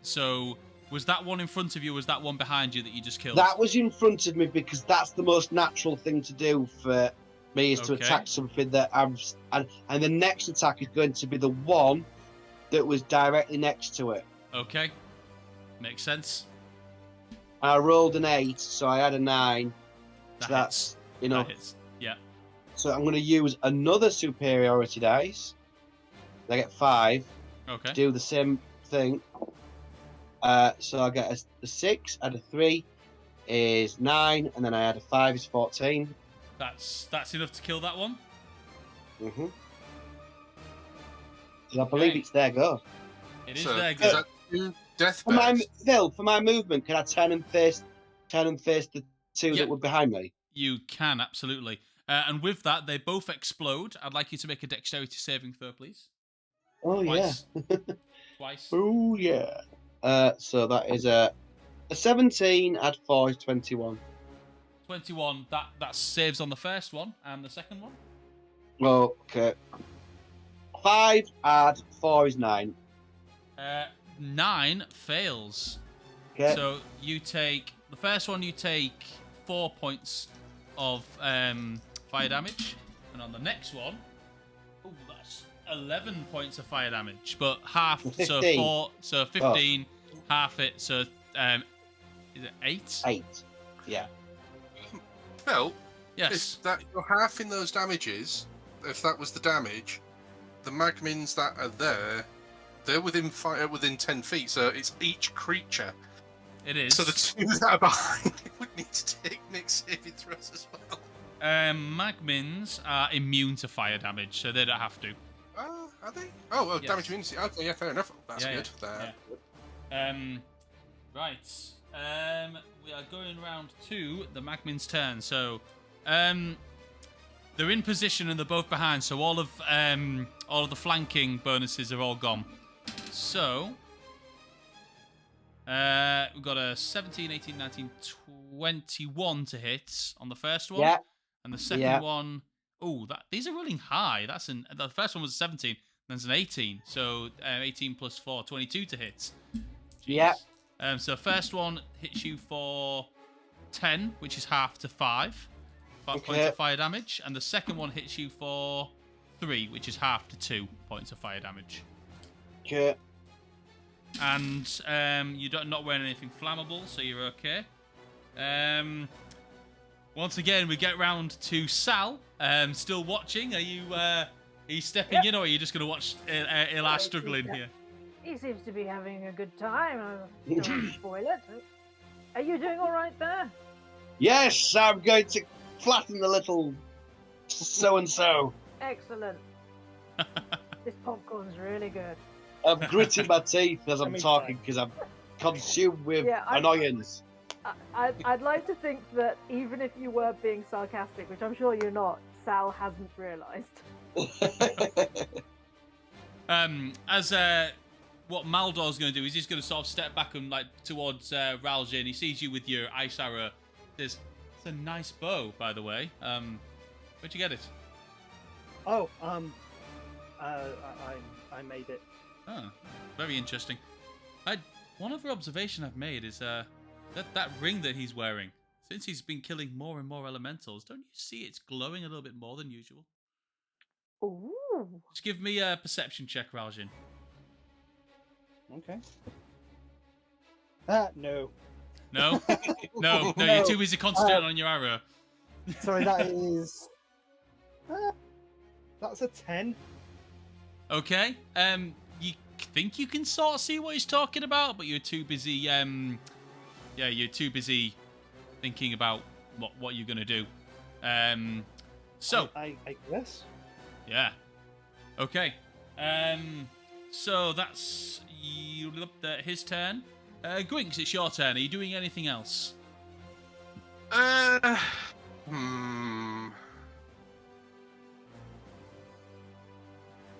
So, was that one in front of you, or was that one behind you that you just killed? That was in front of me because that's the most natural thing to do for me is to Okay. attack something that and the next attack is going to be the one that was directly next to it. Okay. Makes sense. I rolled an 8, so I had a 9. That So that's, hits. you know, That hits. Yeah. so I'm going to use another superiority dice. I get 5 Okay. to do the same thing. So I get a 6, add a 3 is 9, and then I add a 5 is 14. That's enough to kill that one. Mm-hmm. So I believe Okay. it's their go. It is So, there. is Good. that 2 death For my bears? Phil, for my movement, can I turn and face the 2 Yep. that were behind me? You can, absolutely. And with that, they both explode. I'd like you to make a dexterity saving throw, please. Oh Twice. Twice. Oh yeah. So that is a 17. Add 4 is 21. 21. That saves on the first one. And the second one? Okay. 5 add 4 is 9. 9 fails. Okay. So you take... The first one, you take 4 points of fire damage. And on the next one... Oh, that's 11 points of fire damage. But half... So 15. 4... So 15. Half it. So... is it 8? 8. Yeah. Phil, Yes. if that you're half in those damages, if that was the damage, the magmins that are there, they're within 10 feet, so it's each creature. It is. So the 2 that are behind would need to take next saving throws as well. Magmins are immune to fire damage, so they don't have to. Oh, are they? Oh, Yes. damage immunity. Okay, yeah, fair enough. That's Yeah, good. yeah. Right. We are going round to the Magmin's turn. So, they're in position and they're both behind. So all of the flanking bonuses are all gone. So, we've got a 17, 18, 19, 21 to hit on the first one. Yeah. And the second Yeah. one, these are rolling high. The first one was a 17, then it's an 18. So 18 plus 4, 22 to hit. Jeez. Yeah. So first one hits you for 10, which is half to 5 points Okay. of fire damage, and the second one hits you for 3, which is half to 2 points of fire damage. Okay. And you're not wearing anything flammable, so you're okay. Once again, we get round to Sal. Still watching? Are you stepping in, or are you just going to watch Ilar struggling here? He seems to be having a good time. I don't want to spoil it. Are you doing all right there? Yes, I'm going to flatten the little so-and-so. Excellent. This popcorn's really good. I'm gritting my teeth as I'm me talking because I'm consumed with Yeah, annoyance. I'd like to think that even if you were being sarcastic, which I'm sure you're not, Sal hasn't realised. As what Maldor's going to do is he's going to sort of step back and like towards Raljin. He sees you with your ice arrow. Says, "It's a nice bow, by the way. Where'd you get it?" Oh, I made it. Oh, very interesting. One other observation I've made is that ring that he's wearing. Since he's been killing more and more elementals, don't you see it's glowing a little bit more than usual? Ooh. Just give me a perception check, Raljin. Okay. No. No? No, you're too busy concentrating on your arrow. Sorry, that is. That's a 10. Okay. You think you can sort of see what he's talking about, but you're too busy. You're too busy thinking about what you're gonna do. So I guess. yeah. Okay. So that's his turn. Gwinks, it's your turn. Are you doing anything else?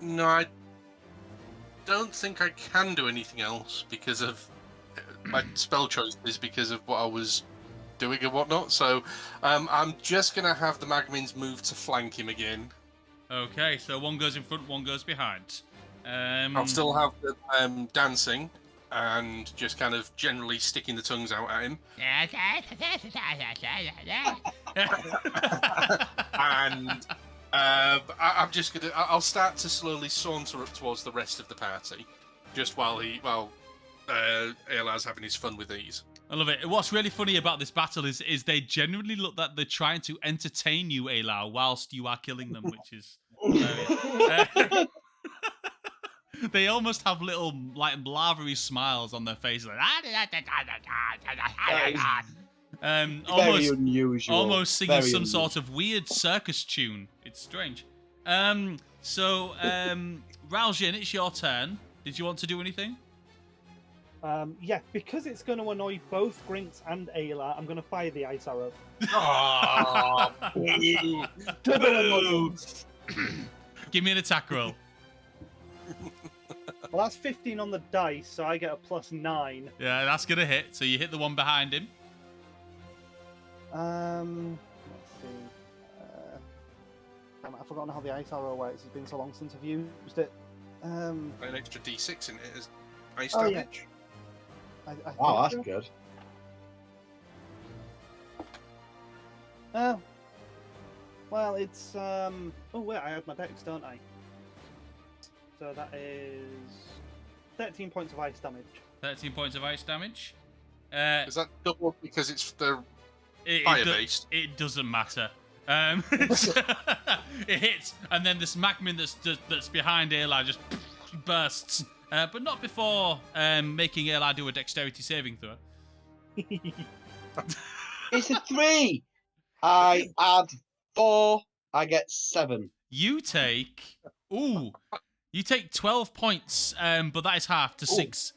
No, I don't think I can do anything else because of my spell choices, because of what I was doing and whatnot. So I'm just going to have the Magmins move to flank him again. Okay, so one goes in front, one goes behind. I'll still have the dancing and just kind of generally sticking the tongues out at him. And I'm just gonna. I'll start to slowly saunter up towards the rest of the party, just while Elar's having his fun with these. I love it. What's really funny about this battle is they genuinely look like they're trying to entertain you, Elar, whilst you are killing them, which is hilarious. They almost have little like lavery smiles on their faces, like Very unusual. almost singing Very some unusual. sort of weird circus tune. It's strange. So Raljin, it's your turn. Did you want to do anything? Yeah, because it's going to annoy both Grinks and Ayla, I'm going to fire the ice arrow. Double annoyance. Give me an attack roll. Well, that's 15 on the dice, so I get a +9. Yeah, that's gonna hit. So you hit the one behind him. Let's see. I've forgotten how the ice arrow works. It's been so long since I've used it. An extra D6 in it as ice Oh, damage. I Wow, that's think so. good. Oh. Well, it's oh wait, I had my dex, don't I? So that is 13 points of ice damage. 13 points of ice damage. Is that double because it's the It fire-based? It doesn't matter. It hits, and then this Magmin that's behind Eli just bursts, but not before making Eli do a dexterity saving throw. It's a 3. I add 4. I get 7. You take 12 points, but that is half to 6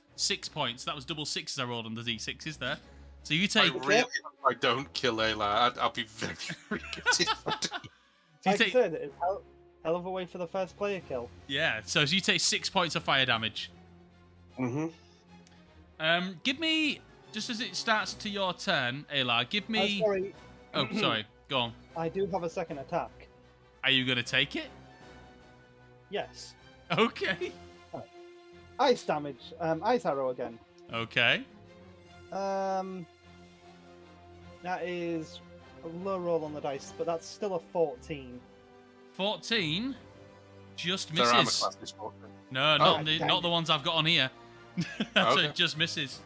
points. That was double sixes I rolled on the D6s there. So you take. I really hope I don't kill Ayla. I'll be very, very gutted. Like I said, it's hell of a way for the first player kill. Yeah, so you take 6 points of fire damage. Mm-hmm. Give me, just as it starts to your turn, Ayla, give me. Sorry. Oh, sorry. Go on. I do have a second attack. Are you going to take it? Yes. Okay. Ice damage. Ice arrow again. Okay. That is a low roll on the dice, but that's still a 14. 14 just Their armor misses. class is 14. No, not the ones I've got on here. So Okay. it just misses.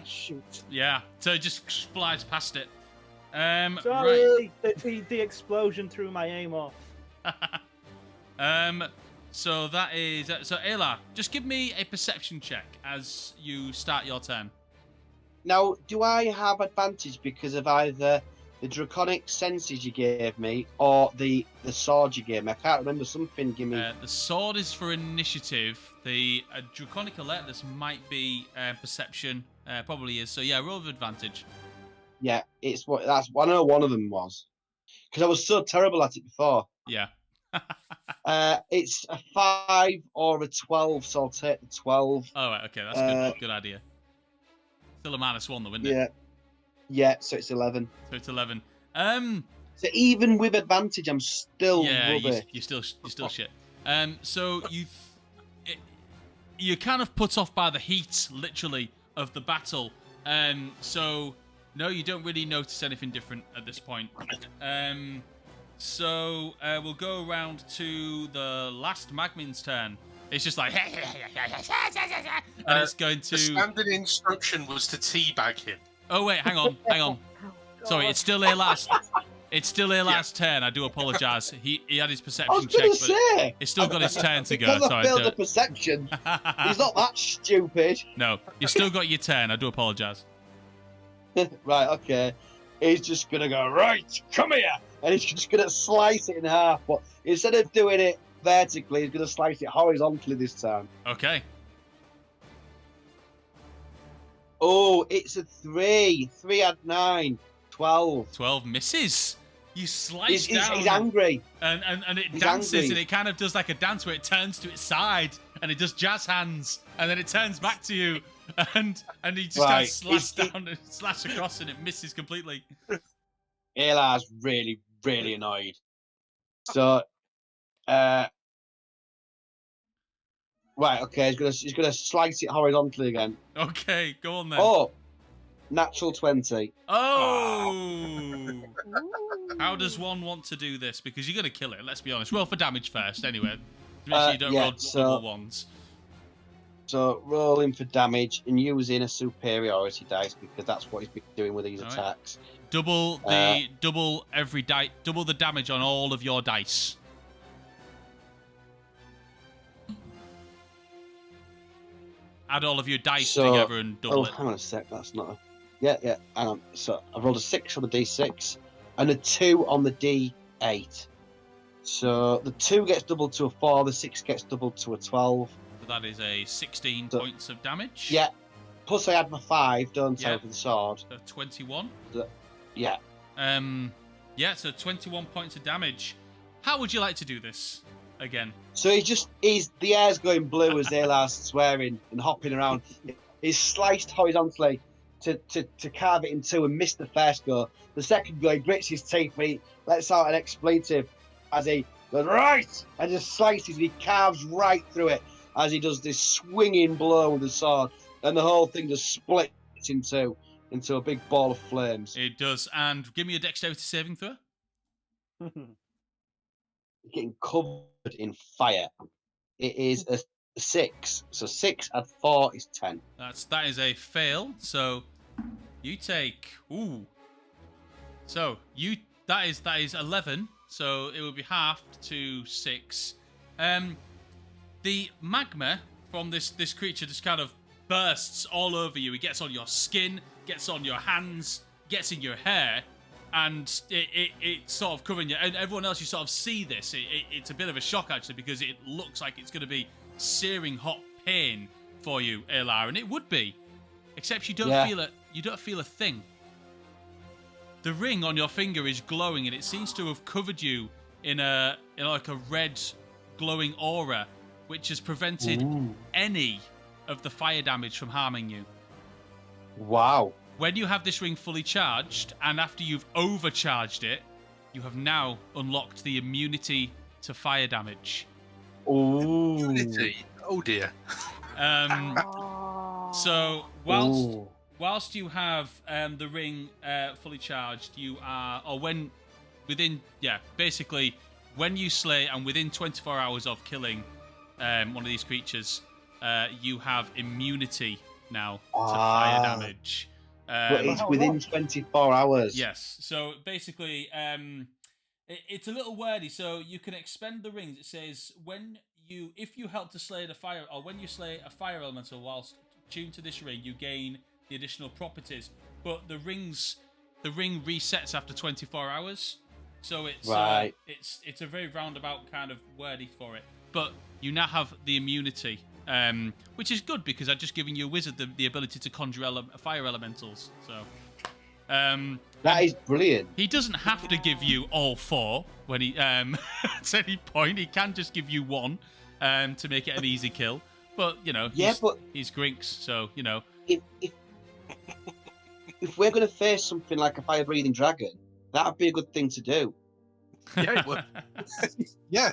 Shoot. Yeah, so it just flies past it. Right. Sorry, the explosion threw my aim off. So that is so Ayla, just give me a perception check as you start your turn. Now, do I have advantage because of either the draconic senses you gave me or the sword you gave me? I can't remember. Something give me. The sword is for initiative. The draconic alertness might be perception. Probably is. So yeah, roll with advantage. Yeah, it's what that's. I know one of them was because I was so terrible at it before. Yeah. It's a 5 or a 12, so I'll take the 12. Oh, right, okay, that's good. Good idea. Still a -1 though, isn't it? Yeah. So it's 11. So it's 11. So even with advantage, I'm still rubbish. You're still shit. So you're kind of put off by the heat, literally, of the battle. So no, you don't really notice anything different at this point. So we'll go around to the last Magmin's turn. It's just like, and it's going to. The standard instruction was to teabag him. Oh wait, hang on. Sorry, it's still Alar's. It's still Alar's turn. I do apologise. He had his perception check, but it's still got his turn to go. Because I Sorry, failed the perception. He's not that stupid. No, you've still got your turn. I do apologise. Right, okay. He's just gonna go, right, come here, and he's just gonna slice it in half. But instead of doing it vertically, he's gonna slice it horizontally this time. Okay. Oh, it's a 3. 3 had 9. 12. 12 misses. You slice down. He's angry. And it He's dances, angry. and it kind of does like a dance where it turns to its side, and it does jazz hands, and then it turns back to you, and he just kind of slash across, and it misses completely. Alar's really, really annoyed. So, right, okay, he's gonna slice it horizontally again. Okay, go on then. Oh, natural 20. Oh! How does one want to do this? Because you're going to kill it, let's be honest. Roll for damage first, anyway. Make sure you don't roll double ones. So, rolling for damage and using a superiority dice because that's what he's been doing with these attacks. Double every die. Double the damage on all of your dice. Add all of your dice together and double it. Hang on a sec. That's not a... Yeah, hang on. So I've rolled a 6 on the D6 and a 2 on the D8. So the 2 gets doubled to a 4, the 6 gets doubled to a 12. So that is a 16 points of damage. Yeah. Plus I add my 5, don't I, for the sword. So 21. Yeah. So 21 points of damage. How would you like to do this again? So the air's going blue as Alar's swearing and hopping around. He's sliced horizontally to carve it in two and missed the first go. The second go, he grits his teeth, but he lets out an expletive as he goes, right! And just slices, and he carves right through it as he does this swinging blow with the sword. And the whole thing just splits into a big ball of flames. It does. And give me a dexterity saving throw. Getting covered in fire. It is a 6. So 6 add 4 is 10. That is a fail. So you take that is 11. So it would be halved to 6. The magma from this creature just kind of bursts all over you. It gets on your skin, gets on your hands, gets in your hair, and it's sort of covering you. And everyone else, you sort of see this. It's a bit of a shock, actually, because it looks like it's going to be searing hot pain for you, Alar, and it would be, except you don't feel it. You don't feel a thing. The ring on your finger is glowing, and it seems to have covered you in like a red, glowing aura, which has prevented any of the fire damage from harming you. Wow. When you have this ring fully charged, and after you've overcharged it, you have now unlocked the immunity to fire damage. Ooh. Immunity? Oh dear. So whilst you have the ring fully charged, you are, basically when you slay and within 24 hours of killing one of these creatures, you have immunity now to fire damage. But it's within 24 hours. Yes. So basically, it's a little wordy. So you can expend the rings. It says if you help to slay the fire, or when you slay a fire elemental whilst tuned to this ring, you gain the additional properties. But the ring resets after 24 hours, so it's Right. it's a very roundabout kind of wording for it. But you now have the immunity, which is good because I've just given you a wizard the ability to conjure fire elementals. So That is brilliant. he doesn't have to give you all 4 when he at any point. He can just give you 1 to make it an easy kill. But he's Grinks, so If if we're going to face something like a fire-breathing dragon, that'd be a good thing to do. Yeah, it would. yeah,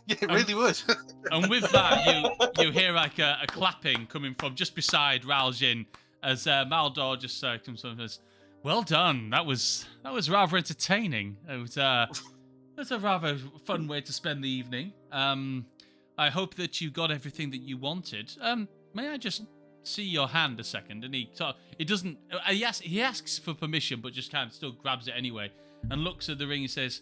it really would. And with that, you hear like a clapping coming from just beside Raljin as Maldor just comes up and says, "Well done. That was rather entertaining. It was that's a rather fun way to spend the evening. I hope that you got everything that you wanted. May I just see your hand a second?" And he doesn't. He asks for permission, but just kind of still grabs it anyway and looks at the ring and says,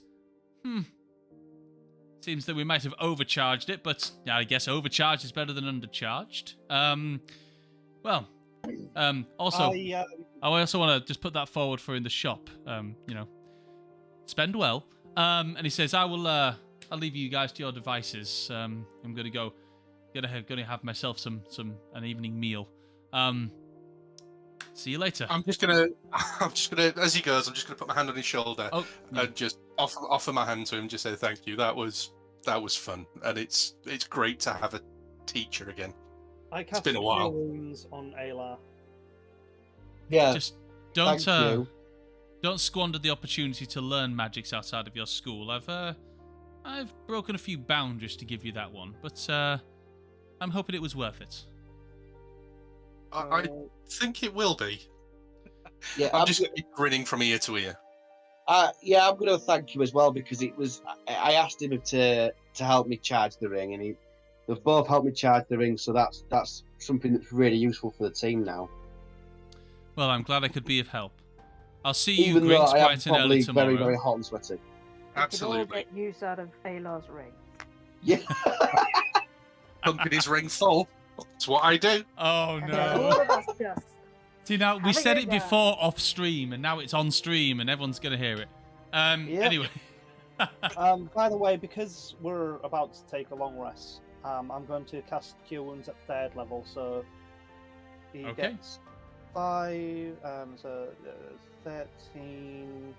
Seems that we might have overcharged it, but I guess overcharged is better than undercharged. Also, I also want to just put that forward for in the shop. Spend well. And he says, I'll leave you guys to your devices. I'm gonna have myself an evening meal. See you later. I'm just gonna, as he goes, I'm just gonna put my hand on his shoulder and just offer my hand to him. Just say thank you. That was fun, and it's great to have a teacher again. I cast been a while. Wounds on Ayla. Yeah. Just don't squander the opportunity to learn magics outside of your school. I've broken a few boundaries to give you that one, but I'm hoping it was worth it. I think it will be. Yeah, I'm just going to be grinning from ear to ear. Yeah, I'm going to thank you as well because it was. I asked him to help me charge the ring, and they've both helped me charge the ring. So that's something that's really useful for the team now. Well, I'm glad I could be of help. I'll see you, Even though Grinks, I am bright and early probably tomorrow. very, very hot and sweaty. Absolutely. We can all get use out of Ayla's ring. Yeah. Pumping his ring full. That's what I do. Oh And no! all of us just See, now we having said it it before off stream, and now it's on stream, and everyone's gonna hear it. Anyway. By the way, because we're about to take a long rest, I'm going to cast Cure Wounds at 3rd level, so he gets 5, so 13,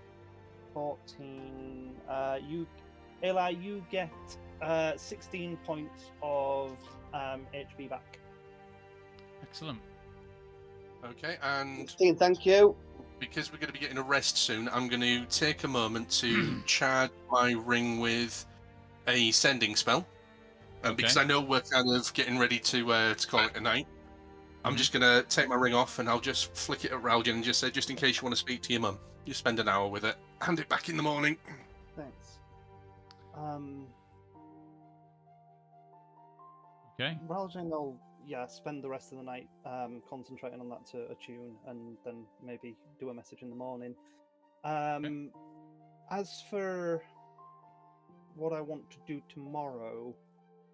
14. Ayla, you get 16 points of HP back. Excellent. Okay, and Thank you. because we're going to be getting a rest soon, I'm going to take a moment to charge my ring with a sending spell. Because I know we're kind of getting ready to call it a night. I'm just going to take my ring off and I'll just flick it at Raljin and just say, just in case you want to speak to your mum, you spend an hour with it. Hand it back in the morning. Thanks. Okay. Raljin will spend the rest of the night concentrating on that to attune and then maybe do a message in the morning. As for what I want to do tomorrow,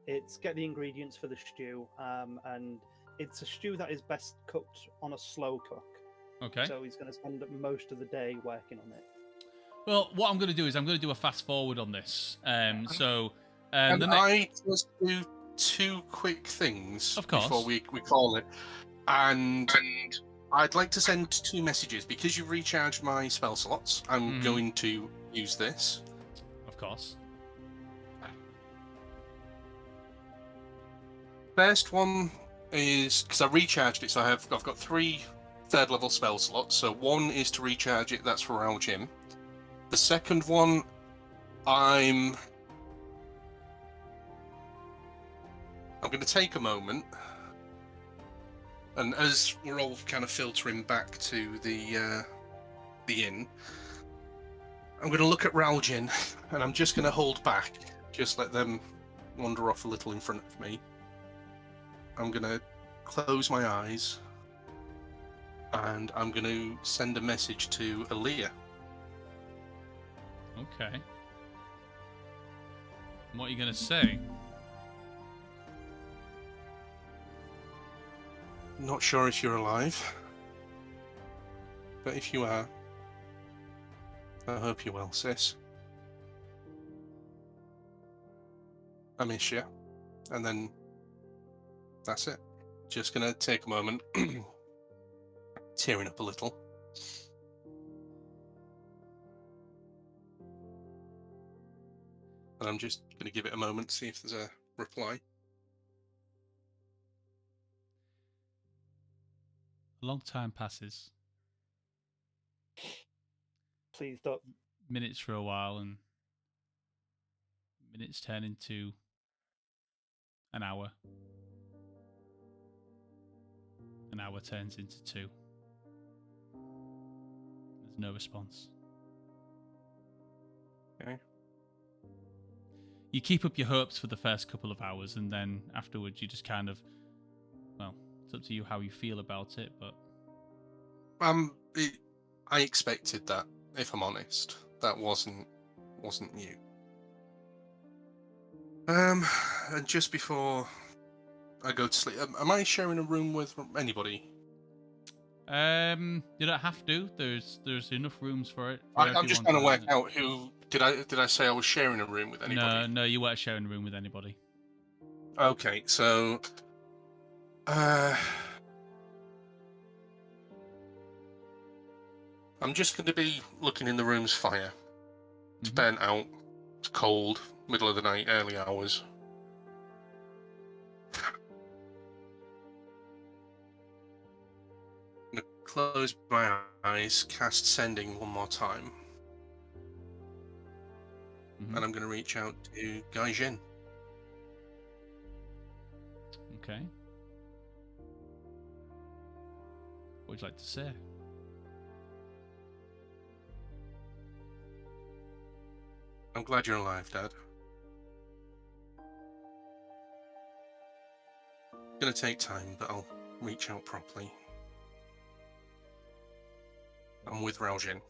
it's get the ingredients for the stew, and it's a stew that is best cooked on a slow cook. Okay. So he's going to spend most of the day working on it. Well, what I'm going to do is I'm going to do a fast forward on this. I just do 2 quick things before we call it. And I'd like to send 2 messages. Because you recharged my spell slots, I'm going to use this. Of course. First one is because I recharged it, so I've got 3 3rd level spell slots. So 1 is to recharge it, that's for Raljin. The second one, I'm going to take a moment, and as we're all kind of filtering back to the inn, I'm going to look at Raljin, and I'm just going to hold back, just let them wander off a little in front of me. I'm going to close my eyes, and I'm going to send a message to Aaliyah. Okay. What are you going to say? Not sure if you're alive, But if you are, I hope you're well, sis. I miss you. And then that's it. Just gonna take a moment, tearing up a little. And I'm just gonna give it a moment to see if there's a reply. A long time passes. Please don't. Minutes for a while, and minutes turn into an hour. An hour turns into 2. There's no response. Okay. You keep up your hopes for the first couple of hours, and then afterwards you just kind of, well, it's up to you how you feel about it, but... I expected that, if I'm honest. That wasn't you. And just before I go to sleep, am I sharing a room with anybody? You don't have to. There's enough rooms for it. I'm just trying to work out who... Did I say I was sharing a room with anybody? No, you weren't sharing a room with anybody. Okay, so... I'm just going to be looking in the room's fire. It's burnt out. It's cold. Middle of the night, early hours. I'm going to close my eyes, cast Sending one more time. And I'm going to reach out to Gaijin. Okay. What would you like to say? I'm glad you're alive, Dad. It's gonna take time, but I'll reach out properly. I'm with Raljin.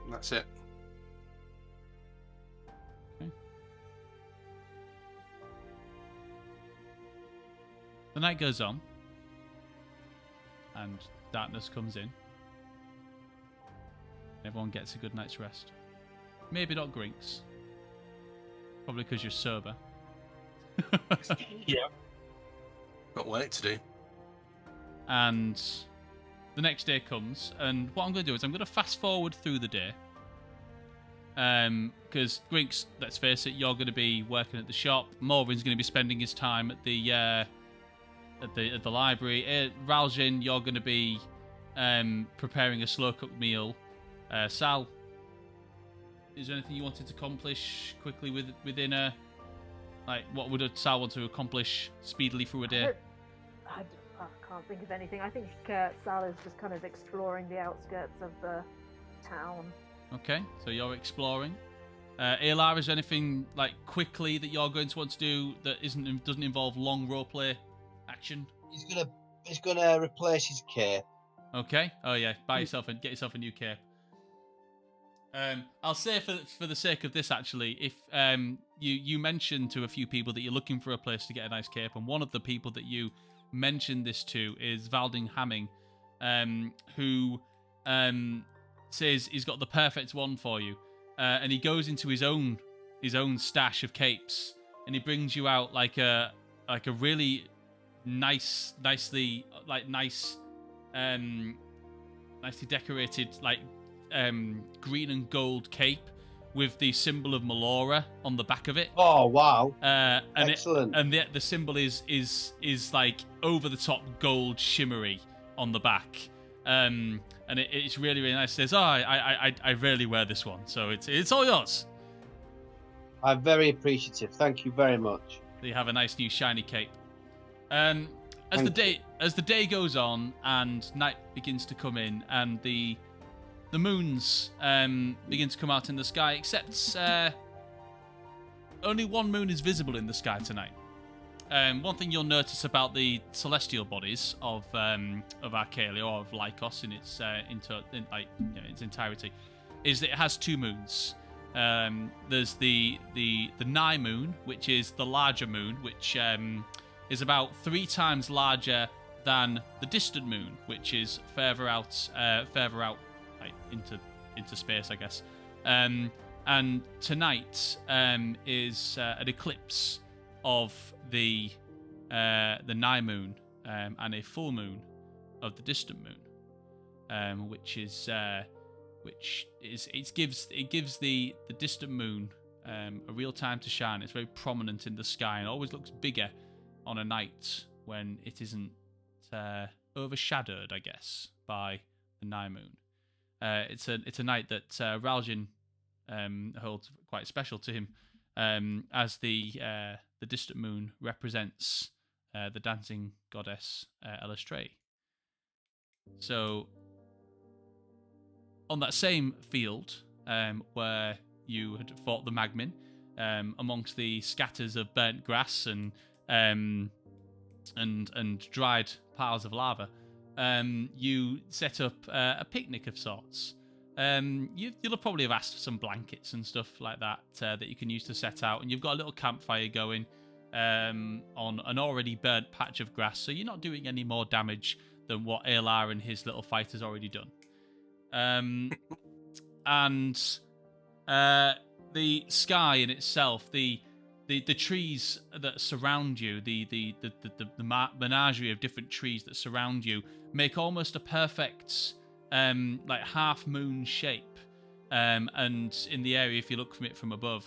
And that's it. Okay. The night goes on, and darkness comes in. Everyone gets a good night's rest. Maybe not Grinks. Probably because you're sober. Yeah. Got work to do. And the next day comes, and what I'm going to do is I'm going to fast forward through the day. Because Grinks, let's face it, you're going to be working at the shop. Morvin's going to be spending his time at the library. Raljin, you're going to be preparing a slow cooked meal. Sal, is there anything you wanted to accomplish quickly within a... Like, what would Sal want to accomplish speedily through a day? I can't think of anything. I think Sal is just kind of exploring the outskirts of the town. Okay, so you're exploring. Alar, is there anything, like, quickly that you're going to want to do that doesn't involve long roleplay action? He's gonna replace his cape. Okay. Oh, yeah. Get yourself a new cape. I'll say for the sake of this, actually, if you mentioned to a few people that you're looking for a place to get a nice cape, and one of the people that you mentioned this to is Valding Hamming, who says he's got the perfect one for you, and he goes into his own stash of capes, and he brings you out like a really nicely decorated green and gold cape with the symbol of Melora on the back of it. Oh wow! And Excellent. The symbol is like over the top gold shimmery on the back. And it's really, really nice. It says, I rarely wear this one, so it's all yours. I'm very appreciative. Thank you very much. You have a nice new shiny cape. As the day goes on and night begins to come in, and the moons begin to come out in the sky, except only one moon is visible in the sky tonight. One thing you'll notice about the celestial bodies of Accalia, or of Lycos in its entirety, is that it has 2 moons. There's the Nigh moon, which is the larger moon, which is about 3 times larger than the distant moon, which is further out, like into space, I guess. And tonight is an eclipse of the nigh moon and a full moon of the distant moon, which gives the distant moon a real time to shine. It's very prominent in the sky and always looks bigger on a night when it isn't overshadowed, I guess, by the nigh moon. It's a night that Ralgin holds quite special to him, as the distant moon represents the dancing goddess Elistray. So, on that same field where you had fought the Magmin, amongst the scatters of burnt grass and dried piles of lava, you set up a picnic of sorts. You'll probably have asked for some blankets and stuff like that that you can use to set out, and you've got a little campfire going on an already burnt patch of grass, so you're not doing any more damage than what Alar and his little fighter's already done. And the sky in itself, the trees that surround you, the menagerie of different trees that surround you, make almost a perfect like half moon shape. And in the area, if you look from it from above,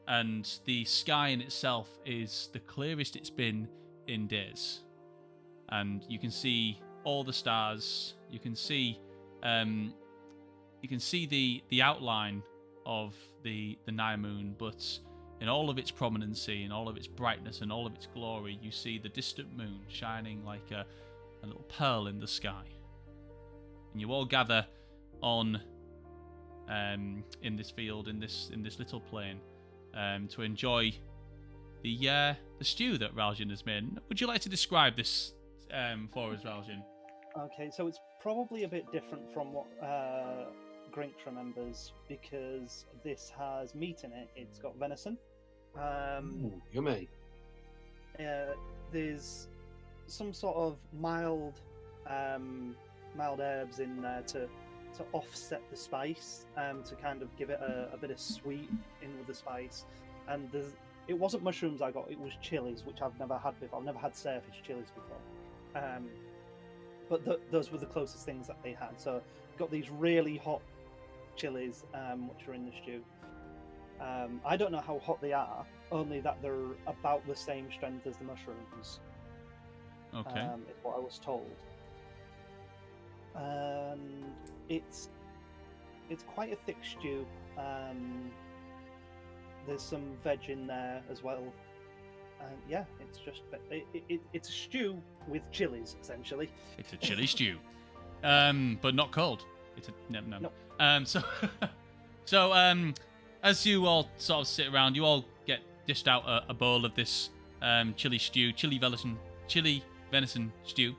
and the sky in itself is the clearest it's been in days, and you can see all the stars. You can see the outline of the nigh moon, but in all of its prominency, in all of its brightness, and all of its glory, you see the distant moon shining like a little pearl in the sky. And you all gather on in this field, in this little plain, to enjoy the stew that Ralgin has made. Would you like to describe this for us, Ralgin? Okay, so it's probably a bit different from what Grinch remembers, because this has meat in it. It's got venison. Ooh, yummy. There's some sort of mild herbs in there to offset the spice, to kind of give it a bit of sweet in with the spice. And it wasn't mushrooms I got; it was chilies, which I've never had before. I've never had sailfish chilies before. But those were the closest things that they had. So got these really hot chilies, which are in the stew. I don't know how hot they are, only that they're about the same strength as the mushrooms. Okay. Is what I was told. And it's quite a thick stew. There's some veg in there as well. Yeah, it's just it's a stew with chilies, essentially. It's a chili stew, but not cold. It's a no. So as you all sort of sit around, you all get dished out a bowl of this chili stew, chili venison stew,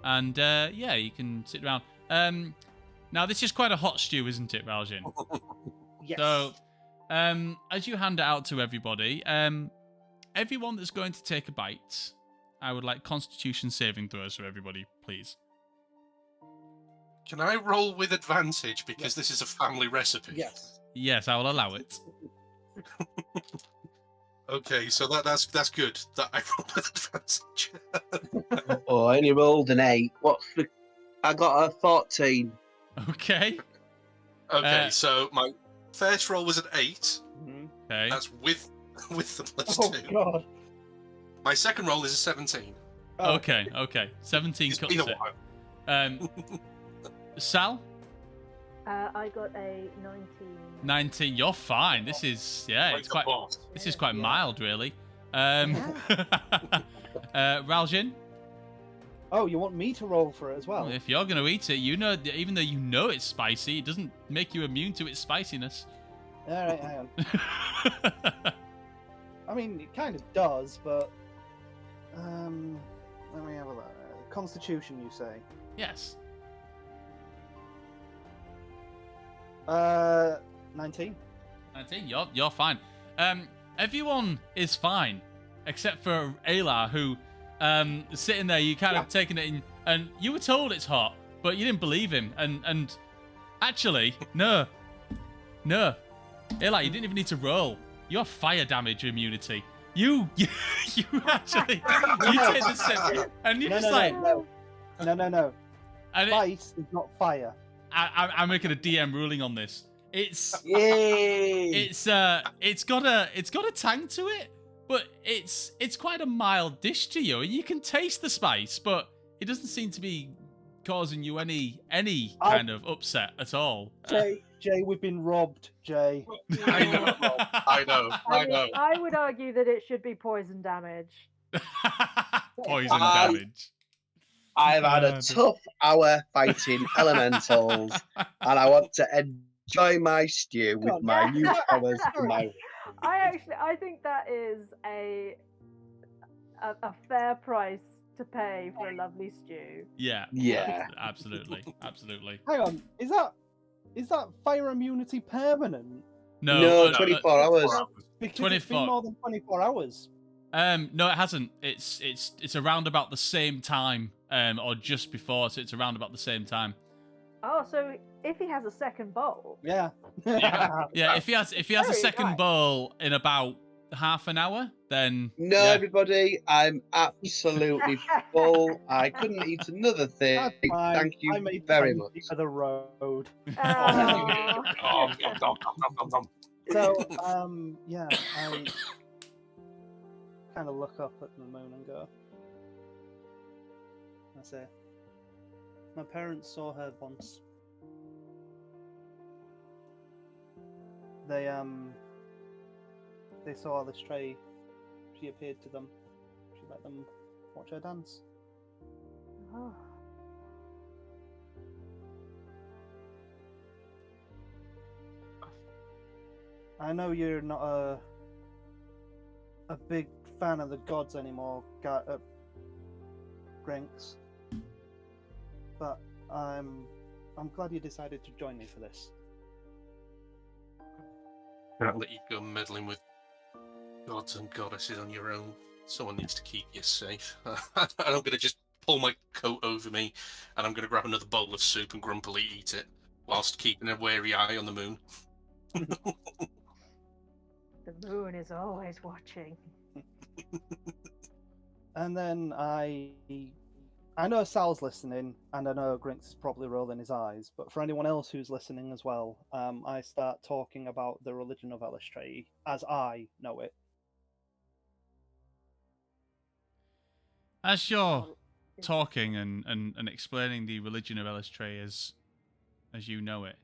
and yeah, you can sit around. Now this is quite a hot stew, isn't it, Ralgin? Yes. So as you hand it out to everybody, everyone that's going to take a bite, I would like Constitution saving throws for everybody, please. Can I roll with advantage because this is a family recipe? Yes. Yes, I will allow it. Okay, so that's good. That I roll with advantage. Oh, I only rolled an 8. I got a 14. Okay. Okay, so my first roll was an 8. Mm-hmm. Okay. That's with the plus Oh 2. God. My second roll is a 17. Oh. Okay. 17 It's cuts been a it. while. Sal? I got a 19. 19. You're fine. This is it's quite. This is quite mild, really. Ralgin? Oh, you want me to roll for it as well? If you're going to eat it, you know, even though you know it's spicy, it doesn't make you immune to its spiciness. All right, hang on. I mean, it kind of does, but let me have a look. Constitution, you say? Yes. 19. 19. You're fine. Everyone is fine except for Alar, who sitting there, you kind of taking it in, and you were told it's hot, but you didn't believe him. And actually, no. Eli, you didn't even need to roll. You have fire damage immunity. You actually you take the sip, and you're just like no. And Ice is not fire. I'm making a DM ruling on this. Yay! It's got a tang to it, but it's quite a mild dish to you. You can taste the spice, but it doesn't seem to be causing you any kind of upset at all. Jay, we've been robbed, Jay. I know. I would argue that it should be poison damage. Poison damage. I've had a tough hour fighting elementals, and I want to enjoy my stew with my new powers in my. I think that is a fair price to pay for a lovely stew. Yeah. Absolutely. Hang on, is that fire immunity permanent? No, 24 hours. Because it's been more than 24 hours. No, it hasn't. It's around about the same time, or just before. So it's around about the same time. Oh, so if he has a second bowl. Yeah. Yeah. If he has a second bowl in about half an hour, then everybody, I'm absolutely full. I couldn't eat another thing. Thank you very much. For the road. So, yeah, I kind of look up at the moon and go. I say, my parents saw her once. They saw the stray. She appeared to them. She let them watch her dance. Oh. I know you're not a big fan of the gods anymore, Grinks, but I'm glad you decided to join me for this. I'll let you go meddling with gods and goddesses on your own. Someone needs to keep you safe. I'm going to just pull my coat over me, and I'm going to grab another bowl of soup and grumpily eat it, whilst keeping a wary eye on the moon. The moon is always watching. And then I know Sal's listening, and I know Grinks is probably rolling his eyes, but for anyone else who's listening as well, I start talking about the religion of Elistray as I know it. As you're talking and explaining the religion of Elistray as you know it,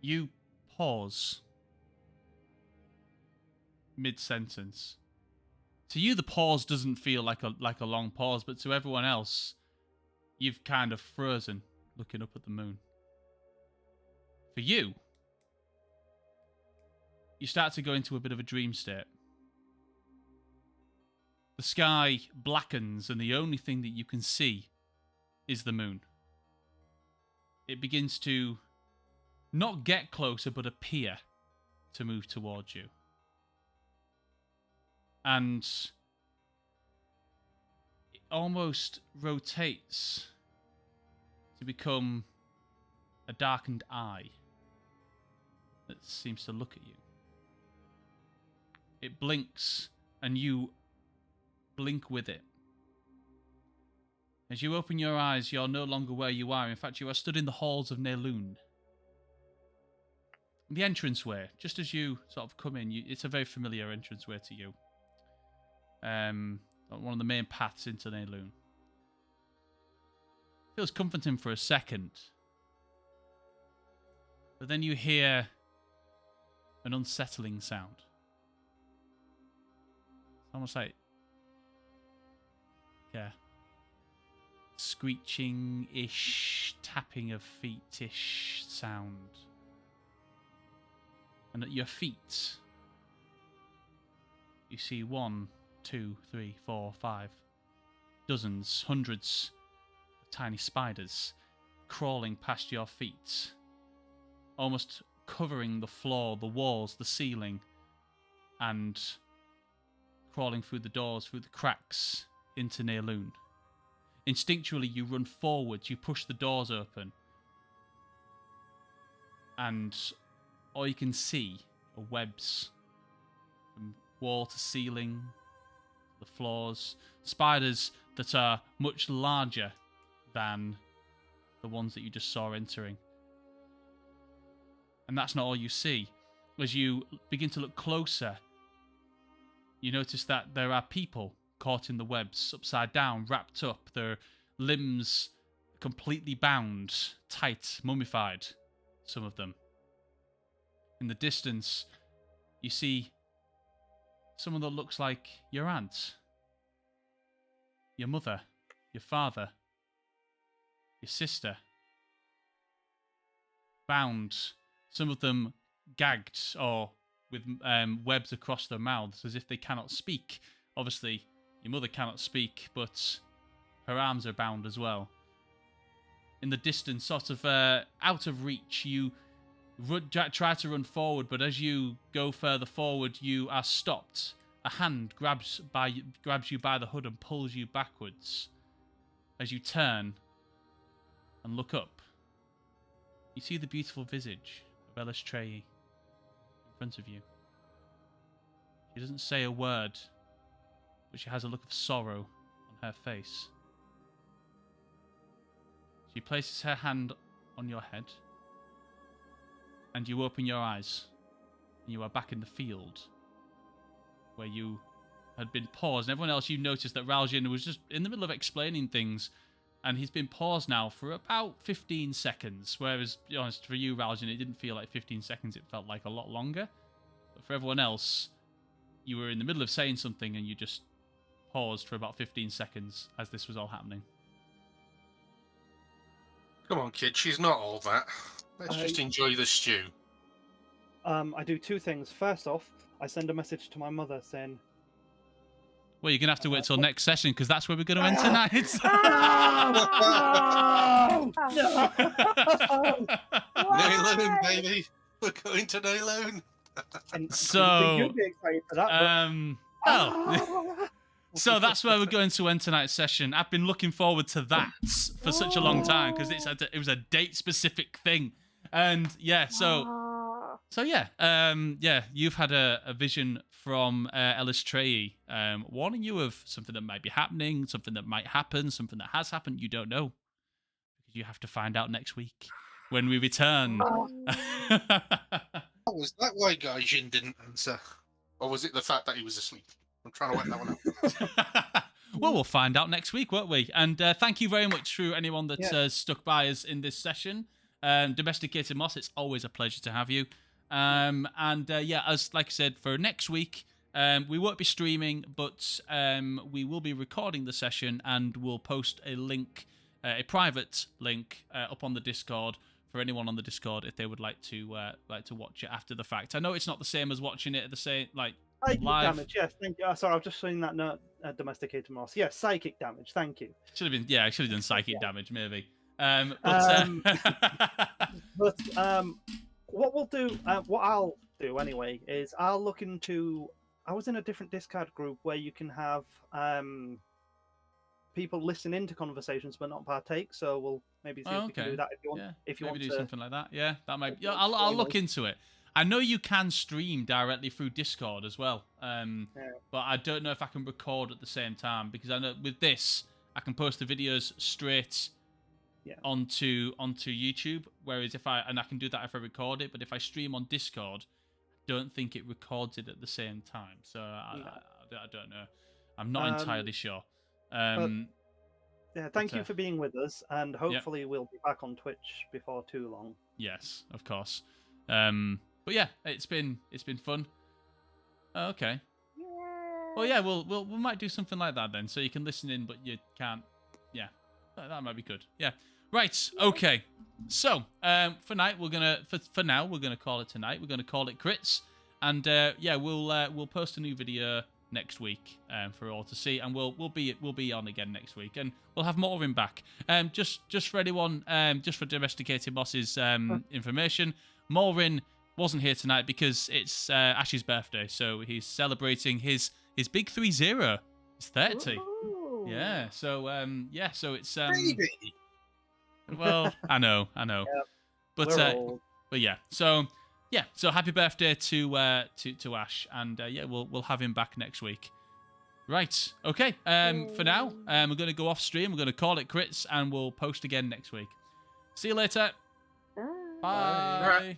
you pause mid-sentence. To you, the pause doesn't feel like a long pause, but to everyone else, you've kind of frozen, looking up at the moon. For you, you start to go into a bit of a dream state. The sky blackens, and the only thing that you can see is the moon. It begins to not get closer, but appear to move towards you. And it almost rotates to become a darkened eye that seems to look at you. It blinks, and you blink with it. As you open your eyes, you're no longer where you are. In fact, you are stood in the halls of Nelund. The entranceway, just as you sort of come in, it's a very familiar entranceway to you. One of the main paths into Nelund. Feels comforting for a second. But then you hear an unsettling sound. It's almost like screeching-ish, tapping of feet-ish sound. And at your feet, you see 1, 2, 3, 4, 5, dozens, hundreds of tiny spiders crawling past your feet, almost covering the floor, the walls, the ceiling, and crawling through the doors, through the cracks into Nealoon. Instinctually, you run forwards, you push the doors open, and all you can see are webs from wall to ceiling, the floors, spiders that are much larger than the ones that you just saw entering. And that's not all you see. As you begin to look closer, you notice that there are people caught in the webs, upside down, wrapped up, their limbs completely bound, tight, mummified, some of them. In the distance, you see someone that looks like your aunt, your mother, your father, your sister, bound, some of them gagged or with webs across their mouths as if they cannot speak. Obviously, your mother cannot speak, but her arms are bound as well. In the distance, sort of out of reach, you try to run forward, but as you go further forward, you are stopped. A hand grabs you by the hood and pulls you backwards. As you turn and look up, you see the beautiful visage of Ellis Treyi in front of you. She doesn't say a word, but she has a look of sorrow on her face. She places her hand on your head, and you open your eyes, and you are back in the field where you had been paused. And everyone else, you noticed that Raljian was just in the middle of explaining things, and he's been paused now for about 15 seconds. Whereas, to be honest, for you, Raljian, it didn't feel like 15 seconds, it felt like a lot longer. But for everyone else, you were in the middle of saying something, and you just paused for about 15 seconds as this was all happening. Come on, kid, she's not all that. Let's just enjoy the stew. I do two things. First off, I send a message to my mother saying, well, you're going to have to wait till next session, because that's where we're going to end tonight. Nealoon, baby. We're going to Nealoon. So, you'd be excited for that. So that's where we're going to end tonight's session. I've been looking forward to that for such a long time, because it was a date-specific thing. And yeah, you've had a vision from Ellis Treyi, warning you of something that might be happening, something that might happen, something that has happened. You don't know, because you have to find out next week when we return. Was that why Gaijin didn't answer? Or was it the fact that he was asleep? I'm trying to work that one out. Well, we'll find out next week, won't we? And thank you very much to anyone that stuck by us in this session. Domesticated Moss, it's always a pleasure to have you. As like I said, for next week, we won't be streaming, but we will be recording the session, and we'll post a link, a private link, up on the Discord for anyone on the Discord if they would like to watch it after the fact. I know it's not the same as watching it at the same live. Damage, yes, thank you. Sorry, I've just seen that note. Domesticated Moss. Yes, psychic damage. Thank you. Should have been. Yeah, I should have done psychic damage maybe. What we'll do, what I'll do anyway, is I'll look into. I was in a different Discord group where you can have people listen into conversations but not partake. So we'll maybe see if we can do that if you want. Yeah, if you maybe want do something like that. Yeah, that might. Yeah, I'll look into it. I know you can stream directly through Discord as well, but I don't know if I can record at the same time, because I know with this I can post the videos straight onto YouTube. Whereas I can do that if I record it, but if I stream on Discord, I don't think it records it at the same time. So I don't know. I'm not entirely sure. Thank you for being with us, and hopefully we'll be back on Twitch before too long. Yes, of course. But yeah, it's been fun. Okay. Yeah. Well, yeah, we might do something like that then, so you can listen in, but you can't. Yeah, that might be good. Yeah. Right. Okay. So for now we're gonna call it tonight. We're gonna call it crits, and we'll post a new video next week for all to see, and we'll be on again next week, and we'll have Maureen back. Just for anyone, just for Domesticated Moss's information, Maureen wasn't here tonight because it's Ash's birthday, so he's celebrating his big 30. He's 30. Ooh. Yeah. So so it's Baby. well, I know. Yep, But we're old. but so happy birthday to Ash, and we'll have him back next week. Right. Okay. For now, we're going to go off stream. We're going to call it crits, and we'll post again next week. See you later. Bye. Bye. Right.